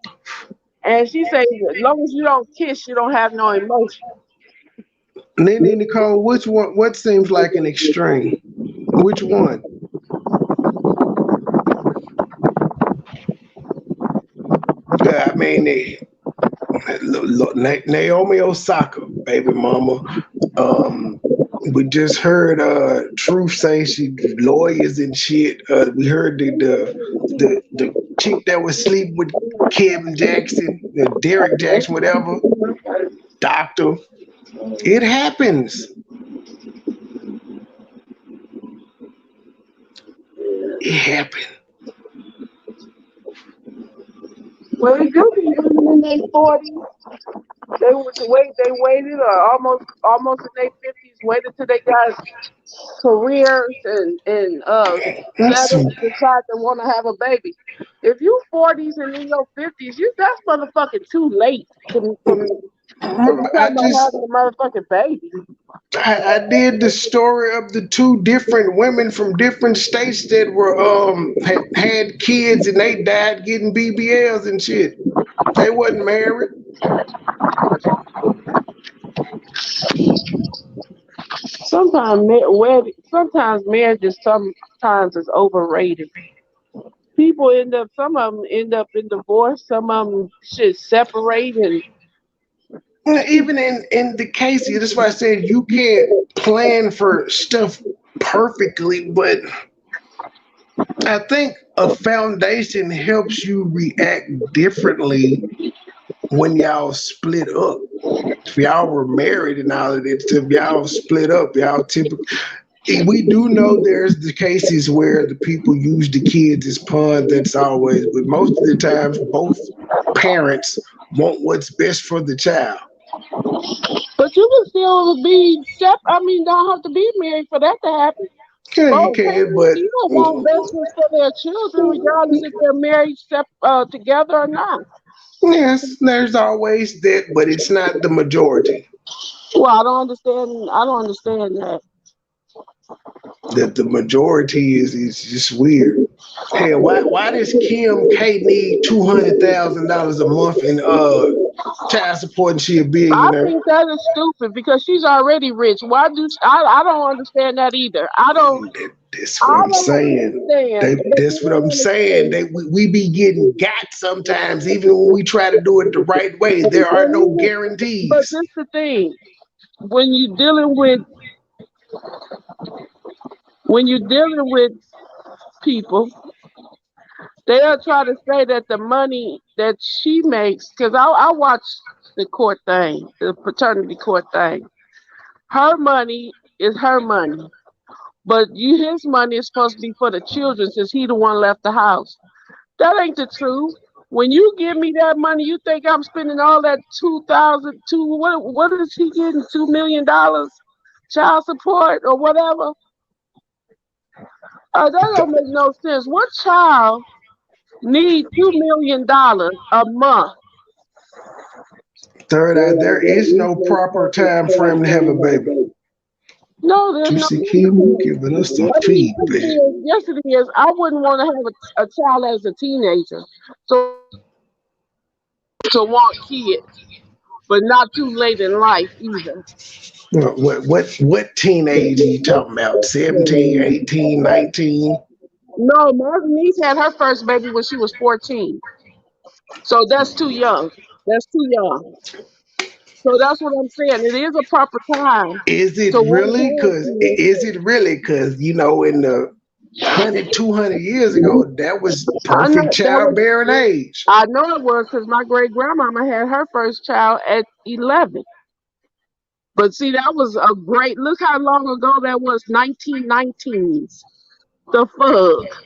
and she says, as long as you don't kiss, you don't have no emotion. Nene Nicole, which one? What seems like an extreme? Which one? I mean, Naomi Osaka, baby mama. We just heard Truth say she lawyers and shit. We heard the chick that was sleeping with Kevin Jackson, Derek Jackson, whatever. Doctor. It happens. It happened. Well, it do be women in their 40s. They would wait. They waited, or almost in their 50s, waited till they got careers and That's settled, decide to want to have a baby. If you 40s and in your 50s, that's motherfucking too late to be I talking about just having a motherfucking baby. I did the story of the two different women from different states that were had kids and they died getting BBLs and shit. They wasn't married. Sometimes marriage is sometimes is overrated. Some of them end up in divorce. Some of them should separate and Even in the case, that's why I said you can't plan for stuff perfectly, but I think a foundation helps you react differently when y'all split up. If y'all were married and all of that stuff, y'all split up, y'all typically. We do know there's the cases where the people use the kids as pawns. That's always, but most of the times, both parents want what's best for the child. but you can still be I mean, don't have to be married for that to happen. Yeah, you Both can, parents but still want best for their children, regardless if they're married together or not. yes, there's always that, but it's not the majority. Well, I don't understand. I don't understand that. That the majority is just weird. Hey, why does Kim K need $200,000 a month in child support and she a I billionaire? think that is stupid because she's already rich. Why do I don't understand that either. That's what I I'm don't saying. understand. But That's you what don't I'm saying. understand. We be getting got sometimes, even when we try to do it the right way. There are no But guarantees. this the thing. When you're dealing with when you're dealing with people, they'll try to say that the money that she makes, because I watch the court thing, the paternity court thing. Her money is her money, but his money is supposed to be for the children since he the one left the house. That ain't the truth. When you give me that money, you think I'm spending all that 2,000 two what is he getting $2 million child support or whatever? That don't make no sense. What child need $2 million a month? Third eye, there is no proper time frame to have a baby. No, there's no. Juicy Kim, you giving us some I mean, feedback. yes, it is. I wouldn't want to have a child as a teenager, so to want kids, but not too late in life either. What teenage are you talking about? 17, 18, 19? No, my niece had her first baby when she was 14, so that's too young. That's too young. So that's what I'm saying. It is a proper time Is it to want to really? have Cause kids. is it really? Cause in the 100, 200 years ago, that was I know perfect that was. childbearing age. I know it was because my great grandmama had her first child at 11. But see, that was a great. Look how long ago that was. 1919s. The fuck.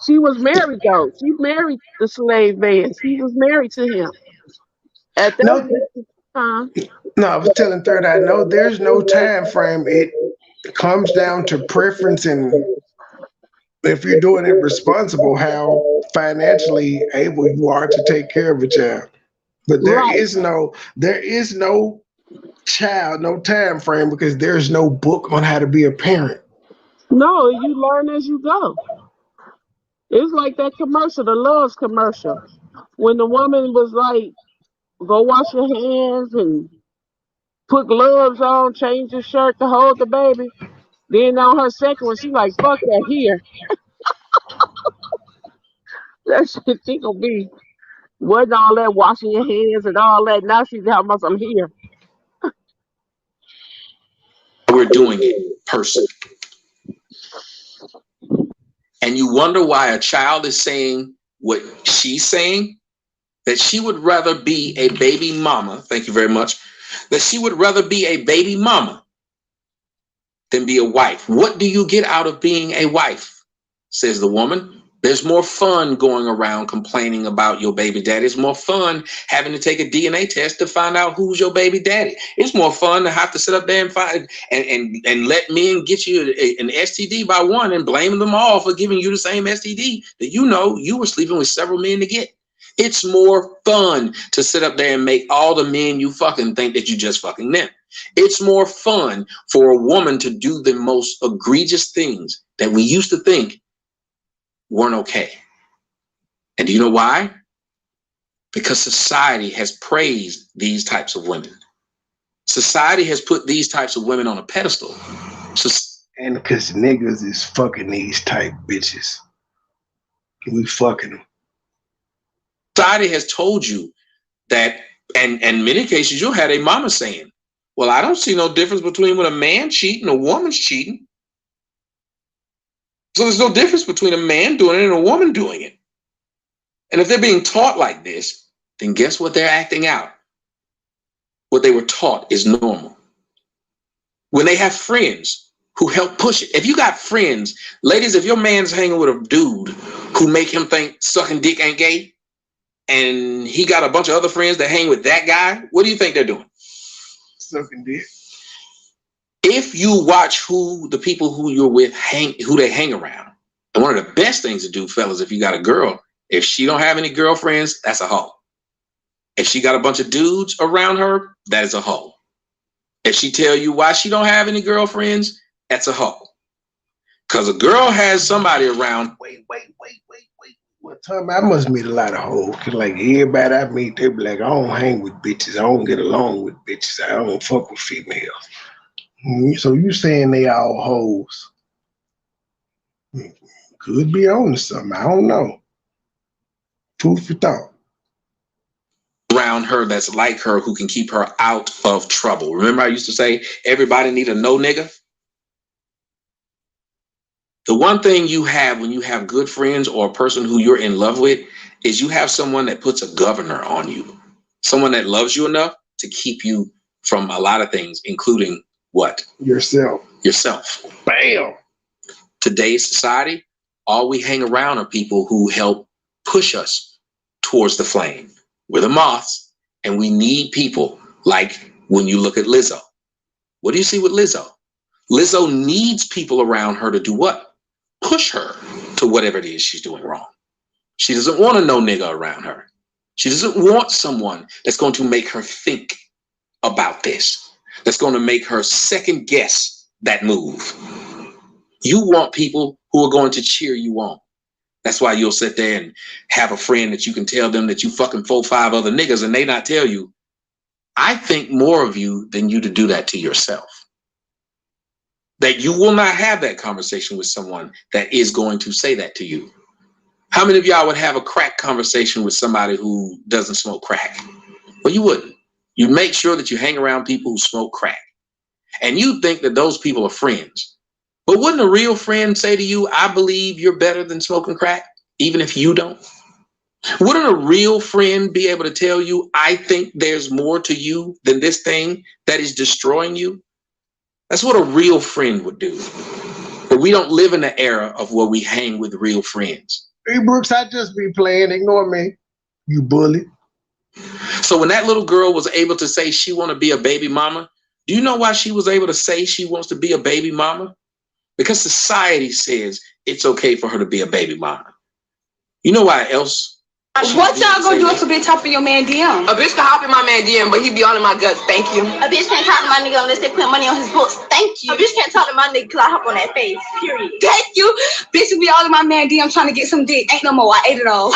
She was married though. She married the slave man. She was married to him at No, that time. no, I was telling Third Eye, no, there's no time frame. It comes down to preference and if you're doing it responsible, how financially able you are to take care of a child. But Right. there is no child, no time frame because there's no book on how to be a parent. No, you learn as you go. It's like that commercial, the Love's commercial, when the woman was like, "Go wash your hands and put gloves on, change your shirt to hold the baby." Then on her second one, she like, "Fuck that here." That shit tickle me. Wasn't all that washing your hands and all that. Now she's talking about some here. We're doing it person. And you wonder why a child is saying what she's saying, that she would rather be a baby mama. Thank you very much. That she would rather be a baby mama than be a wife. What do you get out of being a wife? Says the woman. There's more fun going around complaining about your baby daddy. It's more fun having to take a DNA test to find out who's your baby daddy. It's more fun to have to sit up there and find and let men get you an STD by one and blame them all for giving you the same STD that you know you were sleeping with several men to get. It's more fun to sit up there and make all the men you fucking think that you just fucking them. It's more fun for a woman to do the most egregious things that we used to think weren't okay. And do you know why? Because society has praised these types of women. Society has put these types of women on a pedestal. And because niggas is fucking these type bitches. We fucking them. Society has told you that, and in many cases, you'll have a mama saying, well, I don't see no difference between when a man cheating and a woman's cheating. So there's no difference between a man doing it and a woman doing it. And if they're being taught like this, then guess what they're acting out? What they were taught is normal. When they have friends who help push it. If you got friends, ladies, if your man's hanging with a dude who make him think sucking dick ain't gay, and he got a bunch of other friends that hang with that guy, what do you think they're doing? Sucking dick. If you watch who the people who you're with who they hang around, and one of the best things to do, fellas, if you got a girl, if she don't have any girlfriends, that's a hoe. If she got a bunch of dudes around her, that is a hoe. If she tell you why she don't have any girlfriends, that's a hoe. Because a girl has somebody around. Wait. What time I must meet a lot of hoes. Cause like everybody I meet, they be like, I don't hang with bitches. I don't get along with bitches. I don't fuck with females. So you saying they all hoes? Could be on to something. I don't know. Food for thought. Around her that's like her, who can keep her out of trouble. Remember I used to say, everybody need a no nigga? The one thing you have when you have good friends or a person who you're in love with is you have someone that puts a governor on you. Someone that loves you enough to keep you from a lot of things, including what? Yourself. Bam. Today's society, all we hang around are people who help push us towards the flame. We're the moths, and we need people like when you look at Lizzo. What do you see with Lizzo? Lizzo needs people around her to do what? Push her to whatever it is she's doing wrong. She doesn't want a no nigga around her. She doesn't want someone that's going to make her think about this, that's going to make her second guess that move. You want people who are going to cheer you on. That's why you'll sit there and have a friend that you can tell them that you fucking 4, 5 other niggas, and they not tell you, I think more of you than you to do that to yourself. That you will not have that conversation with someone that is going to say that to you. How many of y'all would have a crack conversation with somebody who doesn't smoke crack? Well, you wouldn't. You make sure that you hang around people who smoke crack. And you think that those people are friends. But wouldn't a real friend say to you, I believe you're better than smoking crack, even if you don't? Wouldn't a real friend be able to tell you, I think there's more to you than this thing that is destroying you? That's what a real friend would do. But we don't live in the era of where we hang with real friends. Hey, Brooks, I just be playing. Ignore me, you bully. So when that little girl was able to say she want to be a baby mama, do you know why she was able to say she wants to be a baby mama? Because society says it's okay for her to be a baby mama. You know why else? What y'all gonna do if a bitch hop in your man DM? A bitch can hop in my man DM, but he be all in my guts. Thank you. A bitch can't talk to my nigga unless they put money on his books. Thank you. A bitch can't talk to my nigga because I hop on that face. Period. Thank you. Bitch will be all in my man DM trying to get some dick. Ain't no more. I ate it all.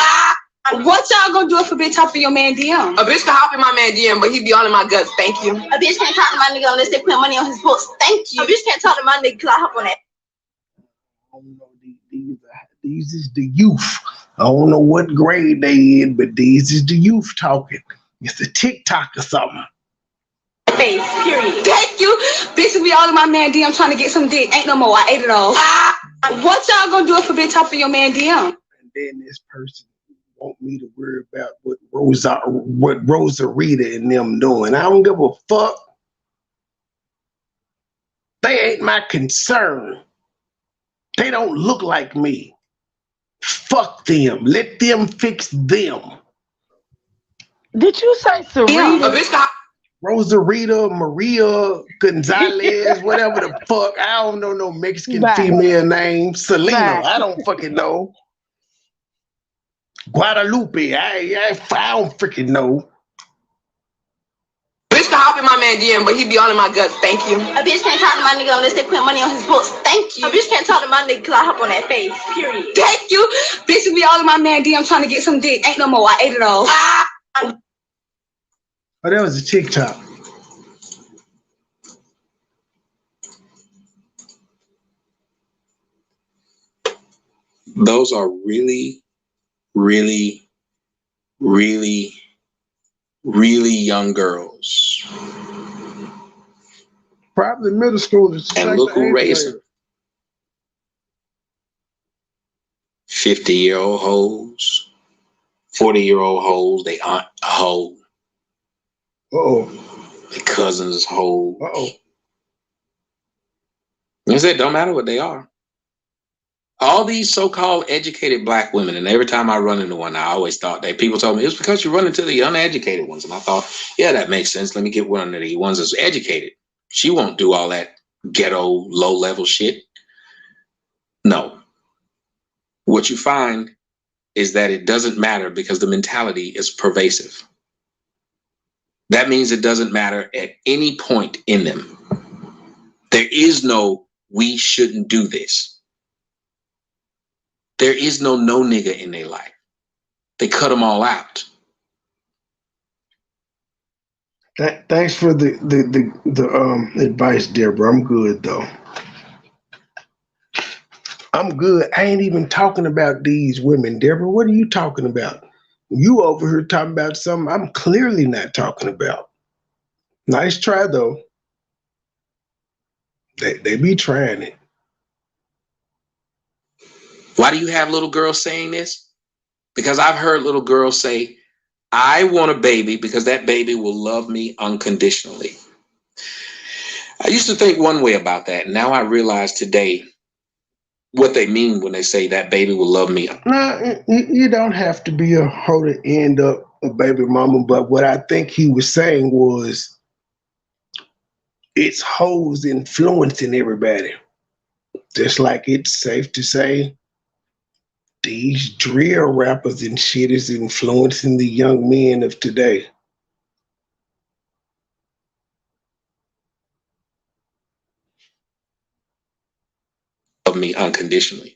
What y'all gonna do if a bitch hop in your man DM? A bitch can hop in my man DM, but he be all in my guts. Thank you. A bitch can't talk to my nigga unless they put money on his books. Thank you. A bitch can't talk to my nigga because I hop on that. These is the youth. I don't know what grade they in, but these is the youth talking. It's a TikTok or something. Face, period. Thank you. Bitch, we all in my man DM trying to get some dick. Ain't no more. I ate it all. What y'all gonna do if a bitch hop in your man DM? And then this person want me to worry about what Rosa Rita and them doing. I don't give a fuck. They ain't my concern. They don't look like me. Fuck them. Let them fix them. Did you say Sarita? Rosa Rita, Maria Gonzalez, whatever the fuck. I don't know no Mexican female name. Selena. I don't fucking know. Guadalupe. I don't freaking know. Bitch can hop in my man DM, but he be all in my guts. Thank you. A bitch can't talk to my nigga unless they put money on his books. Thank you. A bitch can't talk to my nigga because I hop on that face. Period. Thank you. Bitch be all in my man DM trying to get some dick. Ain't no more. I ate it all. Oh, that was a TikTok. Those are really, really, really, really young girls. Probably middle schoolers. And look who raised them. 50-year-old hoes, 40-year-old hoes, they aunt a hoe. Uh-oh. Their cousins hoes. Uh-oh. I said, don't matter what they are. All these so-called educated black women, and every time I run into one, I always thought that people told me it's because you run into the uneducated ones. And I thought, yeah, that makes sense. Let me get one of the ones that's educated. She won't do all that ghetto, low-level shit. No. What you find is that it doesn't matter because the mentality is pervasive. That means it doesn't matter at any point in them. There is no, we shouldn't do this. There is no nigga in their life. They cut them all out. Thanks for the advice, Deborah. I'm good though. I'm good. I ain't even talking about these women, Deborah. What are you talking about? You over here talking about something I'm clearly not talking about. Nice try though. They be trying it. Why do you have little girls saying this? Because I've heard little girls say, I want a baby because that baby will love me unconditionally. I used to think one way about that. Now I realize today what they mean when they say that baby will love me. No, you don't have to be a hoe to end up a baby mama. But what I think he was saying was it's hoes influencing everybody. Just like it's safe to say these drill rappers and shit is influencing the young men of today. Love me unconditionally.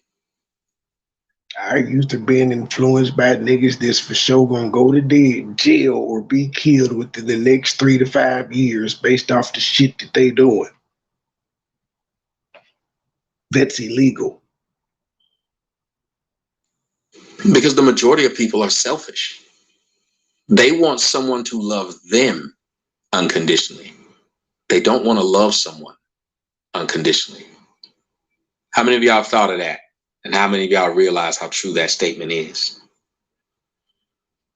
Our youth are being influenced by niggas that's for sure gonna go to jail or be killed within the next 3 to 5 years based off the shit that they doing. That's illegal. Because the majority of people are selfish. They want someone to love them unconditionally. They don't want to love someone unconditionally. How many of y'all have thought of that? And how many of y'all realize how true that statement is?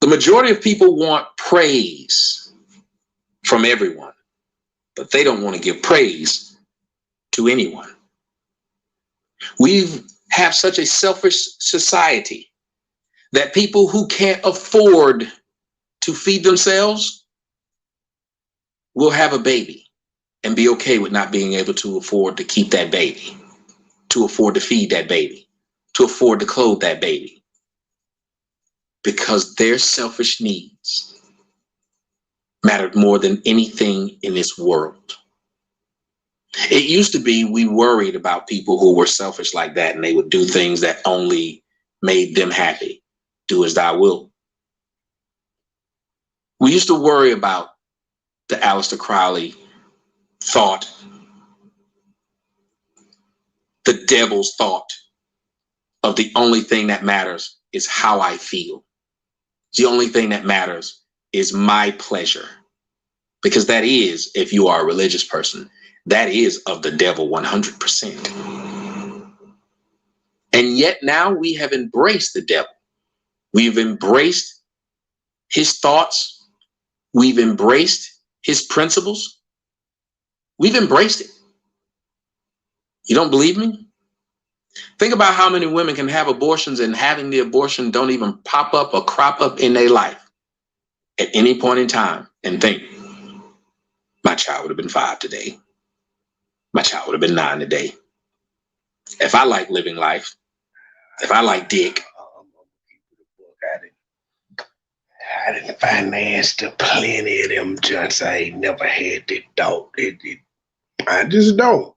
The majority of people want praise from everyone, but they don't want to give praise to anyone. We have such a selfish society that people who can't afford to feed themselves will have a baby and be okay with not being able to afford to keep that baby, to afford to feed that baby, to afford to clothe that baby, because their selfish needs mattered more than anything in this world. It used to be we worried about people who were selfish like that and they would do things that only made them happy. Do as thou wilt. We used to worry about the Aleister Crowley thought, the devil's thought of the only thing that matters is how I feel. The only thing that matters is my pleasure. Because that is, if you are a religious person, that is of the devil 100%. And yet now we have embraced the devil. We've embraced his thoughts. We've embraced his principles. We've embraced it. You don't believe me? Think about how many women can have abortions and having the abortion don't even pop up or crop up in their life at any point in time and think, my child would have been 5 today. My child would have been 9 today. If I like living life, if I like dick, I didn't finance the plenty of them joints. I ain't never had that thought. I just don't.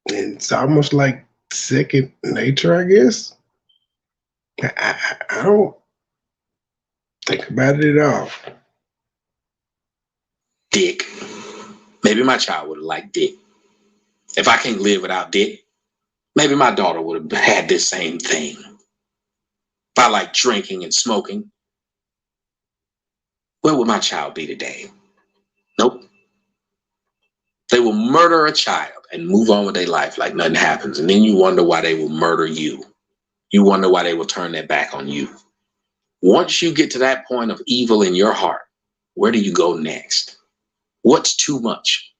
And it's almost like second nature, I guess. I don't think about it at all. Dick. Maybe my child would have liked dick. If I can't live without dick, maybe my daughter would have had this same thing. If I like drinking and smoking, where would my child be today? Nope. They will murder a child and move on with their life like nothing happens. And then you wonder why they will murder you. You wonder why they will turn their back on you. Once you get to that point of evil in your heart, where do you go next? What's too much?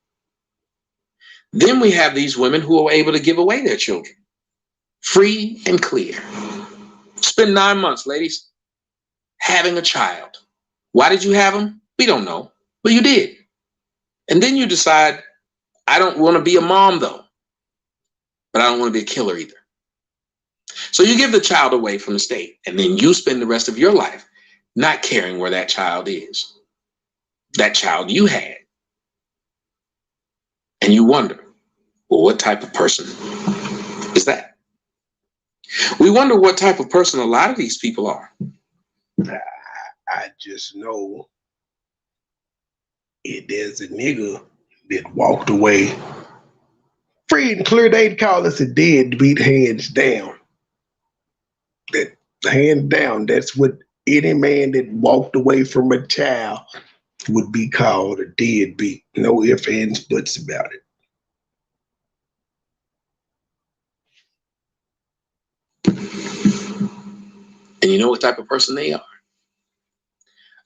Then we have these women who are able to give away their children. Free and clear. Spend 9 months, ladies, having a child. Why did you have them? We don't know, but you did. And then you decide, I don't want to be a mom though, but I don't want to be a killer either. So you give the child away from the state, and then you spend the rest of your life not caring where that child is. That child you had. And you wonder, well, what type of person is that? We wonder what type of person a lot of these people are. I just know there's a nigga that walked away free and clear. They'd call us a deadbeat, hands down. That hands down, that's what any man that walked away from a child would be called, a deadbeat. No ifs, ands, buts about it. And you know what type of person they are?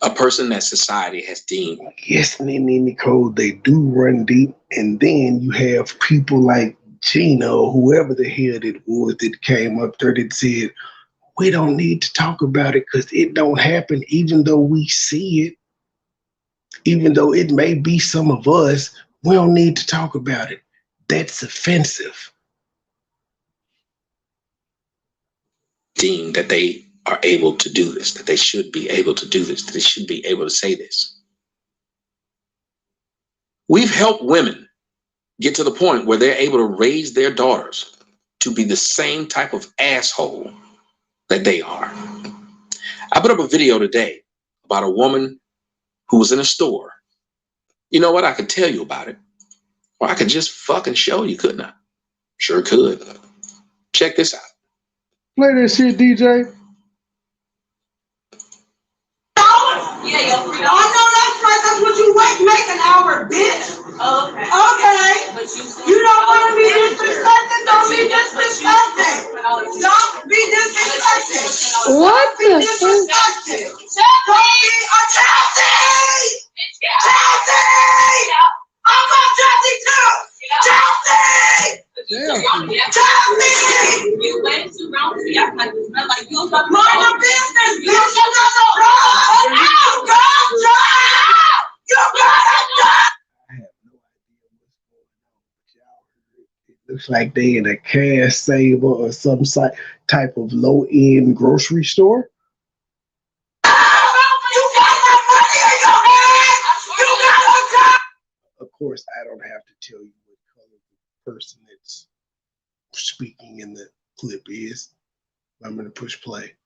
A person that society has deemed. Yes, Nicole, they do run deep. And then you have people like Gina or whoever the hell it was that came up there that said, we don't need to talk about it because it don't happen, even though we see it. Even though it may be some of us, we don't need to talk about it. That's offensive. Deem that they are able to do this, that they should be able to do this, that they should be able to say this. We've helped women get to the point where they're able to raise their daughters to be the same type of asshole that they are. I put up a video today about a woman who was in a store. You know what? I could tell you about it. Or I could just fucking show you, couldn't I? Sure could. Check this out. Play that shit, DJ. Yeah, I know that's right. That's what you make an hour, bitch. Oh, okay. Okay. But you don't want to be disrespected. Don't be disrespected. Don't be disrespected. What Be disrespected. Don't be a Chelsea. Chelsea. I'm from Chelsea too. Chelsea. Chelsea. You went to round the act like you smell like you mind your business. You should not run. You gotta die. Looks like they in a cash saver or some type of low-end grocery store. Of course, I don't have to tell you what color the person that's speaking in the clip is. I'm going to push play.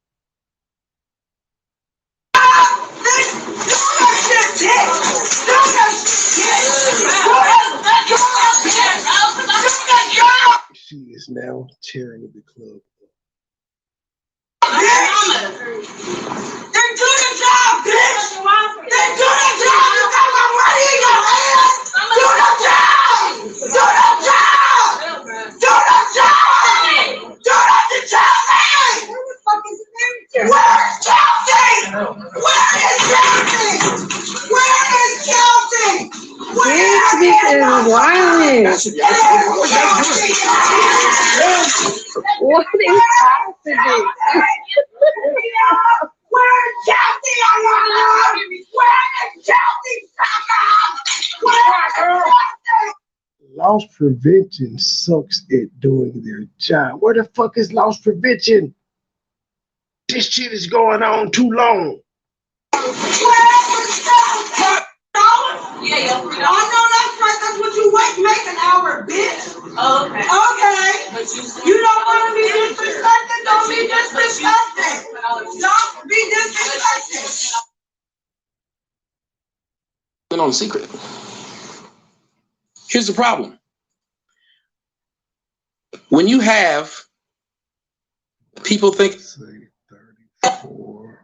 She is now tearing the club up. violent. What is happening? Where's Chelsea? Where's Chelsea? Where's Chelsea? Loss prevention sucks at doing their job. Where the fuck is loss prevention? This shit is going on too long. Yeah, I know that's right. That's what you make an hour, bitch. Okay. Okay. But you don't want to be disrespected. Don't be disrespected. Don't be disrespected. Been on secret. Here's the problem. When you have people think 34.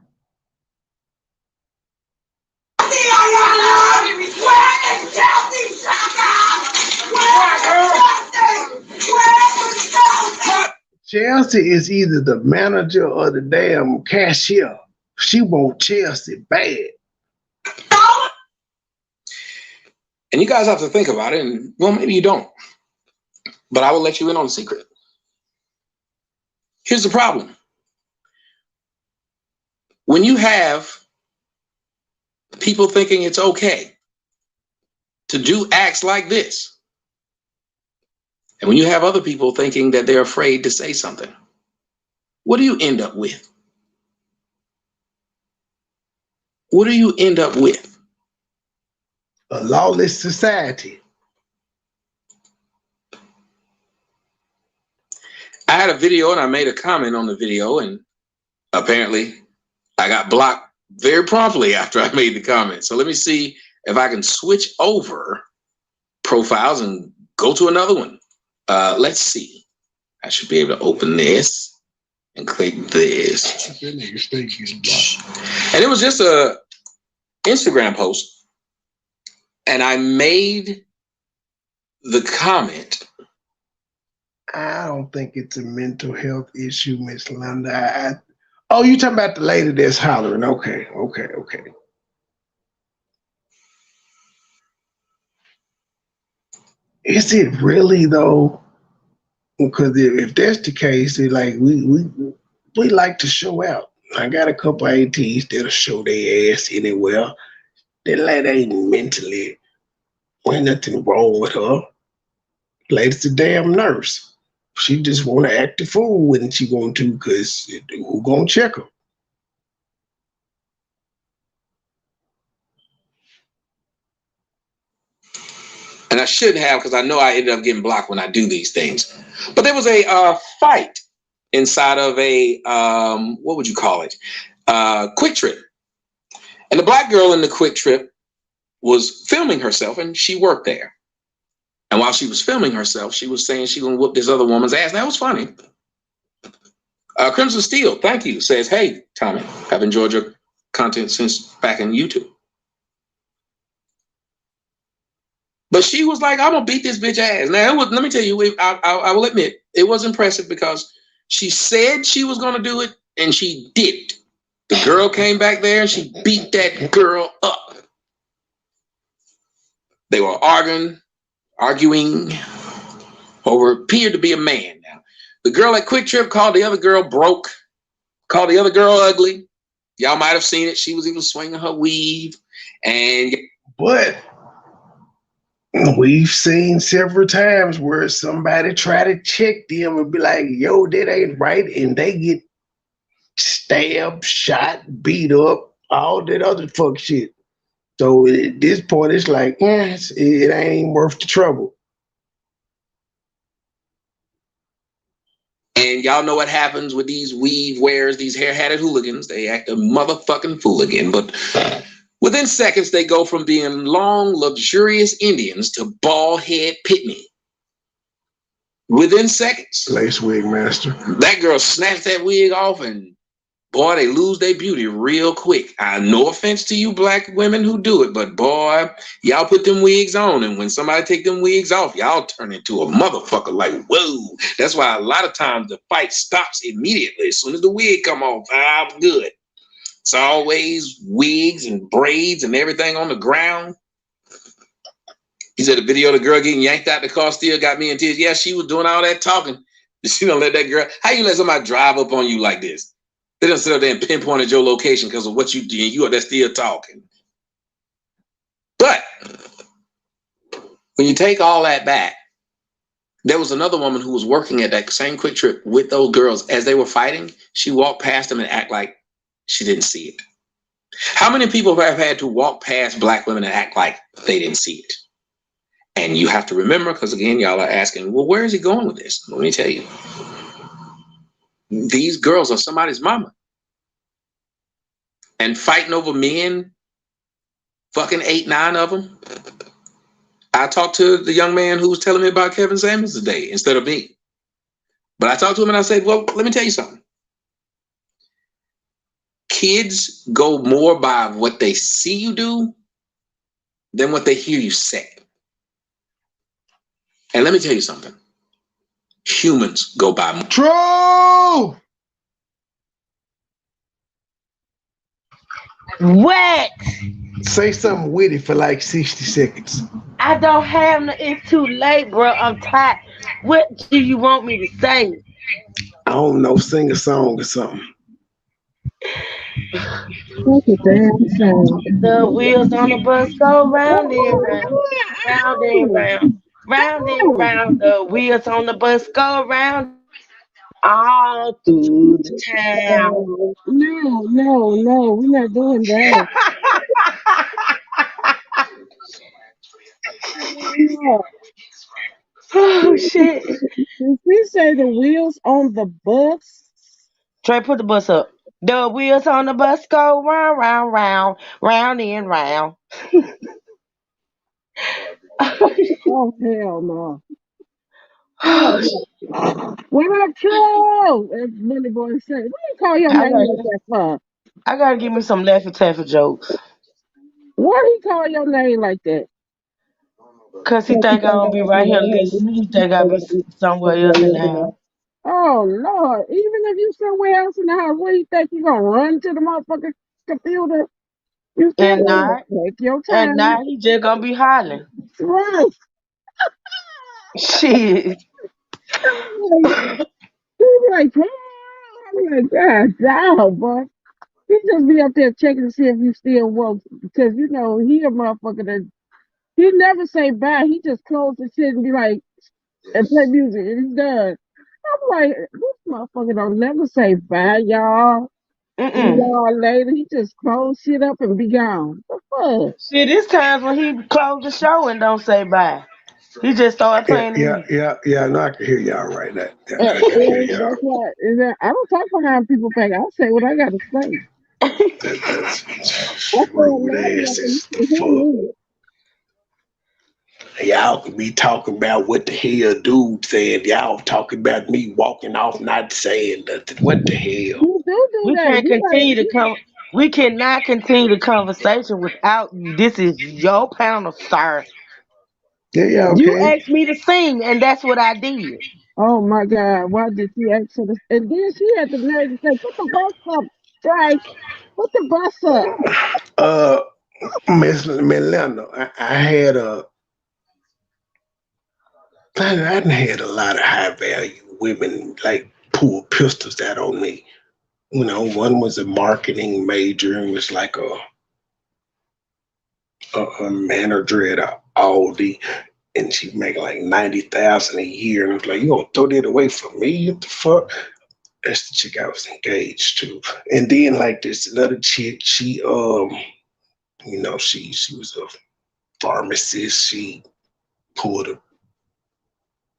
Chelsea is either the manager or the damn cashier. She want Chelsea bad. And you guys have to think about it, and well, maybe you don't. But I will let you in on a secret. Here's the problem. When you have people thinking it's okay to do acts like this, and when you have other people thinking that they're afraid to say something, what do you end up with? What do you end up with? A lawless society. I had a video and I made a comment on the video, and apparently I got blocked very promptly after I made the comment. So let me see if I can switch over profiles and go to another one. Let's see. I should be able to open this and click this. And it was just a Instagram post. And I made the comment. I don't think it's a mental health issue, Miss Linda. Oh, you talking about the lady that's hollering. Okay. Is it really though? Because if that's the case, it's like we like to show out. I got a couple ATs that'll show their ass anywhere. That lady ain't mentally, ain't nothing wrong with her. Lady's a damn nurse. She just want to act a fool when she want to, because who gonna check her? And I shouldn't have, because I know I ended up getting blocked when I do these things. But there was a fight inside of a, what would you call it? Quick Trip. And the black girl in the Quick Trip was filming herself, and she worked there. And while she was filming herself, she was saying she gonna whoop this other woman's ass. That was funny. Crimson Steel, thank you, says, hey, Tommy, I've enjoyed your content since back in YouTube. But she was like, I'm gonna beat this bitch ass. Now, let me tell you, I will admit, it was impressive because she said she was gonna do it, and she did it. The girl came back there and she beat that girl up. They were arguing over appeared to be a man. Now, the girl at Quick Trip called the other girl broke, called the other girl ugly. Y'all might have seen it. She was even swinging her weave. But we've seen several times where somebody try to check them and be like, yo, that ain't right. And they get stabbed, shot, beat up, all that other fuck shit. So at this point, it's like, it ain't worth the trouble. And y'all know what happens with these weave wearers, these hair-hatted hooligans. They act a motherfucking fool again. But within seconds, they go from being long, luxurious Indians to bald-head pitmen. Within seconds. Lace wig master. That girl snatched that wig off, and boy, they lose their beauty real quick. No offense to you black women who do it, but boy, y'all put them wigs on, and when somebody take them wigs off, y'all turn into a motherfucker like, whoa. That's why a lot of times the fight stops immediately. As soon as the wig come off, I'm good. It's always wigs and braids and everything on the ground. He said the video of the girl getting yanked out the car still got me in tears. Yeah, she was doing all that talking. She don't let that girl. How you let somebody drive up on you like this? They don't sit up there and pinpointed your location because of what you did. You are there still talking. But when you take all that back, there was another woman who was working at that same Quick Trip with those girls as they were fighting. She walked past them and act like she didn't see it. How many people have had to walk past black women and act like they didn't see it? And you have to remember, because again, y'all are asking, well, where is he going with this? Let me tell you. These girls are somebody's mama. And fighting over men, fucking 8, 9 of them. I talked to the young man who was telling me about Kevin Samuels today instead of me. But I talked to him and I said, well, let me tell you something. Kids go more by what they see you do than what they hear you say. And let me tell you something. Humans go by more. True. What? Say something witty for like 60 seconds. I don't have no. It's too late, bro. I'm tired. What do you want me to say? I don't know. Sing a song or something. That's a damn shame. The wheels on the bus go round and round, round and round, round and round. The wheels on the bus go round all through the town. No, we're not doing that. No. Oh shit! If we say the wheels on the bus, Trey, put the bus up. The wheels on the bus go round, round, round, round and round. oh hell no. Hell no. What up, True? As MoneyBoy said, what do you call your I name got, like that for? I gotta give me some Laffy Taffy jokes. Why do you call your name like that? Cause he think I don't be right here listening. He think I be somewhere else in the house. Oh Lord! Even if you somewhere else in the house, what do you think you gonna run to the motherfucking computer? You still And gotta not, take your and time. not, he just gonna be hollering. Right. Shit. He be like, I'm like, God, damn, boy. He just be up there checking to see if you still woke because you know he a motherfucker that he never say bye. He just close the shit and be like and play music and he's done. I'm like, this motherfucker don't never say bye, y'all. See Mm-mm. y'all later. He just close shit up and be gone. The fuck? Shit, it's times when he close the show and don't say bye. He just start playing the music. Yeah. No, I can hear y'all right now. Yeah, And, I can hear and y'all. that's why I don't talk behind people back. I say what I gotta say. That's I say it rude loud enough for you asses. The to hear fuck. me. Y'all could be talking about what the hell dude said. Y'all talking about me walking off not saying nothing. What the hell? You do We that. can't continue to come. We cannot continue the conversation without you. This is your panel, sir. Yeah, You okay. asked me to sing, and that's what I did. Oh my God, why did she ask her this? And then she had the nerve to say, put the bus up, Drake. Put the bus up. Uh, Miss Melinda, I had I done had a lot of high value women like pull pistols out on me. You know, one was a marketing major and was like a manager at Aldi, and she make like 90,000 a year. And I was like, you gonna throw that away for me? What the fuck? That's the chick I was engaged to. And then like this another chick, she you know, she was a pharmacist. She pulled a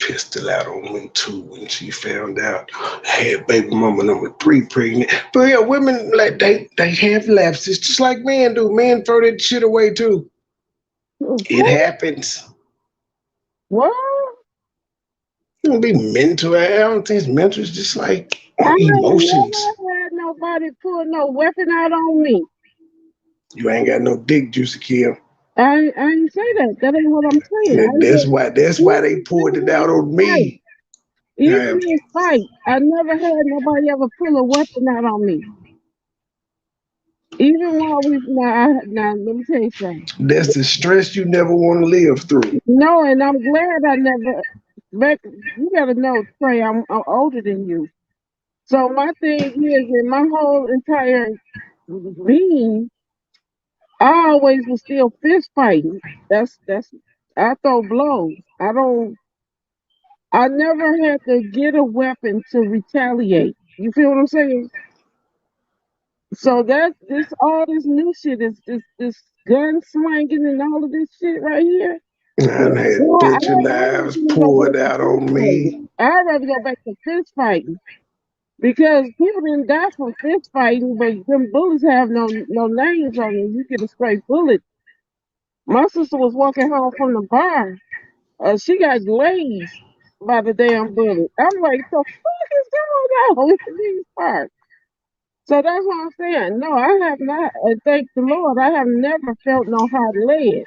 pistol out on me too when she found out I had baby mama number 3 pregnant. But yeah, women like they have lapses just like men do. Men throw that shit away too. It happens. What? It don't be mental. I don't think it's mental. It's just like I ain't emotions. never had nobody pull no weapon out on me. You ain't got no dick, Juicy Kim. I ain't say that. That ain't what I'm saying. That's why they pulled it out on me. Even in fight, I never had nobody ever pull a weapon out on me. Even while we now let me tell you something. That's the stress you never want to live through. No, and I'm glad I never. But you gotta know, Trey, I'm older than you. So my thing is, in my whole entire being, I always was still fist fighting. That's I throw blows. I never had to get a weapon to retaliate. You feel what I'm saying? So that this all this new shit is this gun slanging and all of this shit right here. I done had Well, butcher I'd knives rather go poured back to out fist on me. fighting. I'd rather go back to fist fighting because people didn't die from fist fighting, but them bullets have no names on them. You get a straight bullet. My sister was walking home from the bar. She got glazed by the damn bullet. I'm like, the fuck is going on in these parts? So that's what I'm saying. No, I have not. Thank the Lord, I have never felt no hot lead.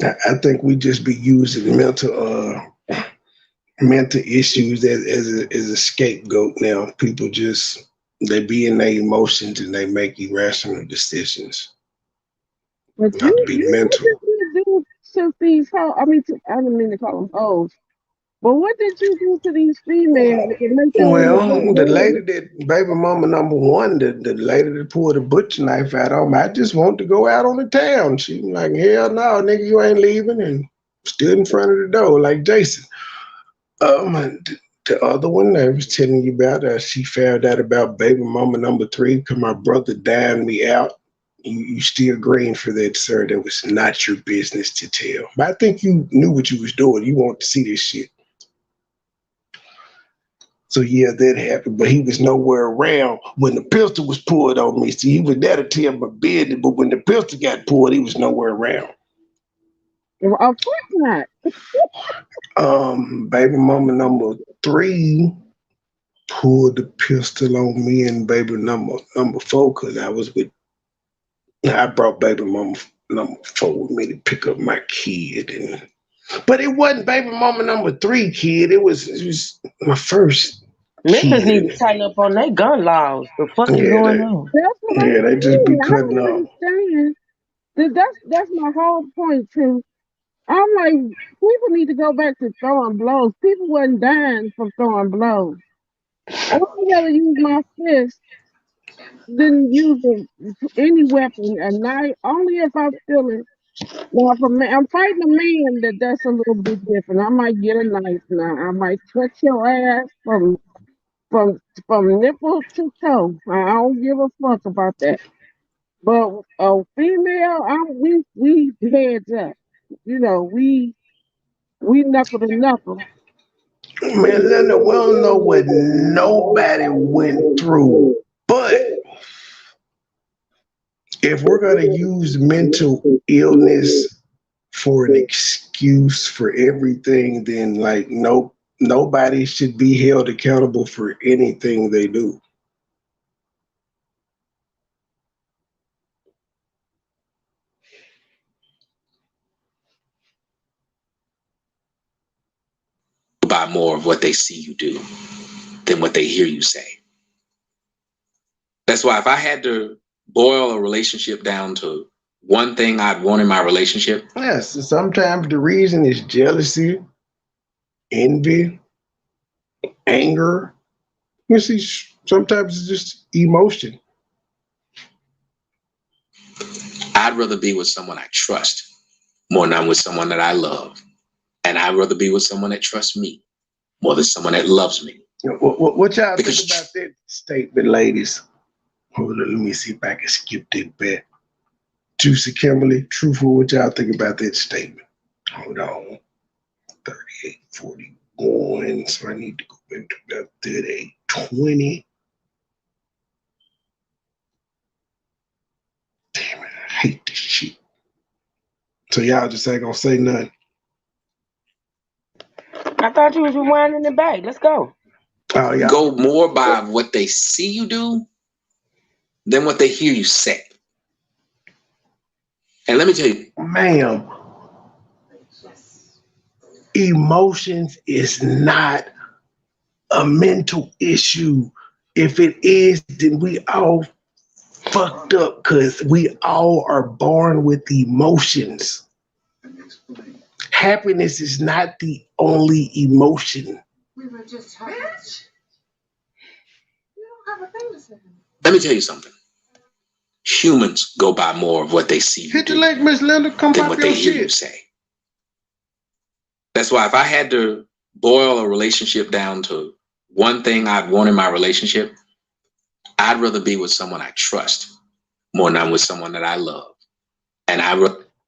I think we just be using mental issues as a scapegoat now. People just they be in their emotions and they make irrational decisions. But Not to be what mental. did you do to these hoes? I didn't mean to call them hoes. But what did you do to these females to make them want to Well, hot the lead? lady that baby mama number one, the lady that pulled a butcher knife out on me, I just want to go out on the town. She was like, hell no, nigga, you ain't leaving, and stood in front of the door like Jason. The other one I was telling you about, she found out about baby mama number three because my brother dined me out. You still green for that, sir. That was not your business to tell. But I think you knew what you was doing. You want to see this shit. So yeah, that happened. But he was nowhere around when the pistol was pulled on me. See, he was there to tell my business, but when the pistol got pulled, he was nowhere around. Of course not. Baby mama number three pulled the pistol on me and baby number four because I brought baby mama number four with me to pick up my kid, but it wasn't baby mama number three kid. It was my first Memphis need to kid. tighten up on their gun laws. The fuck is Yeah, going on? That's what I'm they just saying. be I cutting don't up. understand. That's my whole point too. I'm like, people need to go back to throwing blows. People wasn't dying from throwing blows. I'd rather use my fist than use any weapon. A knife, only if I feel it. Now, if I'm fighting a man, that's a little bit different. I might get a knife now. I might cut your ass from from nipple to toe. I don't give a fuck about that. But a female, we heads up. You know, we knuckle to knuckle. Man, Linda, we don't know what nobody went through, but if we're gonna use mental illness for an excuse for everything, then like nobody should be held accountable for anything they do. By more of what they see you do than what they hear you say. That's why if I had to boil a relationship down to one thing I'd want in my relationship. Yes, sometimes the reason is jealousy, envy, anger. You see, sometimes it's just emotion. I'd rather be with someone I trust more than I'm with someone that I love. And I'd rather be with someone that trusts me more than someone that loves me. What y'all think about that statement, ladies? Hold on, let me see if I can skip that bit. Juicy Kimberly, truthful, what y'all think about that statement? Hold on. 38:41. So I need to go back to about 38:20. Damn it, I hate this shit. So y'all just ain't gonna say nothing. I thought you was rewinding it back. Let's go. Oh, yeah. Go more by what they see you do than what they hear you say. And let me tell you, ma'am, emotions is not a mental issue. If it is, then we all fucked up because we all are born with emotions. Happiness is not the only emotion. Let me tell you something. Humans go by more of what they see you Hit the do link, Miss Linda. Come than pop what your they hear you shit. say. That's why if I had to boil a relationship down to one thing I'd want in my relationship, I'd rather be with someone I trust more than I'm with someone that I love. And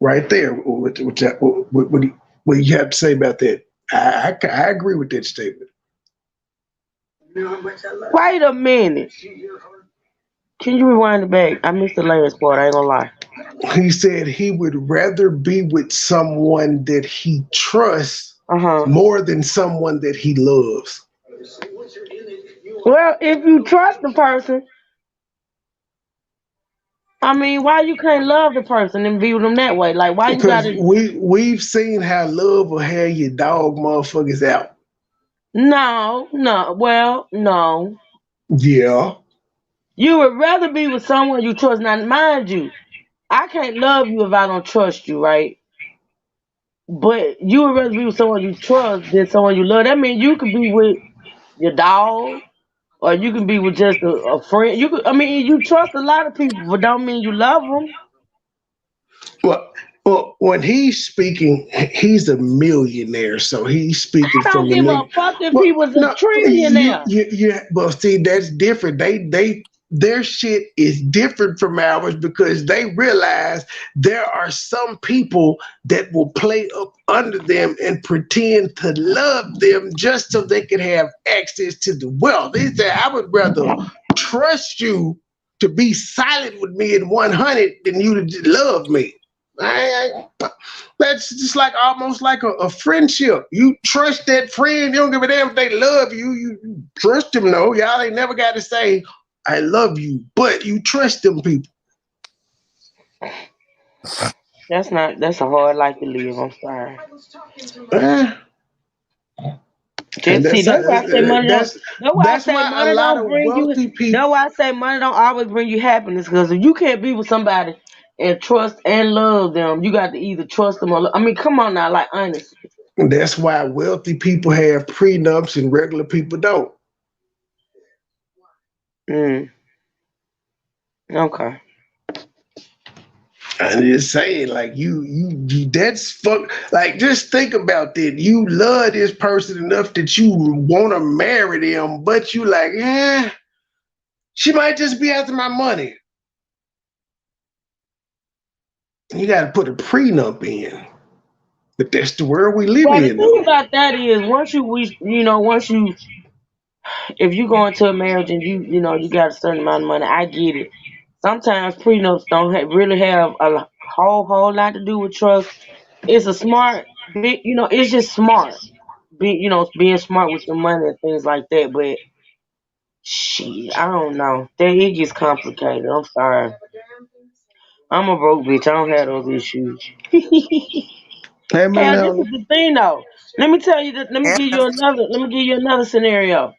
right there. What do you have to say about that? I agree with that statement. Wait a minute. Can you rewind it back? I missed the last part. I ain't gonna lie. He said he would rather be with someone that he trusts more than someone that he loves. Well, if you trust the person, I mean, why you can't love the person and be with them that way? Like, why you Because gotta? we've seen how love will have your dog motherfuckers out. No. Well, no. Yeah. You would rather be with someone you trust. Now, mind you, I can't love you if I don't trust you, right? But you would rather be with someone you trust than someone you love. That means you could be with your dog, or you can be with just a friend. You could, I mean, you trust a lot of people, but don't mean you love them. Well, when he's speaking, he's a millionaire, so he's speaking I don't from the give a million. fuck if Well, he was a no, trillionaire. well, see, that's different. Their shit is different from ours because they realize there are some people that will play up under them and pretend to love them just so they can have access to the wealth. They say, I would rather trust you to be silent with me at 100 than you to just love me. That's just like almost like a friendship. You trust that friend. You don't give a damn if they love you. You trust them, though. Y'all ain't never got to say, I love you, but you trust them people. That's a hard life to live. I'm sorry. And That's why I say money don't. That's why I that's say why a money lot don't of bring you. wealthy people. That's why I say money don't always bring you happiness. Because if you can't be with somebody and trust and love them, you got to either trust them or. I mean, come on now, like honestly. That's why wealthy people have prenups and regular people don't. Okay. I'm just saying, like that's fuck. Like, just think about that. You love this person enough that you want to marry them, but you like, she might just be after my money. You got to put a prenup in. But that's the world we live Well, the in, thing though. about that is if you go into a marriage and you got a certain amount of money, I get it. Sometimes prenups don't really have a whole lot to do with trust. It's a smart, it's just smart. Being smart with your money and things like that. But shit, I don't know. It gets complicated. I'm sorry. I'm a broke bitch. I don't have those issues. Hey, Hell, this Milena. is the thing though. Let me tell you that. Let me give you another scenario.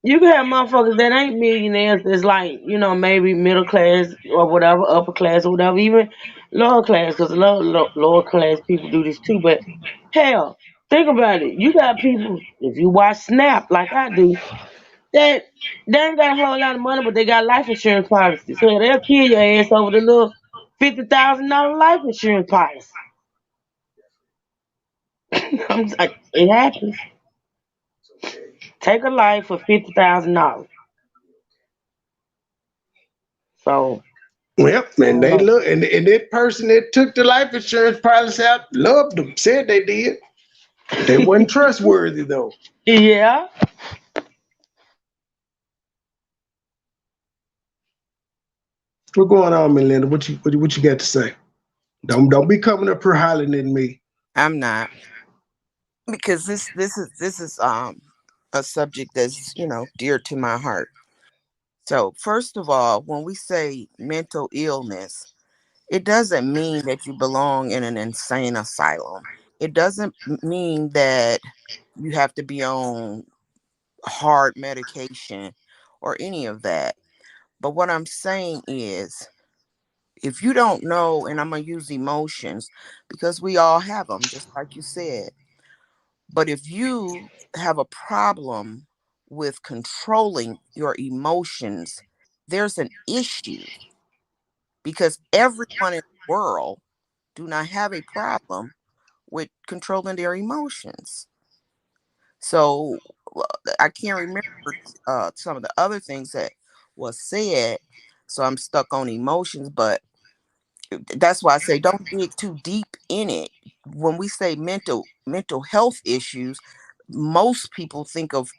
You can have motherfuckers that ain't millionaires that's like, maybe middle class or whatever, upper class or whatever, even lower class, because lower class people do this too. But hell, think about it. You got people, if you watch Snap like I do, that they ain't got a whole lot of money, but they got life insurance policies. So they'll kill your ass over the little $50,000 life insurance policy. I'm like, it happens. Take a life for $50,000. So, Well, I man, don't they know. look, and that person that took the life insurance policy out loved them, said they did. They wasn't trustworthy, though. Yeah. What's going on, Melinda? What you got to say? Don't be coming up here hollering at me. I'm not, because this is a subject that's dear to my heart. So first of all, when we say mental illness, it doesn't mean that you belong in an insane asylum. It doesn't mean that you have to be on hard medication. or any of that. But what I'm saying is, if you don't know, and I'm going to use emotions because we all have them, just like you said. But if you have a problem with controlling your emotions, there's an issue, because everyone in the world do not have a problem with controlling their emotions. So I can't remember some of the other things that was said. So I'm stuck on emotions, but that's why I say don't dig too deep in it. When we say mental health issues, most people think of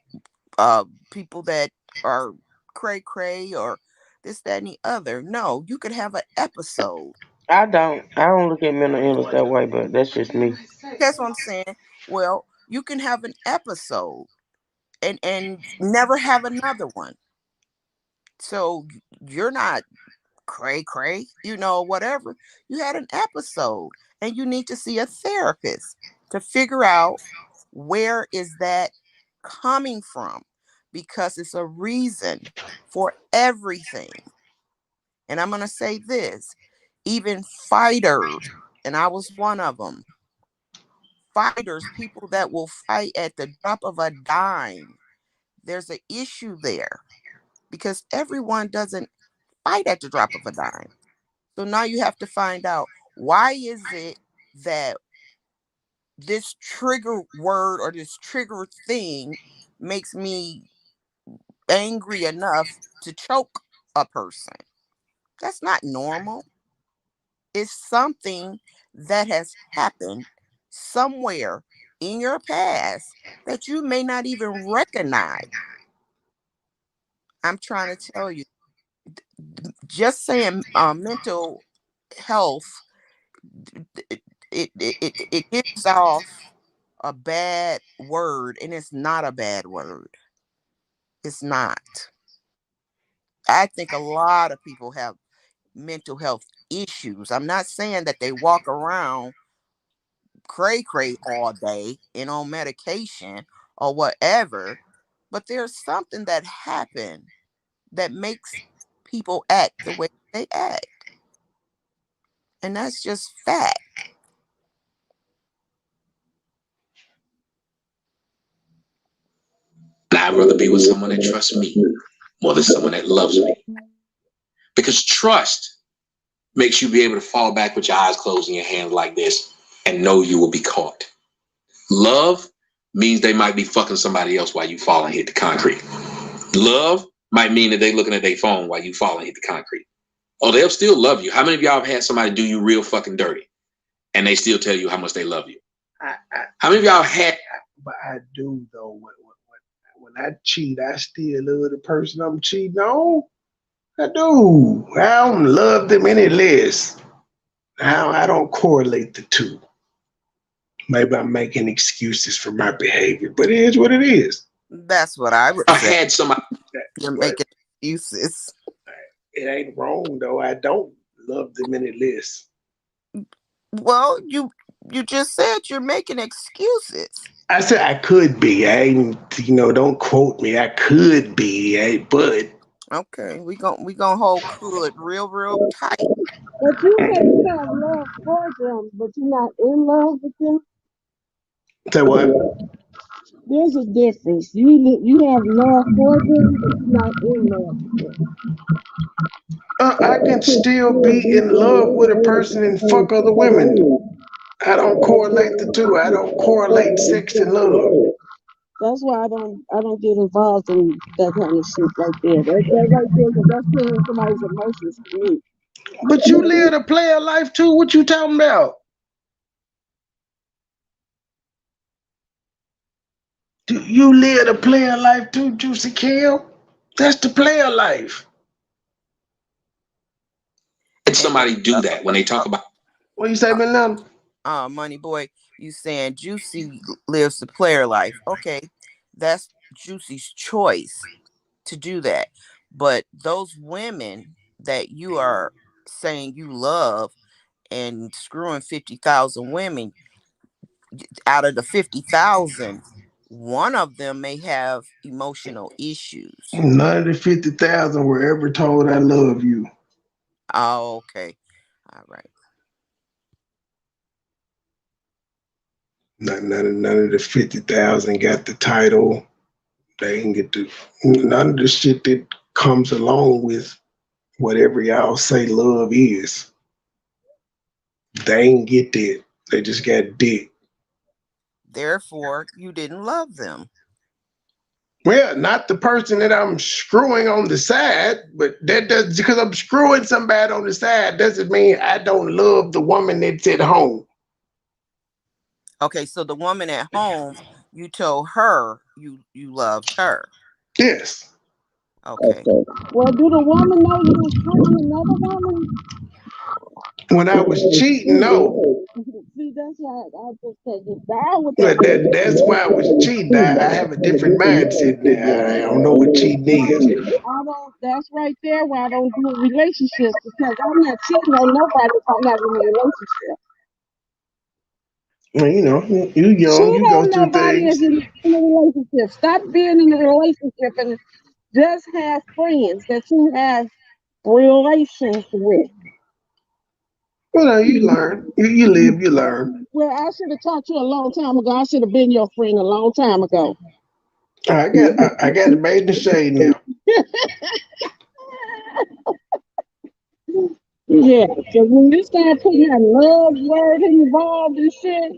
people that are cray cray or this, that, and the other. No, you could have an episode. I don't look at mental illness that way, but that's just me. That's what I'm saying. Well, you can have an episode and never have another one. So you're not cray cray, whatever. You had an episode and you need to see a therapist to figure out where is that coming from, because it's a reason for everything. And I'm going to say this, even fighters, and I was one of them, fighters, people that will fight at the drop of a dime. There's an issue there because everyone doesn't fight at the drop of a dime. So now you have to find out, why is it that this trigger word or this trigger thing makes me angry enough to choke a person? That's not normal. It's something that has happened somewhere in your past that you may not even recognize. I'm trying to tell you, just saying mental health, it gives off a bad word, and it's not a bad word. It's not. I think a lot of people have mental health issues. I'm not saying that they walk around cray cray all day and on medication or whatever, but there's something that happened that makes people act the way they act. And that's just fact. And I'd rather be with someone that trusts me more than someone that loves me. Because trust makes you be able to fall back with your eyes closed and your hands like this and know you will be caught. Love means they might be fucking somebody else while you fall and hit the concrete. Love might mean that they looking at their phone while you fall and hit the concrete. Oh, they'll still love you. How many of y'all have had somebody do you real fucking dirty and they still tell you how much they love you? How many of y'all had? But I do though. When I cheat, I still love the person I'm cheating on. I do. I don't love them any less. I don't correlate the two. Maybe I'm making excuses for my behavior, but it is what it is. That's what I would I say. had somebody. You're making excuses. It ain't wrong though. I don't love them any less. Well, you just said you're making excuses. I said I could be. I ain't, don't quote me. I could be, but okay, we gonna hold could real tight. But you say you have love for them, but you're not in love with them. Say what? There's a difference. You have love for them, but you're not in love with them. I can still be in love with a person and fuck other women. I don't correlate the two. I don't correlate sex and love. That's why I don't get involved in that kind of shit like that. That right there, 'cause that's feeling somebody's emotions to me. But you live a player life too. What you talking about? Do you live a player life too, Juicy Kim? That's the player life. Did somebody do that when they talk about? What you say, man? MoneyBoy, you saying Juicy lives the player life. Okay, that's Juicy's choice to do that. But those women that you are saying you love and screwing 50,000 women, out of the 50,000, one of them may have emotional issues. None of the 50,000 were ever told I love you. Oh, okay. All right. None of the 50,000 got the title. They didn't get none of the shit that comes along with whatever y'all say love is. They ain't get that. They just got dick. Therefore, you didn't love them. Well, not the person that I'm screwing on the side, but that does, because I'm screwing somebody on the side doesn't mean I don't love the woman that's at home. Okay, so the woman at home, you told her you loved her. Yes. Okay. Well, do the woman know you was screwing another woman? When I was cheating, no. See, that's why I just can't get down with But that. that's why I was cheating. I have a different mindset now. I don't know what cheating is. I don't. That's right there where I don't do relationships, because I'm not cheating on nobody if I'm not in a relationship. Well, you know, you young, Cheat you go on through nobody if things. you're not in a relationship. Stop being in a relationship and just have friends that you have relations with. Well, no, you learn. You live, you learn. Well, I should have taught you a long time ago. I should have been your friend a long time ago. I got the made in the shade now. Yeah, so when you start putting that love word involved and shit,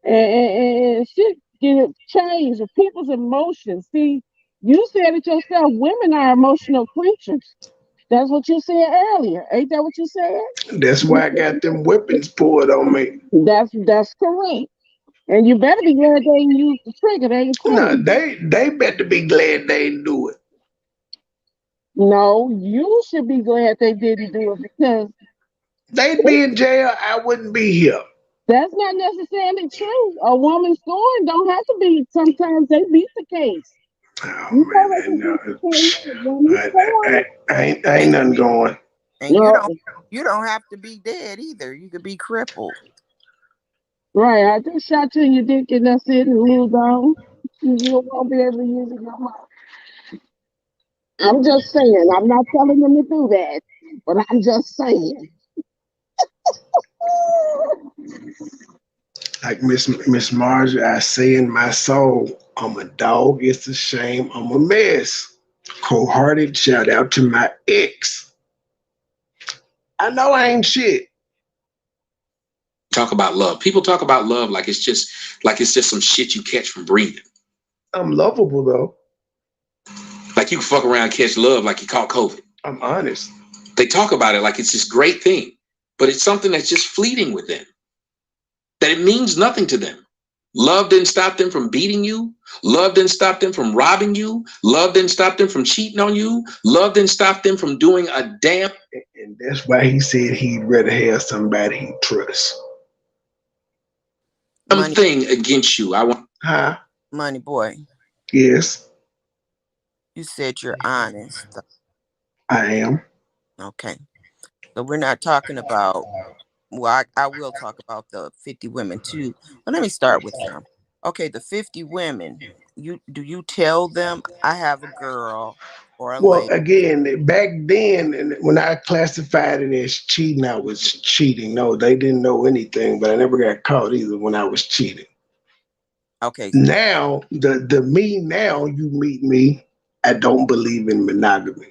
and shit get changed with people's emotions. See, you said it yourself, women are emotional creatures. That's what you said earlier. Ain't that what you said? That's why I got them whippings pulled on me. That's correct. And you better be glad they ain't used the trigger. They ain't No, pulled. they better be glad they didn't do it. No, you should be glad they didn't do it, because They'd be in jail. I wouldn't be here. that's not necessarily true. A woman scorned don't have to be. Sometimes they beat the case. Oh You know they can man, beat the case. A woman scorned. ain't nothing going. And No, you don't have to be dead either. You could be crippled. right. I just shot you in your dick and that's it, and moved on. You won't be able to use it no more. I'm just saying. I'm not telling them to do that, but I'm just saying. Like Miss Marjorie, I say in my soul, I'm a dog. It's a shame. I'm a mess. Cold-hearted shout out to my ex. I know I ain't shit. Talk about love. People talk about love like it's just some shit you catch from breathing. I'm lovable though. Like you can fuck around and catch love like you caught COVID. I'm honest. They talk about it like it's this great thing, but it's something that's just fleeting with them. That it means nothing to them. Love didn't stop them from beating you. Love didn't stop them from robbing you. Love didn't stop them from cheating on you. Love didn't stop them from doing a damn. And that's why he said he'd rather have somebody he trusts. Something against you. I want. Huh? Money boy. Yes. You said you're honest. I am. Okay. So we're not talking about, well, I will talk about the 50 women too, but let me start with them. Okay, the 50 women, do you tell them I have a girl or a Well, lady? again, back then, when I classified it as cheating, I was cheating. No, they didn't know anything, but I never got caught either when I was cheating. Okay. Now, the me now, you meet me, I don't believe in monogamy.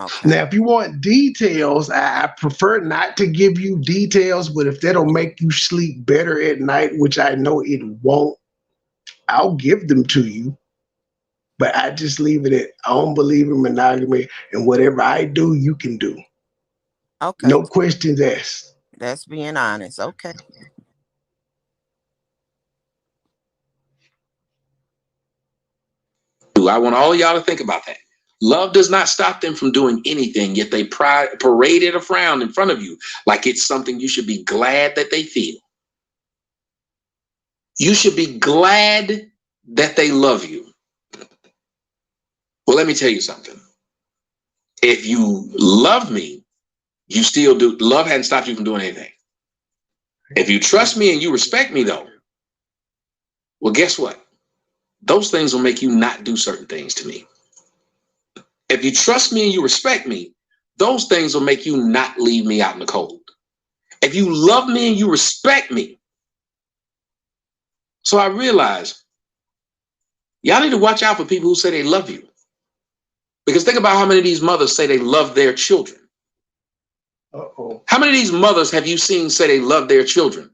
Okay. Now, if you want details, I prefer not to give you details, but if that'll make you sleep better at night, which I know it won't, I'll give them to you. But I just leave it at, I don't believe in monogamy, and whatever I do, you can do. Okay. No questions asked. That's being honest. Okay. I want all of y'all to think about that. Love does not stop them from doing anything, yet they parade it around in front of you like it's something you should be glad that they feel. You should be glad that they love you. Well, let me tell you something. If you love me, you still do. Love hadn't stopped you from doing anything. If you trust me and you respect me, though, well, guess what? those things will make you not do certain things to me. If you trust me and you respect me, those things will make you not leave me out in the cold. If you love me and you respect me. So I realize y'all need to watch out for people who say they love you. Because think about how many of these mothers say they love their children. How many of these mothers have you seen say they love their children?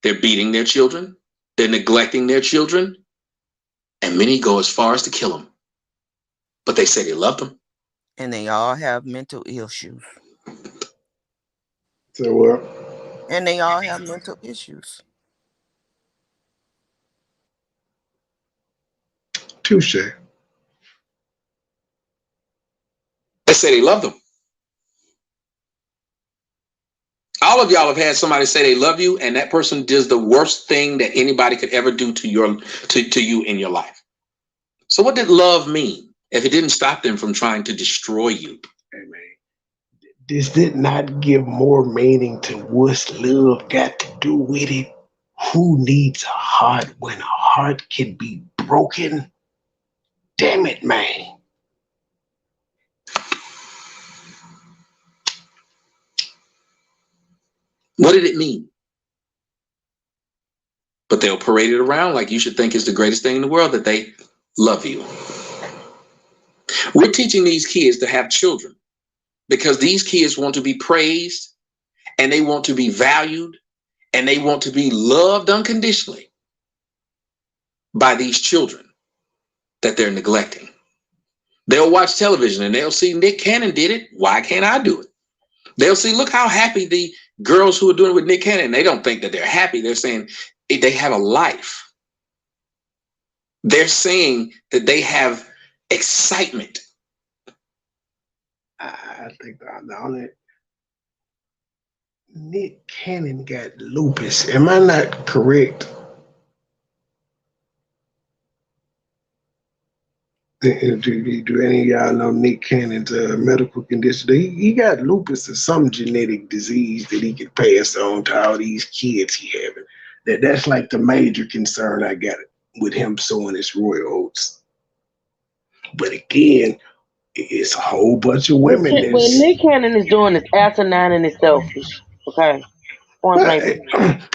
They're beating their children. They're neglecting their children. And many go as far as to kill them. But they say they love them. And they all have mental issues. So what? And they all have mental issues. Touche. They say they love them. All of y'all have had somebody say they love you, and that person does the worst thing that anybody could ever do to you in your life. So what did love mean if it didn't stop them from trying to destroy you? Hey, man. Does that not give more meaning to what's love got to do with it? Who needs a heart when a heart can be broken? Damn it, man. What did it mean? But they'll parade it around like you should think is the greatest thing in the world, that they love you. We're teaching these kids to have children because these kids want to be praised and they want to be valued and they want to be loved unconditionally by these children that they're neglecting. They'll watch television and they'll see Nick Cannon did it. Why can't I do it? They'll see, look how happy the girls who are doing it with Nick Cannon. They don't think that they're happy. They're saying they have a life. They're saying that they have excitement. I think the only Nick Cannon got lupus. Am I not correct? Do any of y'all know Nick Cannon's medical condition? He got lupus or some genetic disease that he could pass on to all these kids he having. That's like the major concern I got with him sowing his royal oats. But again, it's a whole bunch of women. What Nick Cannon is doing is asinine and it's selfish. Okay.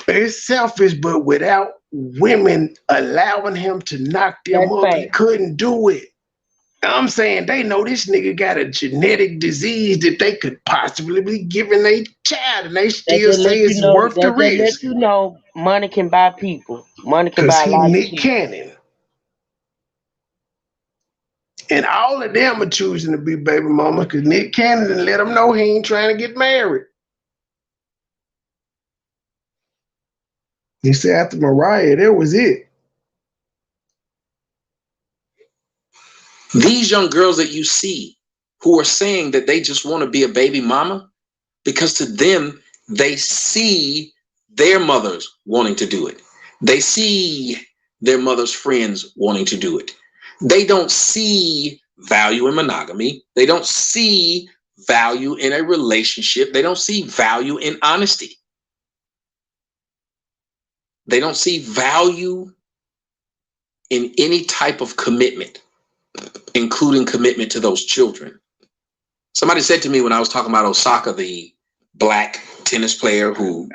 It's selfish, but without women allowing him to knock them up, he couldn't do it. I'm saying they know this nigga got a genetic disease that they could possibly be giving their child, and they still say it's worth the risk. Let you know, money can buy people. Money can buy a lot of Nick people. Cannon. And all of them are choosing to be baby mama because Nick Cannon didn't let them know he ain't trying to get married. He said after Mariah, that was it. These young girls that you see who are saying that they just want to be a baby mama, because to them, they see their mothers wanting to do it. They see their mother's friends wanting to do it. They don't see value in monogamy. They don't see value in a relationship. They don't see value in honesty. They don't see value in any type of commitment, including commitment to those children. Somebody said to me when I was talking about Osaka, the black tennis player who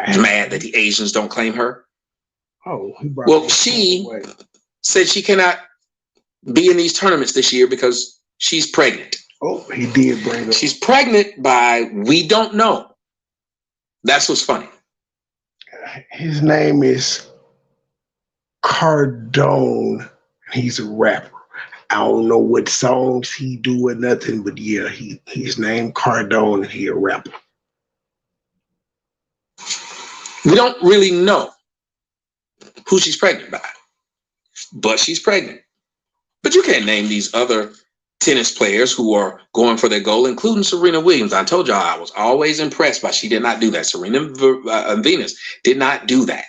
is mad that the Asians don't claim her. Well, she said she cannot be in these tournaments this year because she's pregnant. Oh, he did bring up. She's pregnant by we don't know. That's what's funny. His name is Cardone. He's a rapper. I don't know what songs he do or nothing, but yeah, his name Cardone and he a rapper. We don't really know who she's pregnant by, but she's pregnant. But you can't name these other tennis players who are going for their goal, including Serena Williams. I told y'all I was always impressed by she did not do that. Serena Venus did not do that.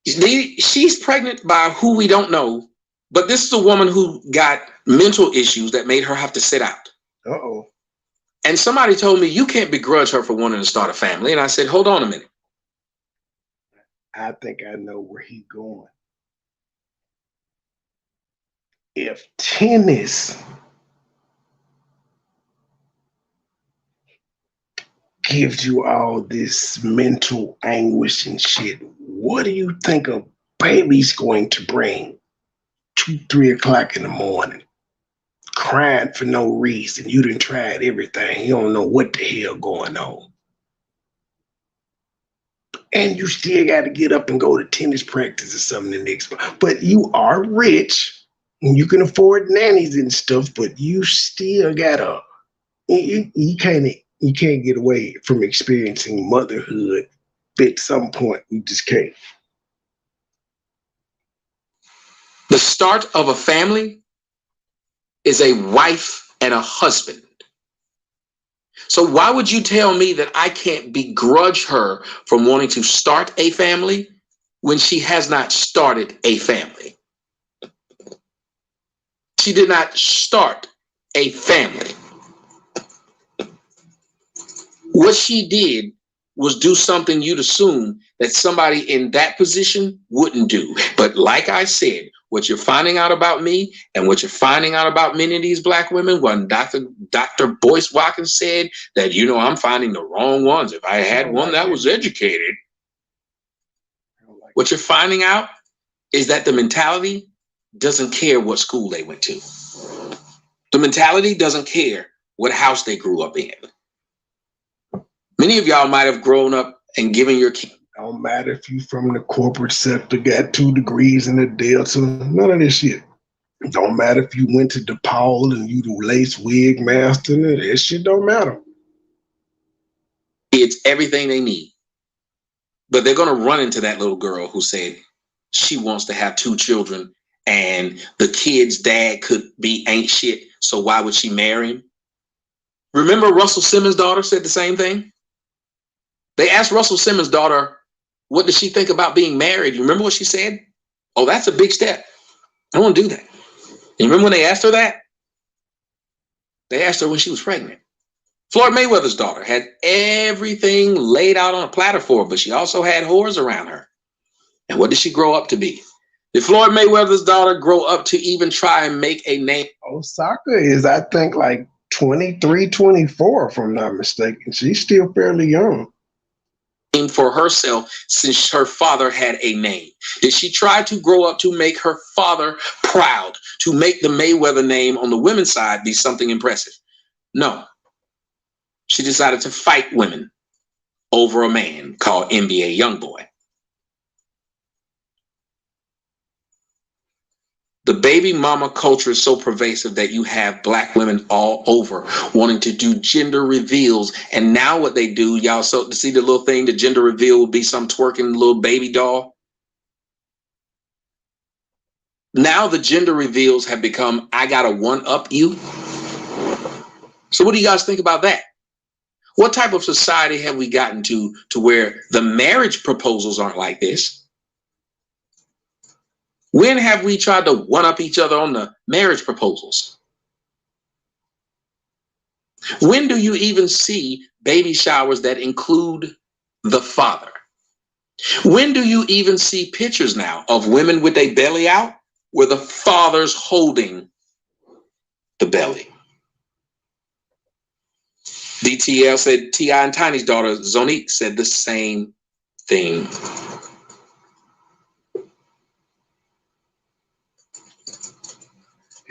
She's pregnant by who we don't know, but this is a woman who got mental issues that made her have to sit out. Uh-oh. And somebody told me, you can't begrudge her for wanting to start a family. And I said, hold on a minute. I think I know where he's going. If tennis gives you all this mental anguish and shit, what do you think a baby's going to bring 2, 3 o'clock in the morning? Crying for no reason. You done tried everything. You don't know what the hell going on. And you still got to get up and go to tennis practice or something the next month. But you are rich and you can afford nannies and stuff, but you still gotta you can't get away from experiencing motherhood at some point. You just can't. The start of a family is a wife and a husband. So why would you tell me that I can't begrudge her from wanting to start a family when she has not started a family? She did not start a family. What she did was do something you'd assume that somebody in that position wouldn't do. But like I said, what you're finding out about me and what you're finding out about many of these black women, when Dr. Boyce Watkins said that, you know, I'm finding the wrong ones. If I had one that was educated, what you're finding out is that the mentality doesn't care what school they went to. The mentality doesn't care what house they grew up in. Many of y'all might have grown up and given your kids. Don't matter if you from the corporate sector, got 2 degrees in the Delta, none of this shit. Don't matter if you went to DePaul and you the lace wig master, that shit don't matter. It's everything they need. But they're going to run into that little girl who said she wants to have 2 children and the kid's dad ain't shit, so why would she marry him? Remember Russell Simmons' daughter said the same thing? They asked Russell Simmons' daughter, what does she think about being married? You remember what she said? Oh, that's a big step. I don't want to do that. You remember when they asked her that? They asked her when she was pregnant. Floyd Mayweather's daughter had everything laid out on a platter for her, but she also had whores around her. And what did she grow up to be? Did Floyd Mayweather's daughter grow up to even try and make a name? Osaka is, I think, like 23, 24, if I'm not mistaken. She's still fairly young. For herself since her father had a name. Did she try to grow up to make her father proud, to make the Mayweather name on the women's side be something impressive? No. She decided to fight women over a man called NBA Youngboy. The baby mama culture is so pervasive that you have black women all over wanting to do gender reveals. And now what they do, y'all, so to see the little thing, the gender reveal will be some twerking little baby doll. Now the gender reveals have become, I gotta one-up you. So what do you guys think about that? What type of society have we gotten to where the marriage proposals aren't like this? When have we tried to one-up each other on the marriage proposals? When do you even see baby showers that include the father? When do you even see pictures now of women with a belly out where the father's holding the belly? DTL said T.I. and Tiny's daughter, Zonique, said the same thing.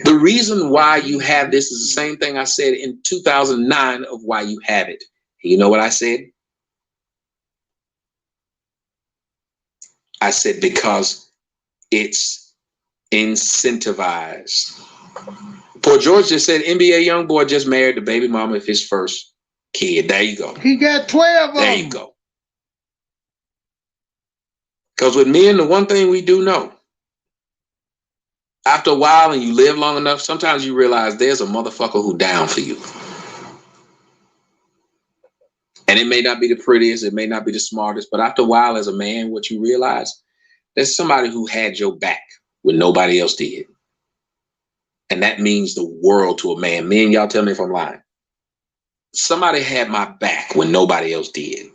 The reason why you have this is the same thing I said in 2009 of why you have it. You know what I said? I said because it's incentivized. Poor George just said NBA Youngboy just married the baby mama of his first kid. There you go. He got 12 of them. There you go. Because with men, the one thing we do know, after a while and you live long enough, sometimes you realize there's a motherfucker who down for you. And it may not be the prettiest, it may not be the smartest, but after a while as a man, what you realize, there's somebody who had your back when nobody else did. And that means the world to a man. Men, y'all tell me if I'm lying. Somebody had my back when nobody else did.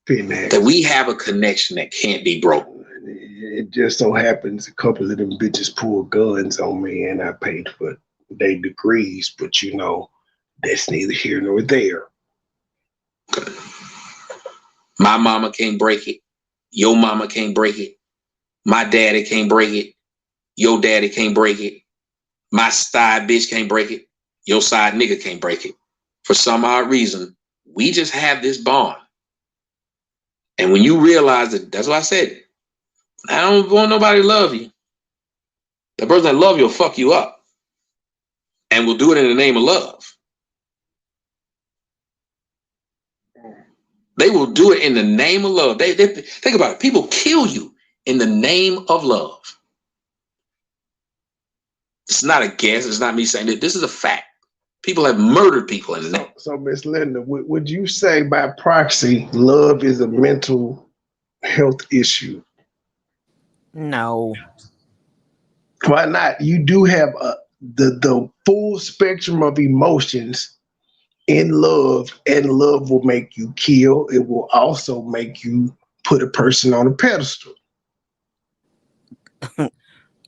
That we have a connection that can't be broken. It just so happens a couple of them bitches pulled guns on me and I paid for their degrees, but you know, that's neither here nor there. Okay. My mama can't break it. Your mama can't break it. My daddy can't break it. Your daddy can't break it. My side bitch can't break it. Your side nigga can't break it. For some odd reason, we just have this bond. And when you realize that, that's what I said. I don't want nobody to love you. The person that love you will fuck you up. And will do it in the name of love. They will do it in the name of love. They think about it. People kill you in the name of love. It's not a guess. It's not me saying it. This is a fact. People have murdered people in the name. So Miss Linda, would you say by proxy, love is a mental health issue? No. Why not? You do have the full spectrum of emotions in love, and love will make you kill. It will also make you put a person on a pedestal.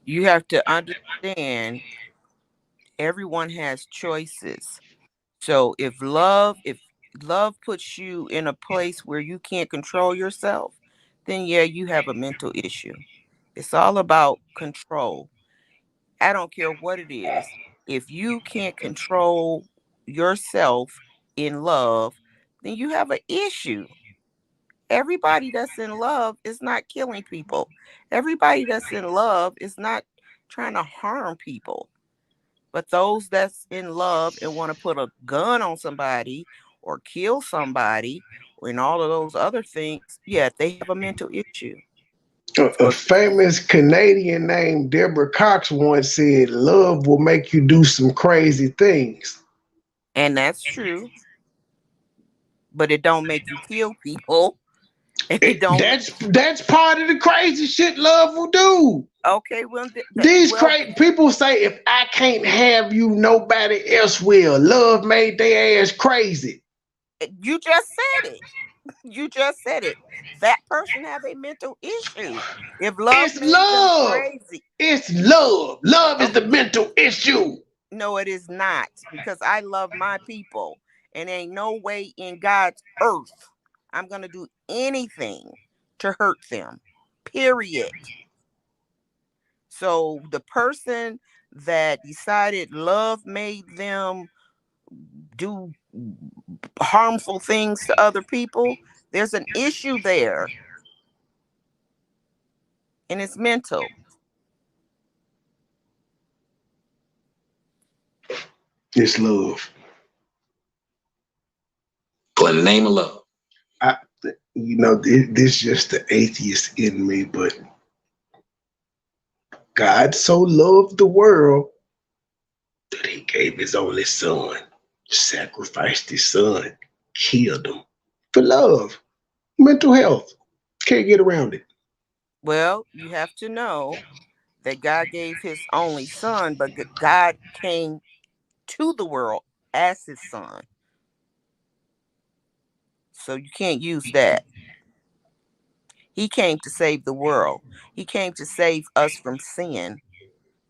You have to understand everyone has choices. So if love puts you in a place where you can't control yourself, then yeah, you have a mental issue. It's all about control. I don't care what it is. If you can't control yourself in love, then you have an issue. Everybody that's in love is not killing people. Everybody that's in love is not trying to harm people. But those that's in love and want to put a gun on somebody or kill somebody and all of those other things, yeah, they have a mental issue. A famous Canadian named Deborah Cox once said, love will make you do some crazy things. And that's true. But it don't make you kill people. It don't. That's part of the crazy shit love will do. Okay, well, people say if I can't have you, nobody else will. Love made their ass crazy. You just said it. You just said it. That person have a mental issue. If love it's made love. them crazy, it's love. Love is the mental issue. No, it is not, because I love my people, and ain't no way in God's earth I'm gonna do anything to hurt them. Period. So the person that decided love made them do harmful things to other people, there's an issue there. And it's mental. It's love. In the name of love. This just the atheist in me, but God so loved the world that he gave his only son, sacrificed his son, killed him for love. Mental health. Can't get around it. Well, you have to know that God gave his only son, but God came to the world as his son. So you can't use that. He came to save the world. He came to save us from sin.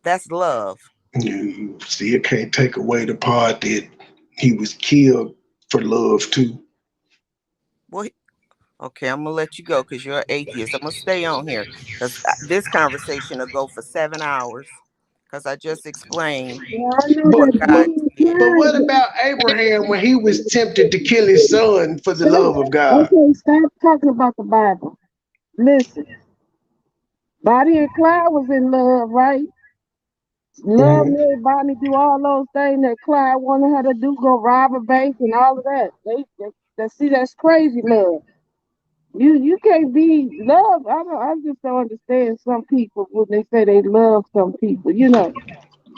That's love. You still can't take away the part that he was killed for love too. Well, okay, I'm gonna let you go because you're an atheist. I'm gonna stay on here because this conversation will go for 7 hours because I just explained what God did. But what about Abraham when he was tempted to kill his son for the love of God? Okay, stop talking about the Bible. Listen, Bonnie and Clyde was in love, right? Love made Bonnie do all those things that Clyde wanted her to do, go rob a bank and all of that. See, that's crazy love. You can't be love. I just don't understand some people when they say they love some people.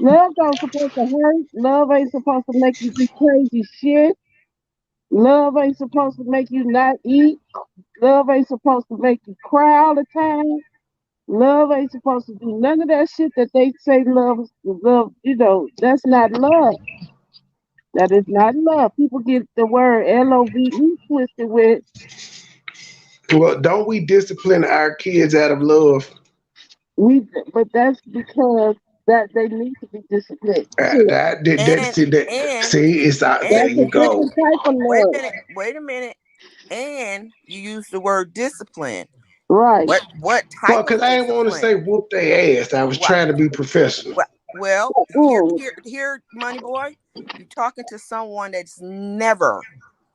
Love don't supposed to hurt. Love ain't supposed to make you do crazy shit. Love ain't supposed to make you not eat. Love ain't supposed to make you cry all the time. Love ain't supposed to do none of that shit that they say love. That's not love. That is not love. People get the word LOVE twisted with Well, don't we discipline our kids out of love? But that's because that they need to be disciplined. And See, it's out. There That's a you go. different type of love. wait a minute. And you use the word discipline. Right. What Well, type because of I didn't want to discipline? say whoop their ass. I was What? trying to be professional. Well, here, Money Boy, you talking to someone that's never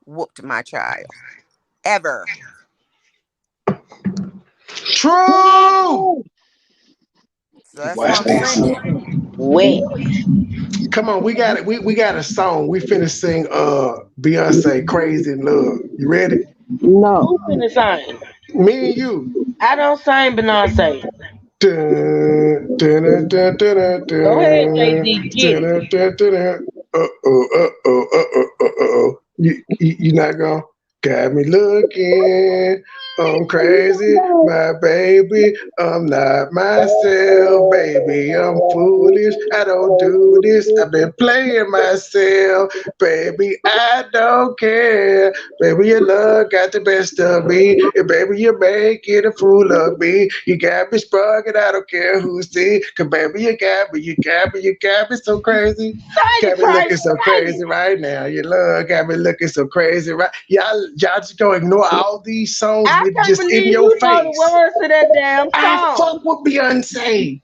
whooped my child, ever. True. So that's Watch what I'm this. saying. Wet. Come on, we got it. We got a song. We finna sing Beyonce Crazy in Love. You ready? No. Who finna sing? Me and you. I don't sing Beyonce. Dun, dun, dun, dun, dun, Go ahead, dun, Jay-Z. Get dun, it. dun, dun, dun. You not gonna got me looking. I'm crazy, my baby. I'm not myself, baby. I'm foolish. I don't do this. I've been playing myself, baby. I don't care, baby. Your love got the best of me, and baby, you making a fool of me. You got me sprung, and I don't care who see. Cause baby, you got me, you got me so crazy. Sing it, Got me Price. looking so Sing crazy it. right now. Your love got me looking so crazy right. Y'all just gonna ignore all these songs I with can't just in believe your you know the face. words to that damn I song. fuck with Beyonce.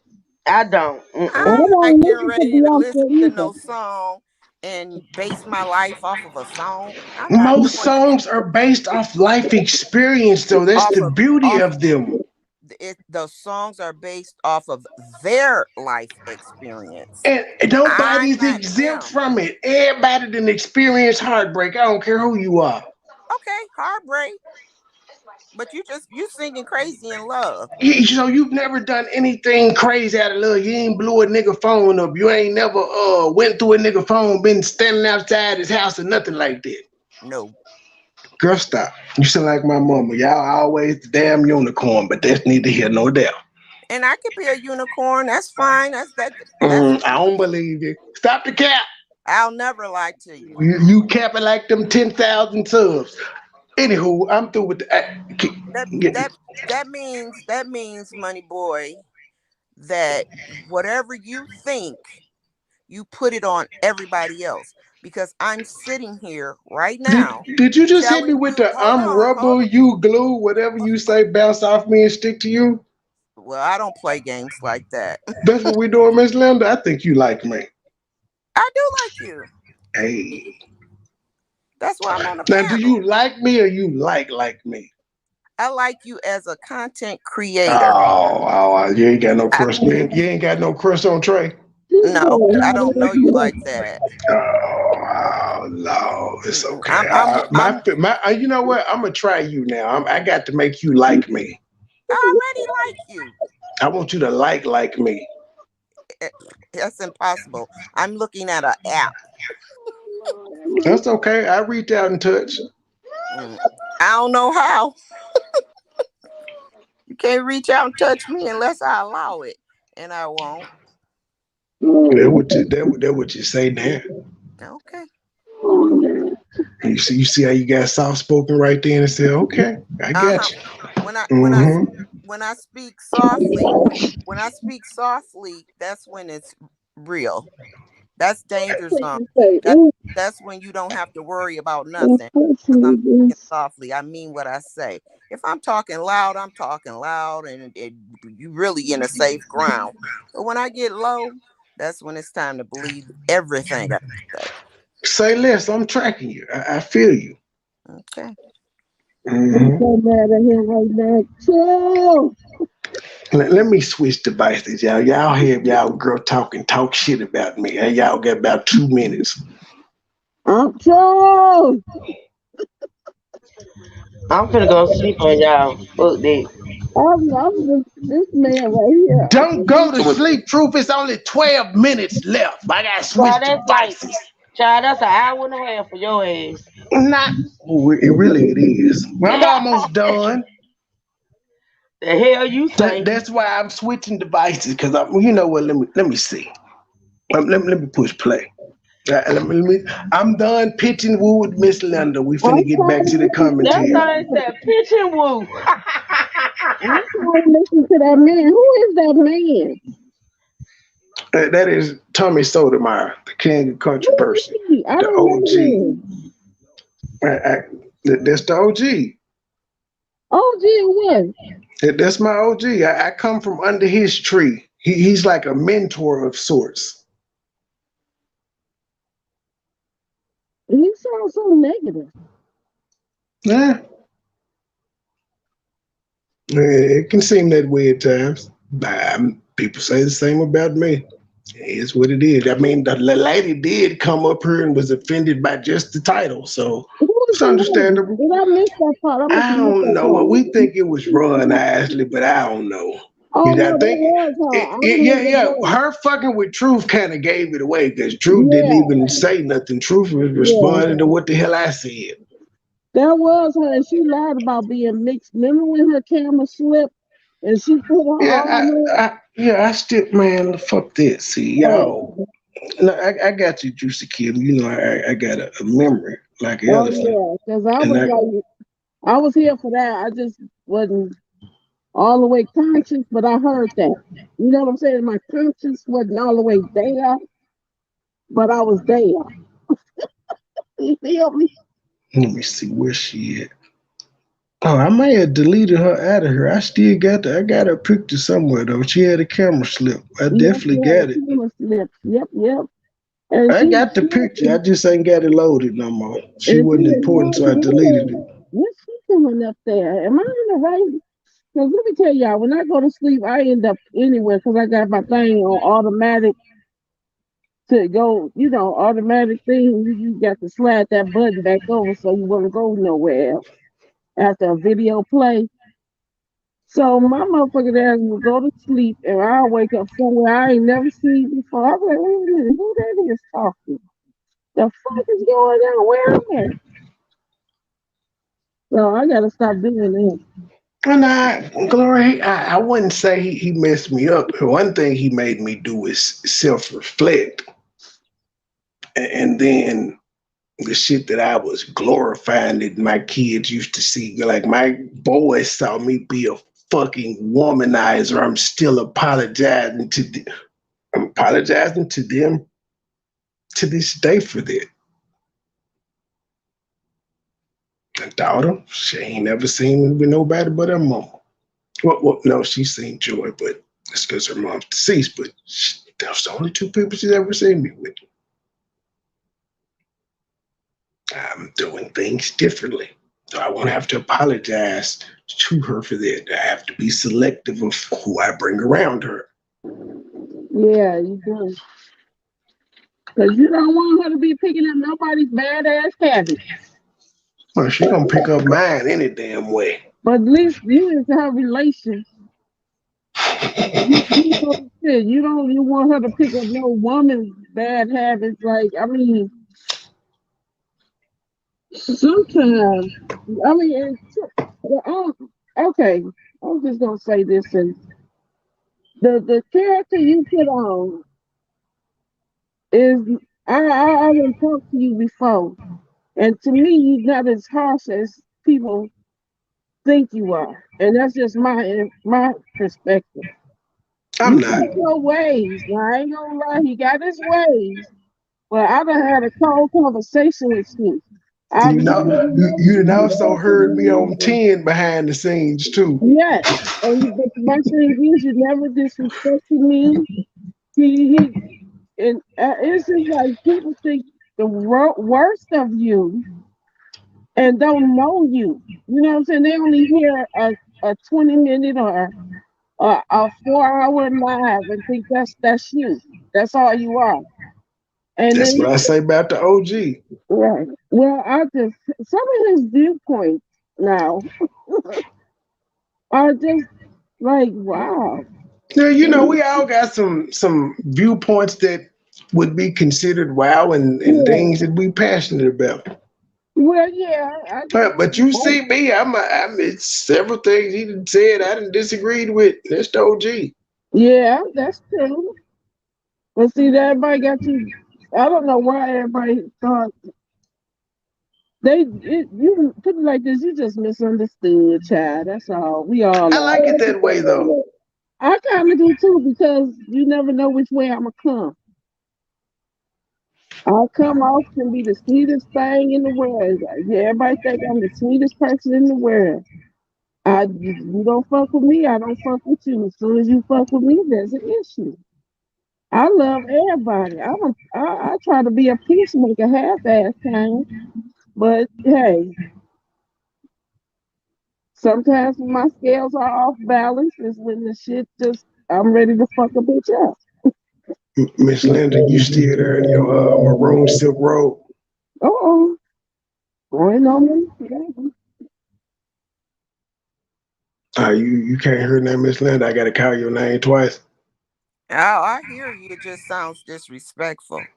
I don't. I I'm not don't getting listen to ready to listen Beyonce to either. no song and base my life off of a song. I'm not Most doing that. songs are based off life experience, though. That's Off the of beauty off of them. the songs are based off of their life experience. And I'm nobody's not exempt them. from it. Everybody done experienced heartbreak. I don't care who you are. Okay, heartbreak, but you singing Crazy in Love. So you've never done anything crazy out of love. You ain't blew a nigga phone up. You ain't never went through a nigga phone, been standing outside his house or nothing like that. No. Girl, stop. You sound like my mama. Y'all always the damn unicorn, but that's neither here nor there. And I could be a unicorn. That's fine. That's I don't believe you. Stop the cap. I'll never lie to you. You capping like them 10,000 subs. Anywho, I'm through with the. That means, Money Boy, that whatever you think, you put it on everybody else. Because I'm sitting here right now Did you just hit me telling with you, the I'm rubber, you glue, whatever you say, bounce off me and stick to you? Well, I don't play games like that. That's what we doing, Miss Linda. I think you like me. I do like you. Hey. That's why I'm on the Now, do panel. you like me or you like me? I like you as a content creator. You ain't got no crush, man. You ain't got no crush on Trey. No, I don't know you like that. Oh, no, it's okay. I'm You know what? I'm gonna try you now. I got to make you like me. I already like you. I want you to like me. That's impossible. I'm looking at an app. That's okay. I reach out and touch. I don't know how. You can't reach out and touch me unless I allow it, and I won't. That what you say now. Okay. You see how you got soft spoken right there and said, okay, I got you. When I speak softly, that's when it's real. That's danger zone. That's when you don't have to worry about nothing. Because I'm speaking softly. I mean what I say. If I'm talking loud, I'm talking loud, and you really in a safe ground. But when I get low, that's when it's time to believe everything I say. Say less. I'm tracking you. I feel you. Okay. I'm so mad at him right now. Chill. Let me switch devices, y'all. Y'all hear y'all girl talk shit about me. And y'all got about 2 minutes. I'm chill. I'm finna go sleep on y'all. Fuck that. This man right here. Don't go to sleep, Truth. It's only 12 minutes left. I gotta switch devices. Child, that's an hour and a half for your ass. It is. Well, I'm almost done. The hell you say? That's why I'm switching devices because you know what? Let me see. Let me push play. I'm done pitching woo with Miss Linda. We I'm finna get trying back to to the listen to That that commentary. thing man. said pitch and woo. I'm trying to listen to that man. Who is that man? That is Tommy Sotomayor, the king of Who is controversy, he? I the don't know OG. him. That's the OG. Oh, gee whiz. That's my OG. I come from under his tree. He's like a mentor of sorts. He sounds so negative. Yeah, it can seem that way at times. People say the same about me. It's what it is. I mean, the lady did come up here and was offended by just the title, so Who is it's the lady? understandable. Did I miss that part? I must I have missed don't that know. part. We think it was Ron Isley, but I don't know. Oh I no, that think, was her. I believe it yeah. was. Her fucking with Truth kind of gave it away because Truth didn't Yeah, even say nothing. Truth was yeah. responding to what the hell I said. That was her, and she lied about being mixed. Remember when her camera slipped and she put her arm up? I still, man, fuck this. See, y'all. No, I got you, Juicy Kid. You know, I got a memory like an Oh elephant. yeah, because I And was like, I was here for that. I just wasn't all the way conscious, but I heard that. You know what I'm saying? My conscience wasn't all the way there, but I was there. You feel me? let me see where she at. Oh, I may have deleted her out of here. I still I got her picture somewhere though. She had a camera slip. I Yes, definitely yeah, the got it. camera slipped. Yep, yep. And I she, got the picture. I just ain't got it loaded no more. She and she wasn't was important, so I deleted it. what's she doing up there? Am I in the right? Because let me tell y'all, when I go to sleep, I end up anywhere because I got my thing on automatic to go, automatic thing. You got to slide that button back over so you won't go nowhere else after a video play. So my motherfucking ass will go to sleep and I'll wake up somewhere I ain't never seen before. I'm like, wait a minute, who that is talking? The fuck is going on? Where am I? So I gotta stop doing that. And Glory, I wouldn't say he messed me up. One thing he made me do is self-reflect. And then the shit that I was glorifying that my kids used to see, like my boys saw me be a fucking womanizer. I'm still I'm apologizing to them to this day for that. My daughter, she ain't never seen me with nobody but her mom. Well, no, she's seen Joy, but it's because her mom's deceased. But those the only two people she's ever seen me with. I'm doing things differently. So I won't have to apologize to her for that. I have to be selective of who I bring around her. Yeah, you do. Because you don't want her to be picking up nobody's badass habits. Well, she gonna pick up mine any damn way. But at least you is her relation. You want her to pick up no woman's bad habits. Like, I mean, sometimes, I mean, okay, I'm just gonna say this, and the character you put on is, I didn't talk to you before, and to me, you're not as harsh as people think you are, and that's just my perspective. I'm You not. got your ways. Now, I ain't gonna lie, he got his ways. But I done had a cold conversation with you. I've You know, you also heard me on 10 behind the scenes too. yes. But my thing is, you never disrespected me. He and it's just like people think the worst of you and don't know you. You know what I'm saying? They only hear a 20-minute or a 4-hour live and think that's you. That's all you are. And That's then what I say about the OG. right. Well, I just some of his viewpoints now are just like wow. Yeah, you know, we all got some viewpoints that would be considered wow and Yeah. things that we passionate about. Well, yeah. But you see me, it's several things he done said I didn't disagreed with. That's the OG. Yeah, that's true. But see, everybody got you I don't know why everybody thought you put it like this. You just misunderstood, child. That's all. We all I are. like it that way though. I kind of do too because you never know which way I'm gonna come. I'll come off and be the sweetest thing in the world. Yeah, everybody think I'm the sweetest person in the world. You don't fuck with me, I don't fuck with you. As soon as you fuck with me, there's an issue. I love everybody. I try to be a peacemaker half-ass time, but hey, sometimes when my scales are off balance is when the shit just I'm ready to fuck a bitch up. Miss Linda, you still there in your maroon silk robe? Uh-oh. Going on me. You can't hear that, Miss Linda. I gotta call your name twice. Oh, I hear you. It just sounds disrespectful.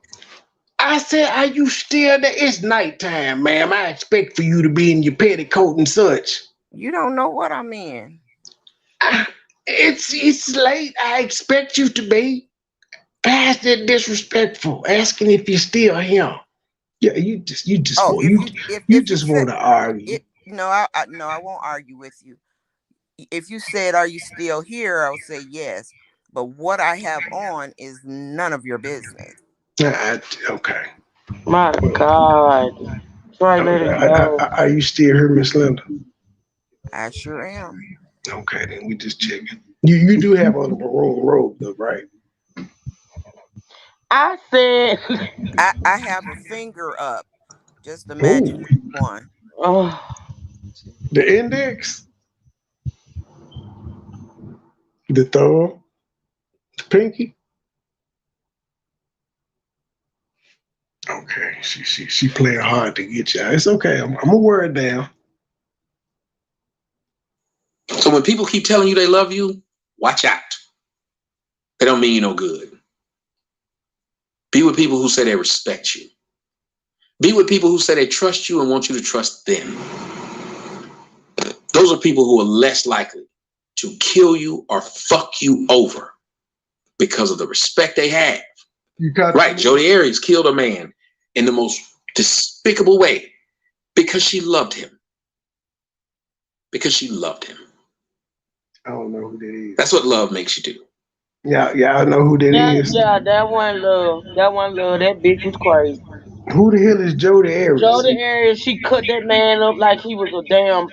I said, are you still there? It's nighttime, ma'am. I expect for you to be in your petticoat and such. You don't know what I'm in. It's late. I expect you to be. Past that disrespectful, asking if you're still here. Yeah, you just Oh, want if you you just said want to argue. no, I won't argue with you. If you said, "Are you still here?" I would say yes. But what I have on is none of your business. Okay. My God. Try let it go. Are you still here, Miss Linda? I sure am. Okay, then we just checking. You do have on the maroon robe, though, right? I said I have a finger up. Just imagine Oh, which one. oh, the index, the thumb, the pinky. Okay, she playing hard to get you. It's okay. I'm gonna wear it down. So when people keep telling you they love you, watch out. They don't mean you no good. Be with people who say they respect you. Be with people who say they trust you and want you to trust them. Those are people who are less likely to kill you or fuck you over because of the respect they have. Right, Jodi Arias killed a man in the most despicable way because she loved him. Because she loved him. I don't know who that is. That's what love makes you do. Yeah, I know who that is. yeah, that one love. That one love. That bitch was crazy. Who the hell is Jodi Arias? Jodi Arias, she cut that man up like he was a damn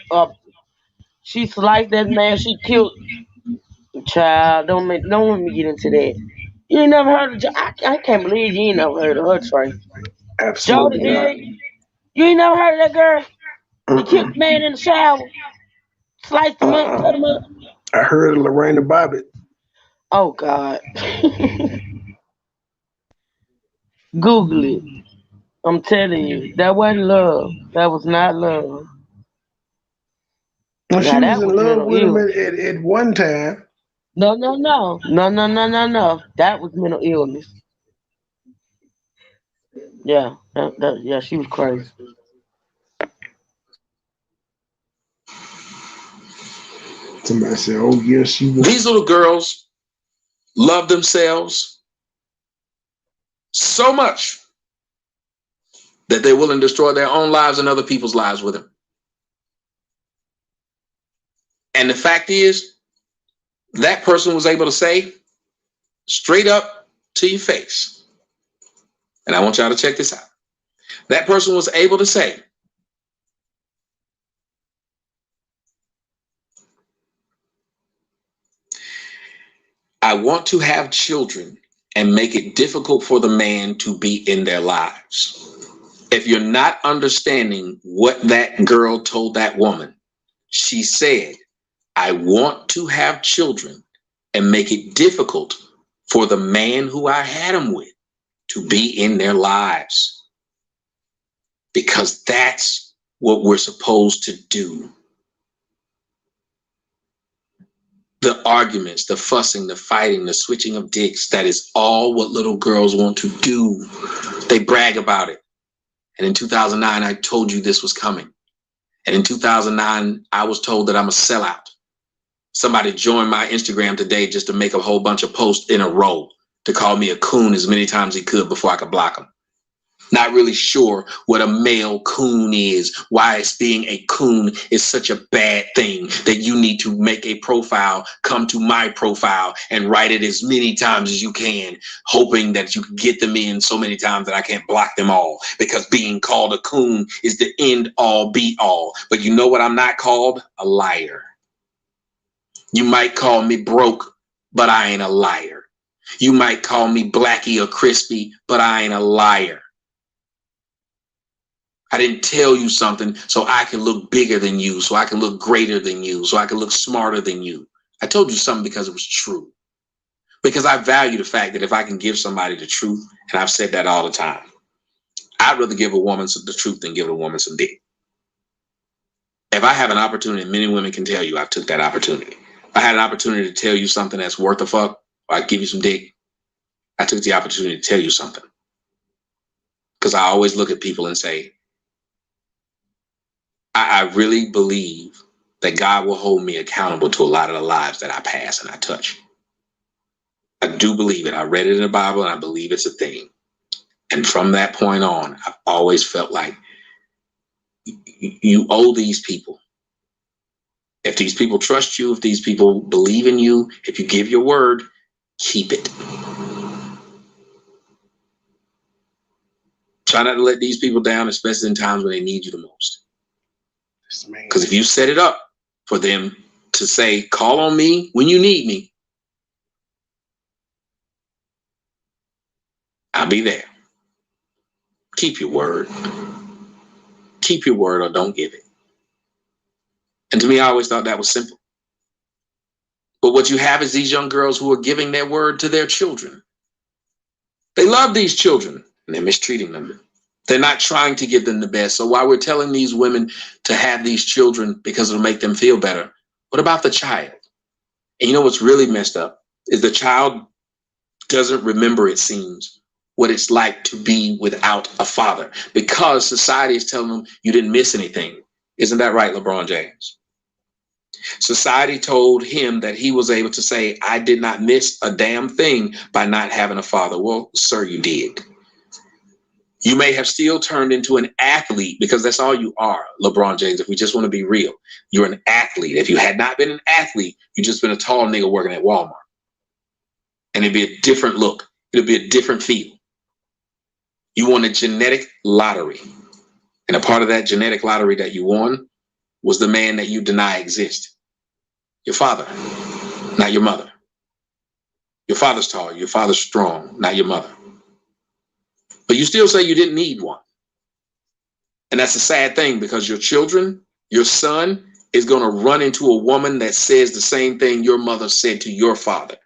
she sliced that man, she killed child. Don't let me get into that. You ain't never heard of I can't believe you ain't never heard of her, Trey. Absolutely Jodi not. Arias, you ain't never heard of that girl? He killed the man in the shower, sliced him up, cut him up. I heard of Lorena Bobbitt. Oh God. Google it. I'm telling you, that wasn't love. That was not love. Well, she Now was that in was love mental with him illness. at one time. No. That was mental illness. Yeah, yeah, she was crazy. Somebody said, "Oh yes, she was." These little girls love themselves so much that they're willing to destroy their own lives and other people's lives with them. And the fact is, that person was able to say straight up to your face, and I want y'all to check this out. That person was able to say, I want to have children and make it difficult for the man to be in their lives. If you're not understanding what that girl told that woman, she said, I want to have children and make it difficult for the man who I had them with to be in their lives. Because that's what we're supposed to do. The arguments, the fussing, the fighting, the switching of dicks, that is all what little girls want to do. They brag about it. And in 2009, I told you this was coming. And in 2009, I was told that I'm a sellout. Somebody joined my Instagram today just to make a whole bunch of posts in a row to call me a coon as many times he could before I could block him. Not really sure what a male coon is, why it's being a coon is such a bad thing that you need to make a profile, come to my profile and write it as many times as you can, hoping that you can get them in so many times that I can't block them all, because being called a coon is the end all be all. But you know what I'm not called? A liar. You might call me broke, but I ain't a liar. You might call me Blackie or Crispy, but I ain't a liar. I didn't tell you something so I can look bigger than you, so I can look greater than you, so I can look smarter than you. I told you something because it was true. Because I value the fact that if I can give somebody the truth, and I've said that all the time, I'd rather give a woman the truth than give a woman some dick. If I have an opportunity, and many women can tell you I took that opportunity. If I had an opportunity to tell you something that's worth a fuck, or I give you some dick, I took the opportunity to tell you something. Because I always look at people and say, I really believe that God will hold me accountable to a lot of the lives that I pass and I touch. I do believe it. I read it in the Bible and I believe it's a thing. And from that point on, I've always felt like you owe these people. If these people trust you, if these people believe in you, if you give your word, keep it. Try not to let these people down, especially in times when they need you the most. Because if you set it up for them to say, call on me when you need me, I'll be there. Keep your word. Keep your word or don't give it. And to me, I always thought that was simple. But what you have is these young girls who are giving their word to their children. They love these children and they're mistreating them. They're not trying to give them the best. So while we're telling these women to have these children because it'll make them feel better, what about the child? And you know what's really messed up is the child doesn't remember, it seems, what it's like to be without a father, because society is telling them you didn't miss anything. Isn't that right, LeBron James? Society told him that he was able to say, I did not miss a damn thing by not having a father. Well, sir, you did. You may have still turned into an athlete, because that's all you are, LeBron James. If we just want to be real, you're an athlete. If you had not been an athlete, you'd just been a tall nigga working at Walmart. And it'd be a different look. It'd be a different feel. You won a genetic lottery. And a part of that genetic lottery that you won was the man that you deny exists. Your father, not your mother. Your father's tall, your father's strong, not your mother. But you still say you didn't need one. And that's a sad thing, because your children, your son is going to run into a woman that says the same thing your mother said to your father.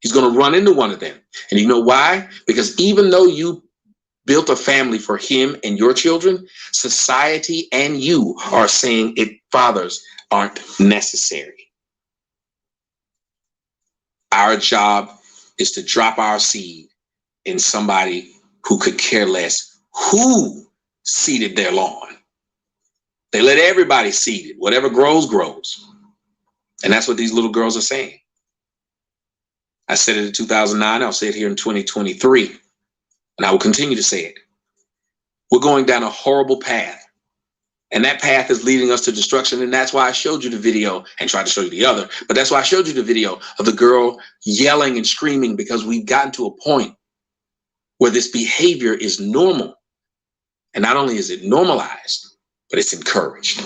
He's going to run into one of them. And you know why? Because even though you built a family for him and your children, society and you are saying fathers aren't necessary. Our job is to drop our seed in somebody who could care less who seeded their lawn. They let everybody seed it. Whatever grows, grows. And that's what these little girls are saying. I said it in 2009. I'll say it here in 2023. And I will continue to say it. We're going down a horrible path. And that path is leading us to destruction. And that's why I showed you the video and tried to show you the other. But that's why I showed you the video of the girl yelling and screaming, because we've gotten to a point where this behavior is normal. And not only is it normalized, but it's encouraged.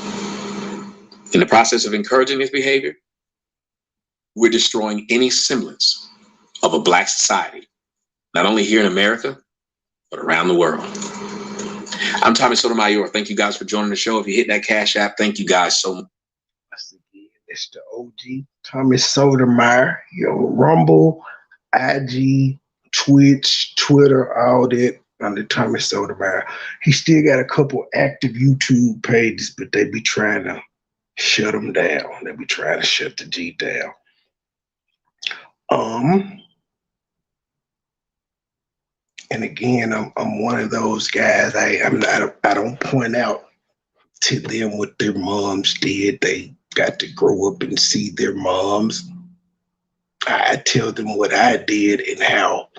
In the process of encouraging this behavior, we're destroying any semblance of a Black society, not only here in America, but around the world. I'm Tommy Sotomayor. Thank you guys for joining the show. If you hit that Cash App, thank you guys so much. It's the OG Tommy Sotomayor. Rumble, IG, Twitch, Twitter, all that under Tommy Sotomayor. He still got a couple active YouTube pages, but they be trying to shut them down. They be trying to shut the G down. And again, I'm one of those guys. I don't point out to them what their moms did. They got to grow up and see their moms. I tell them what I did and how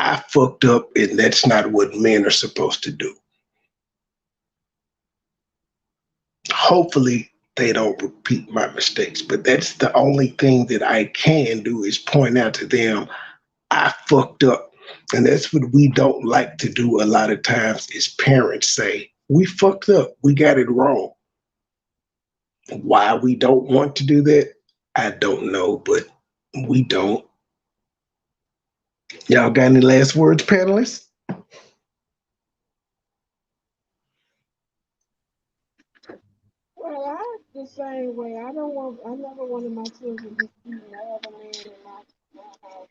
I fucked up, and that's not what men are supposed to do. Hopefully, they don't repeat my mistakes, but that's the only thing that I can do is point out to them, I fucked up. And that's what we don't like to do a lot of times is parents say, we fucked up, we got it wrong. Why we don't want to do that, I don't know, but we don't. Y'all got any last words, panelists? Well, I the same way. I never wanted my children to see no other man in my house.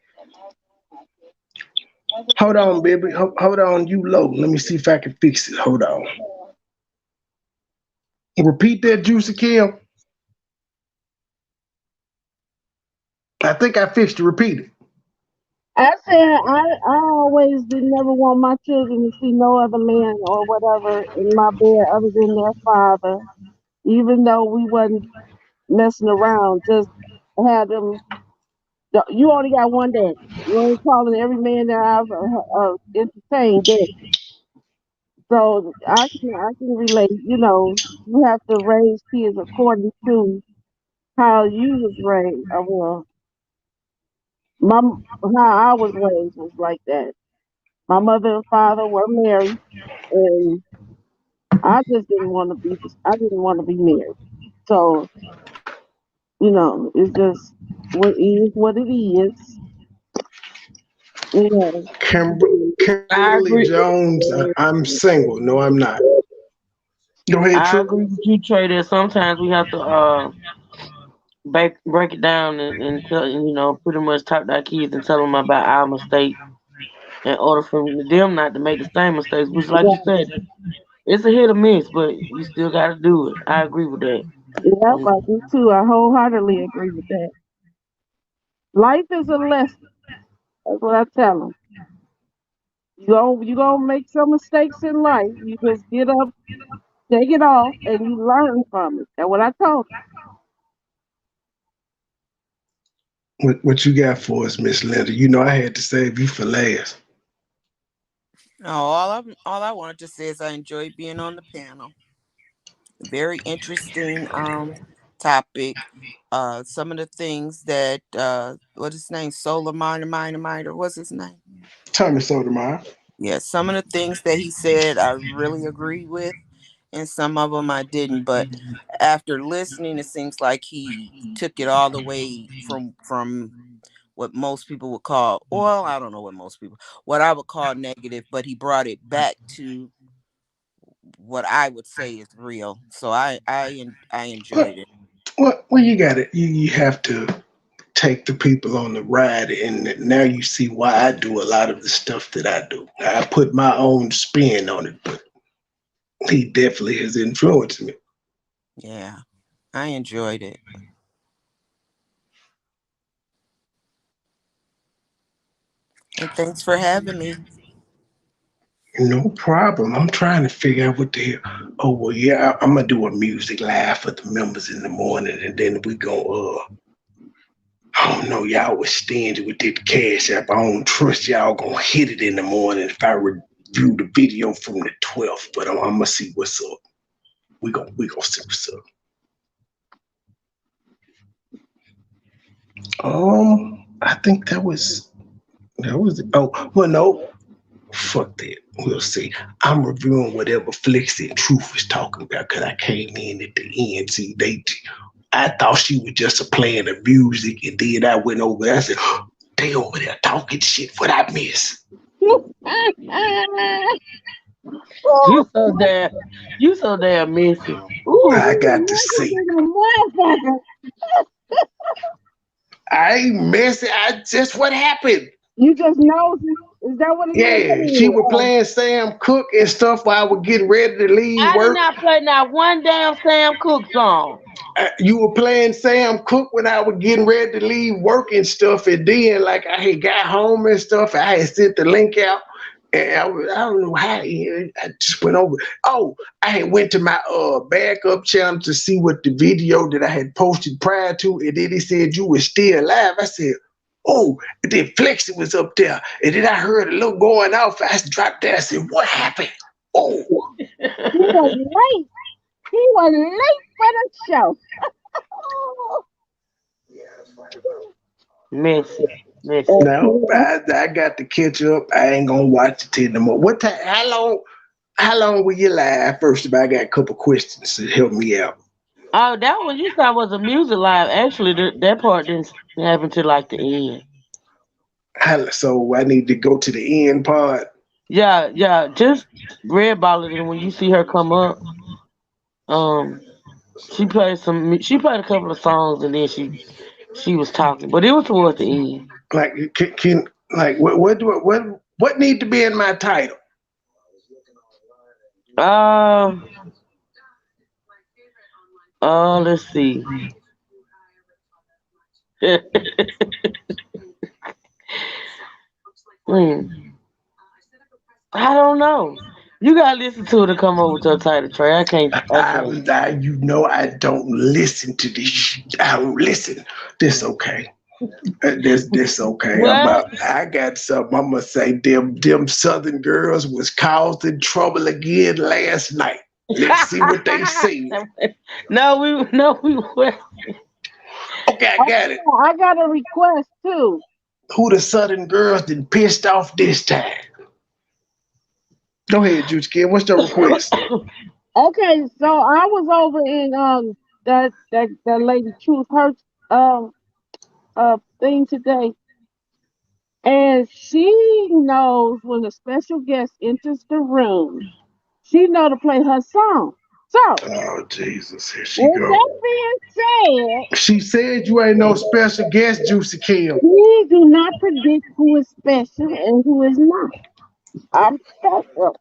Hold on, baby. Hold on, you low. Let me see if I can fix it. Hold on. Repeat that, Juicy Kim. I think I fixed it. Repeat it. I said I always did never want my children to see no other man or whatever in my bed other than their father, even though we wasn't messing around. Just had them. You only got one daddy. You ain't calling every man that I've entertained daddy. So I can relate. You know, you have to raise kids according to how you was raised. Well, my how I was raised was like that. My mother and father were married, and I just didn't want to be. I didn't want to be married. So it's just what is what it is. You know. I Kimberly agree. Jones, I'm single. No, I'm not. Go ahead, I True. agree with you, Trey. That sometimes we have to break it down and tell pretty much talk to our kids and tell them about our mistakes in order for them not to make the same mistakes. Which, like you said, it's a hit or miss, but you still got to do it. I agree with that. Yep, I do too. I wholeheartedly agree with that. Life is a lesson. That's what I tell them. You gonna make some mistakes in life. You just get up, take it off, and you learn from it. That's what I told What you got for us, Miss Linda? You know I had to save you for last. No, all I wanted to say is I enjoyed being on the panel. Very interesting topic. Some of the things that what is his name? Solar Miner, what's his name? Tommy Sotomayor. Yeah, some of the things that he said I really agree with, and some of them I didn't. But after listening, it seems like he took it all the way from what most people would call, well, I don't know what I would call negative, but he brought it back to what I would say is real. So I enjoyed it. Well, you got it. You have to take the people on the ride, and now you see why I do a lot of the stuff that I do. I put my own spin on it, but he definitely has influenced me. Yeah, I enjoyed it. And thanks for having me. No problem. I'm trying to figure out what the hell. Oh well, yeah, I'm gonna do a music live for the members in the morning, and then we go. I don't know. Y'all was stingy with that cash app. I don't trust y'all gonna hit it in the morning if I review the video from the 12th. But I'm gonna see what's up. We gonna see what's up. I think that was. Oh well, no. Fuck that. We'll see. I'm reviewing whatever Flex and Truth is talking about because I came in at the end. See, I thought she was just playing the music, and then I went over there. I said, oh, they over there talking shit. What I miss? You so damn messy. Ooh. I got to see. I ain't messy. I just what happened. You just nosy. Is that what it is? Yeah, she was playing Sam Cooke and stuff while I was getting ready to leave I work. did not play not one damn Sam Cooke song. You were playing Sam Cooke when I was getting ready to leave work and stuff, and then like I had got home and stuff, I had sent the link out, and I don't know how I just went over. Oh, I had went to my backup channel to see what the video that I had posted prior to, and then he said you were still alive. I said, Oh, and then Flexi was up there. And then I heard a little going off. I dropped there. I said, what happened? Oh. He was late. He was late for the show. Messy. No, I got to catch up. I ain't gonna watch it till no more. What time? How long will you live? First of all, I got a couple questions to help me out. Oh, that one you thought was a music live. Actually, that part didn't happen till like the end. So I need to go to the end part. Yeah. Just red ball it, and when you see her come up, she played a couple of songs, and then she was talking, but it was towards the end. Like, what need to be in my title? Let's see. I don't know. You gotta listen to it to come up with your title, Trey. I can't. I don't listen to this. I don't listen. This okay. This okay. What? I got something. I'm gonna say them Southern girls was causing trouble again last night. Let's see what they say. No, we were. Okay, I got it. I got a request too. Who the Southern girls that pissed off this time? Go ahead, Juice Kid. What's the request? Okay, so I was over in that lady Truth Hurts thing today, and she knows when a special guest enters the room, she know to play her song. So, oh Jesus, here she with go. that being said, she said you ain't no special guest, Juicy Kim. We do not predict who is special and who is not. I'm special.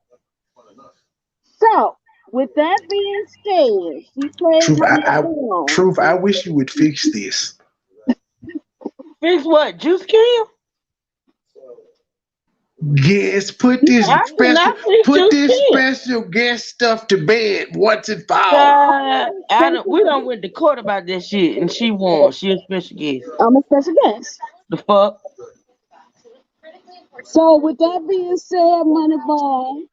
So, with that being said, she played Truth, I wish you would fix this. Fix what? Juice Kim? Yes, put this special guest stuff to bed once and for all. We don't went to court about that shit, and she won. She a special guest. I'm a special guest. The fuck? So with that being said, MoneyBoy,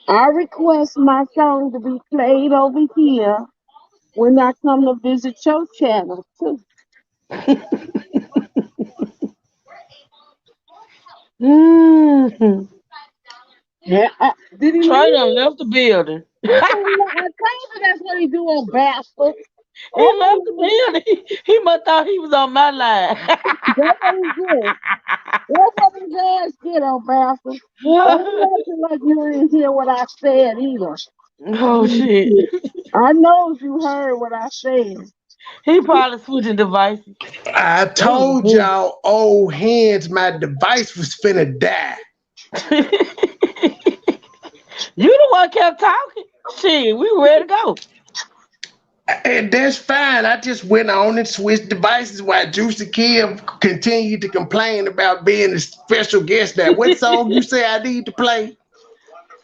I request my song to be played over here when I come to visit your channel too. Yeah, did he Trey done left the building. I told you that's what he do, old bastard. He left the building. He must thought he was on my line. That's what he did. That's what his ass did, old bastard. Don't acting like you didn't hear what I said either. Oh shit. I know you heard what I said. He probably switching devices. I told y'all, old hands, my device was finna die. You the one kept talking. Shit, we ready to go. And that's fine. I just went on and switched devices while Juicy Kim continued to complain about being a special guest. Now, what song you say I need to play?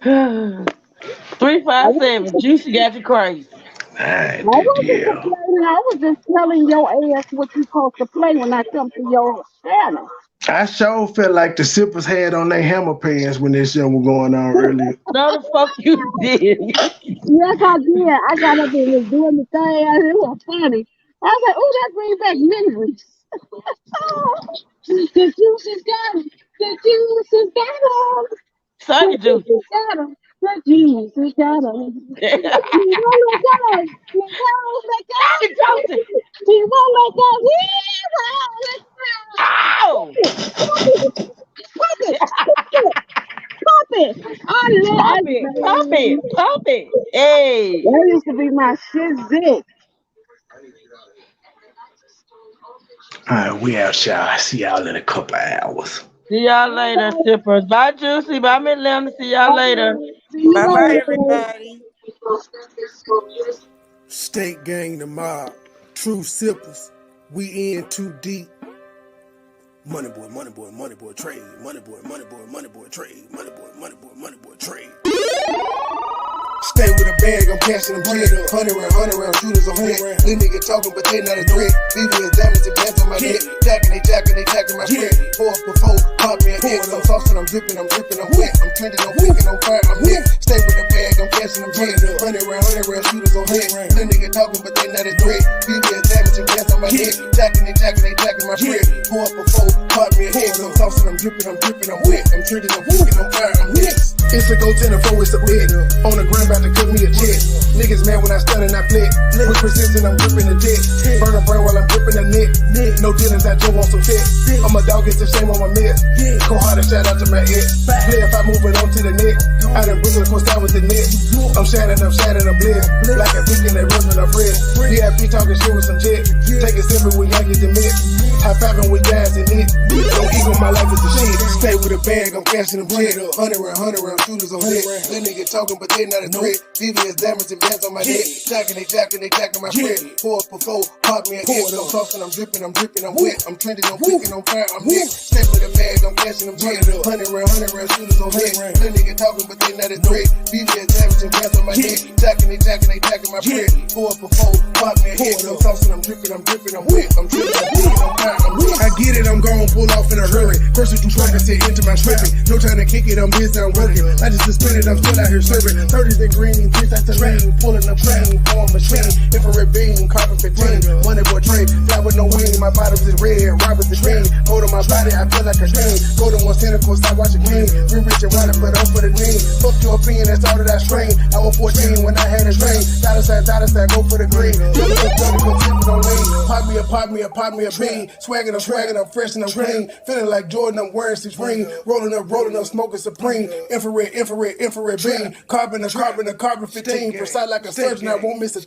357. Juicy got you crazy. I was just telling your ass what you supposed to play when I come to your channel. I sure felt like the sippers had on their hammer pants when this show was going on earlier. No, the fuck you did. Yes, I did. I got up and was doing the thing. It was funny. I was like, oh, that brings back memories. The juice is got him. The juice is got him. Suck it, Juice. Got him. The juice is got him. He won't let go. He won't let go. He won't let go. Ow! Pump it. Pump it. Hey. That used to be my shit zit. All right, we out, y'all. I see y'all in a couple of hours. See y'all later, sippers. Bye, Juicy. Bye, Midland. See y'all later. Bye-bye, everybody. State gang the mob. True sippers. We in too deep. MoneyBoy, MoneyBoy, MoneyBoy trade. MoneyBoy, MoneyBoy, MoneyBoy trade. MoneyBoy, MoneyBoy, MoneyBoy trade. Stay with a bag, I'm cashing them bread. 100 round shooters on hit. Little nigga talking, but they not a threat. BB is diamonds and bands on my neck. Jacking my friend. Pour up before, pop me a hit. I'm saucing, I'm dripping, I'm wet. I'm trending, I'm wicked, I'm fire, I'm hit. Stay with the bag, I'm cashing them bread. 100 round shooters on hit. Little nigga talking, but they not a threat. BB is diamonds and bands on my neck. Jacking my friend. Pour up before, pop me a hit. I'm saucing, I'm dripping, I'm wet. I'm trending, I'm wicked, I'm fire, I'm hit. It's a go 10 4, it's a bit. On the ground, about to cook me a jet. Niggas mad when I stun and I flip. With precision, I'm gripping the dick. Burn a brain while I'm gripping the neck. No dealings, I Joe on some shit. I'm a dog, it's a shame on my mess. Go hard and shout out to my ex. Play if I move it on to the neck. I done bring it across down with the net. I'm shattered, I'm blessed. Like a bitch in that run with a friend. VIP talking shit with some jet. Take it simple when y'all get the mix. High fiving with guys in it. Don't ego, my life is the shit. Stay with a bag, I'm cashing them bread. 100 round shooters on hit. Little nigga talking, but they not a threat. VVS diamonds and bands on my head. Jacking my friend. Pour up before, pop me a hit. I'm saucing, I'm dripping, I'm wet. I'm trending, I'm wicked, I'm fire, I'm hit. Stay with a bag, I'm cashing them bread. 100 round shooters on hit. Little nigga talking, but they not a threat. VVS diamonds and bands on my head. Jacking my friend. Pour up before, pop me a hit. I'm saucing, I'm dripping, I'm wet. I'm trending, I'm wicked, I'm fire, I'm hit. I get it, I'm gon' pull off in a hurry. First through truck, I sit into my stripping. No time to kick it, I'm busy, I'm working. I just suspended, I'm still out here serving. 30s and green, 3 sets of rain. Pulling up train, form machine. Infrared beam, carbon 15. MoneyBoy train, fly with no wing. My bottoms is red, robbers is green. Hold on my body, I feel like a dream. Go to one center, course, I watch a king. Real rich and water, but on for the dream. Fuck your opinion, that's all that I strain. I was 14 when I had a dream. Dollar sign, go for the green. Pop me a bean. Swaggin', I'm fresh and I'm clean. Feeling like Jordan, I'm wearing Supreme. Rolling up, smoking Supreme. Infrared beam. Carbon 15. Precise like a surgeon, I won't miss a thing.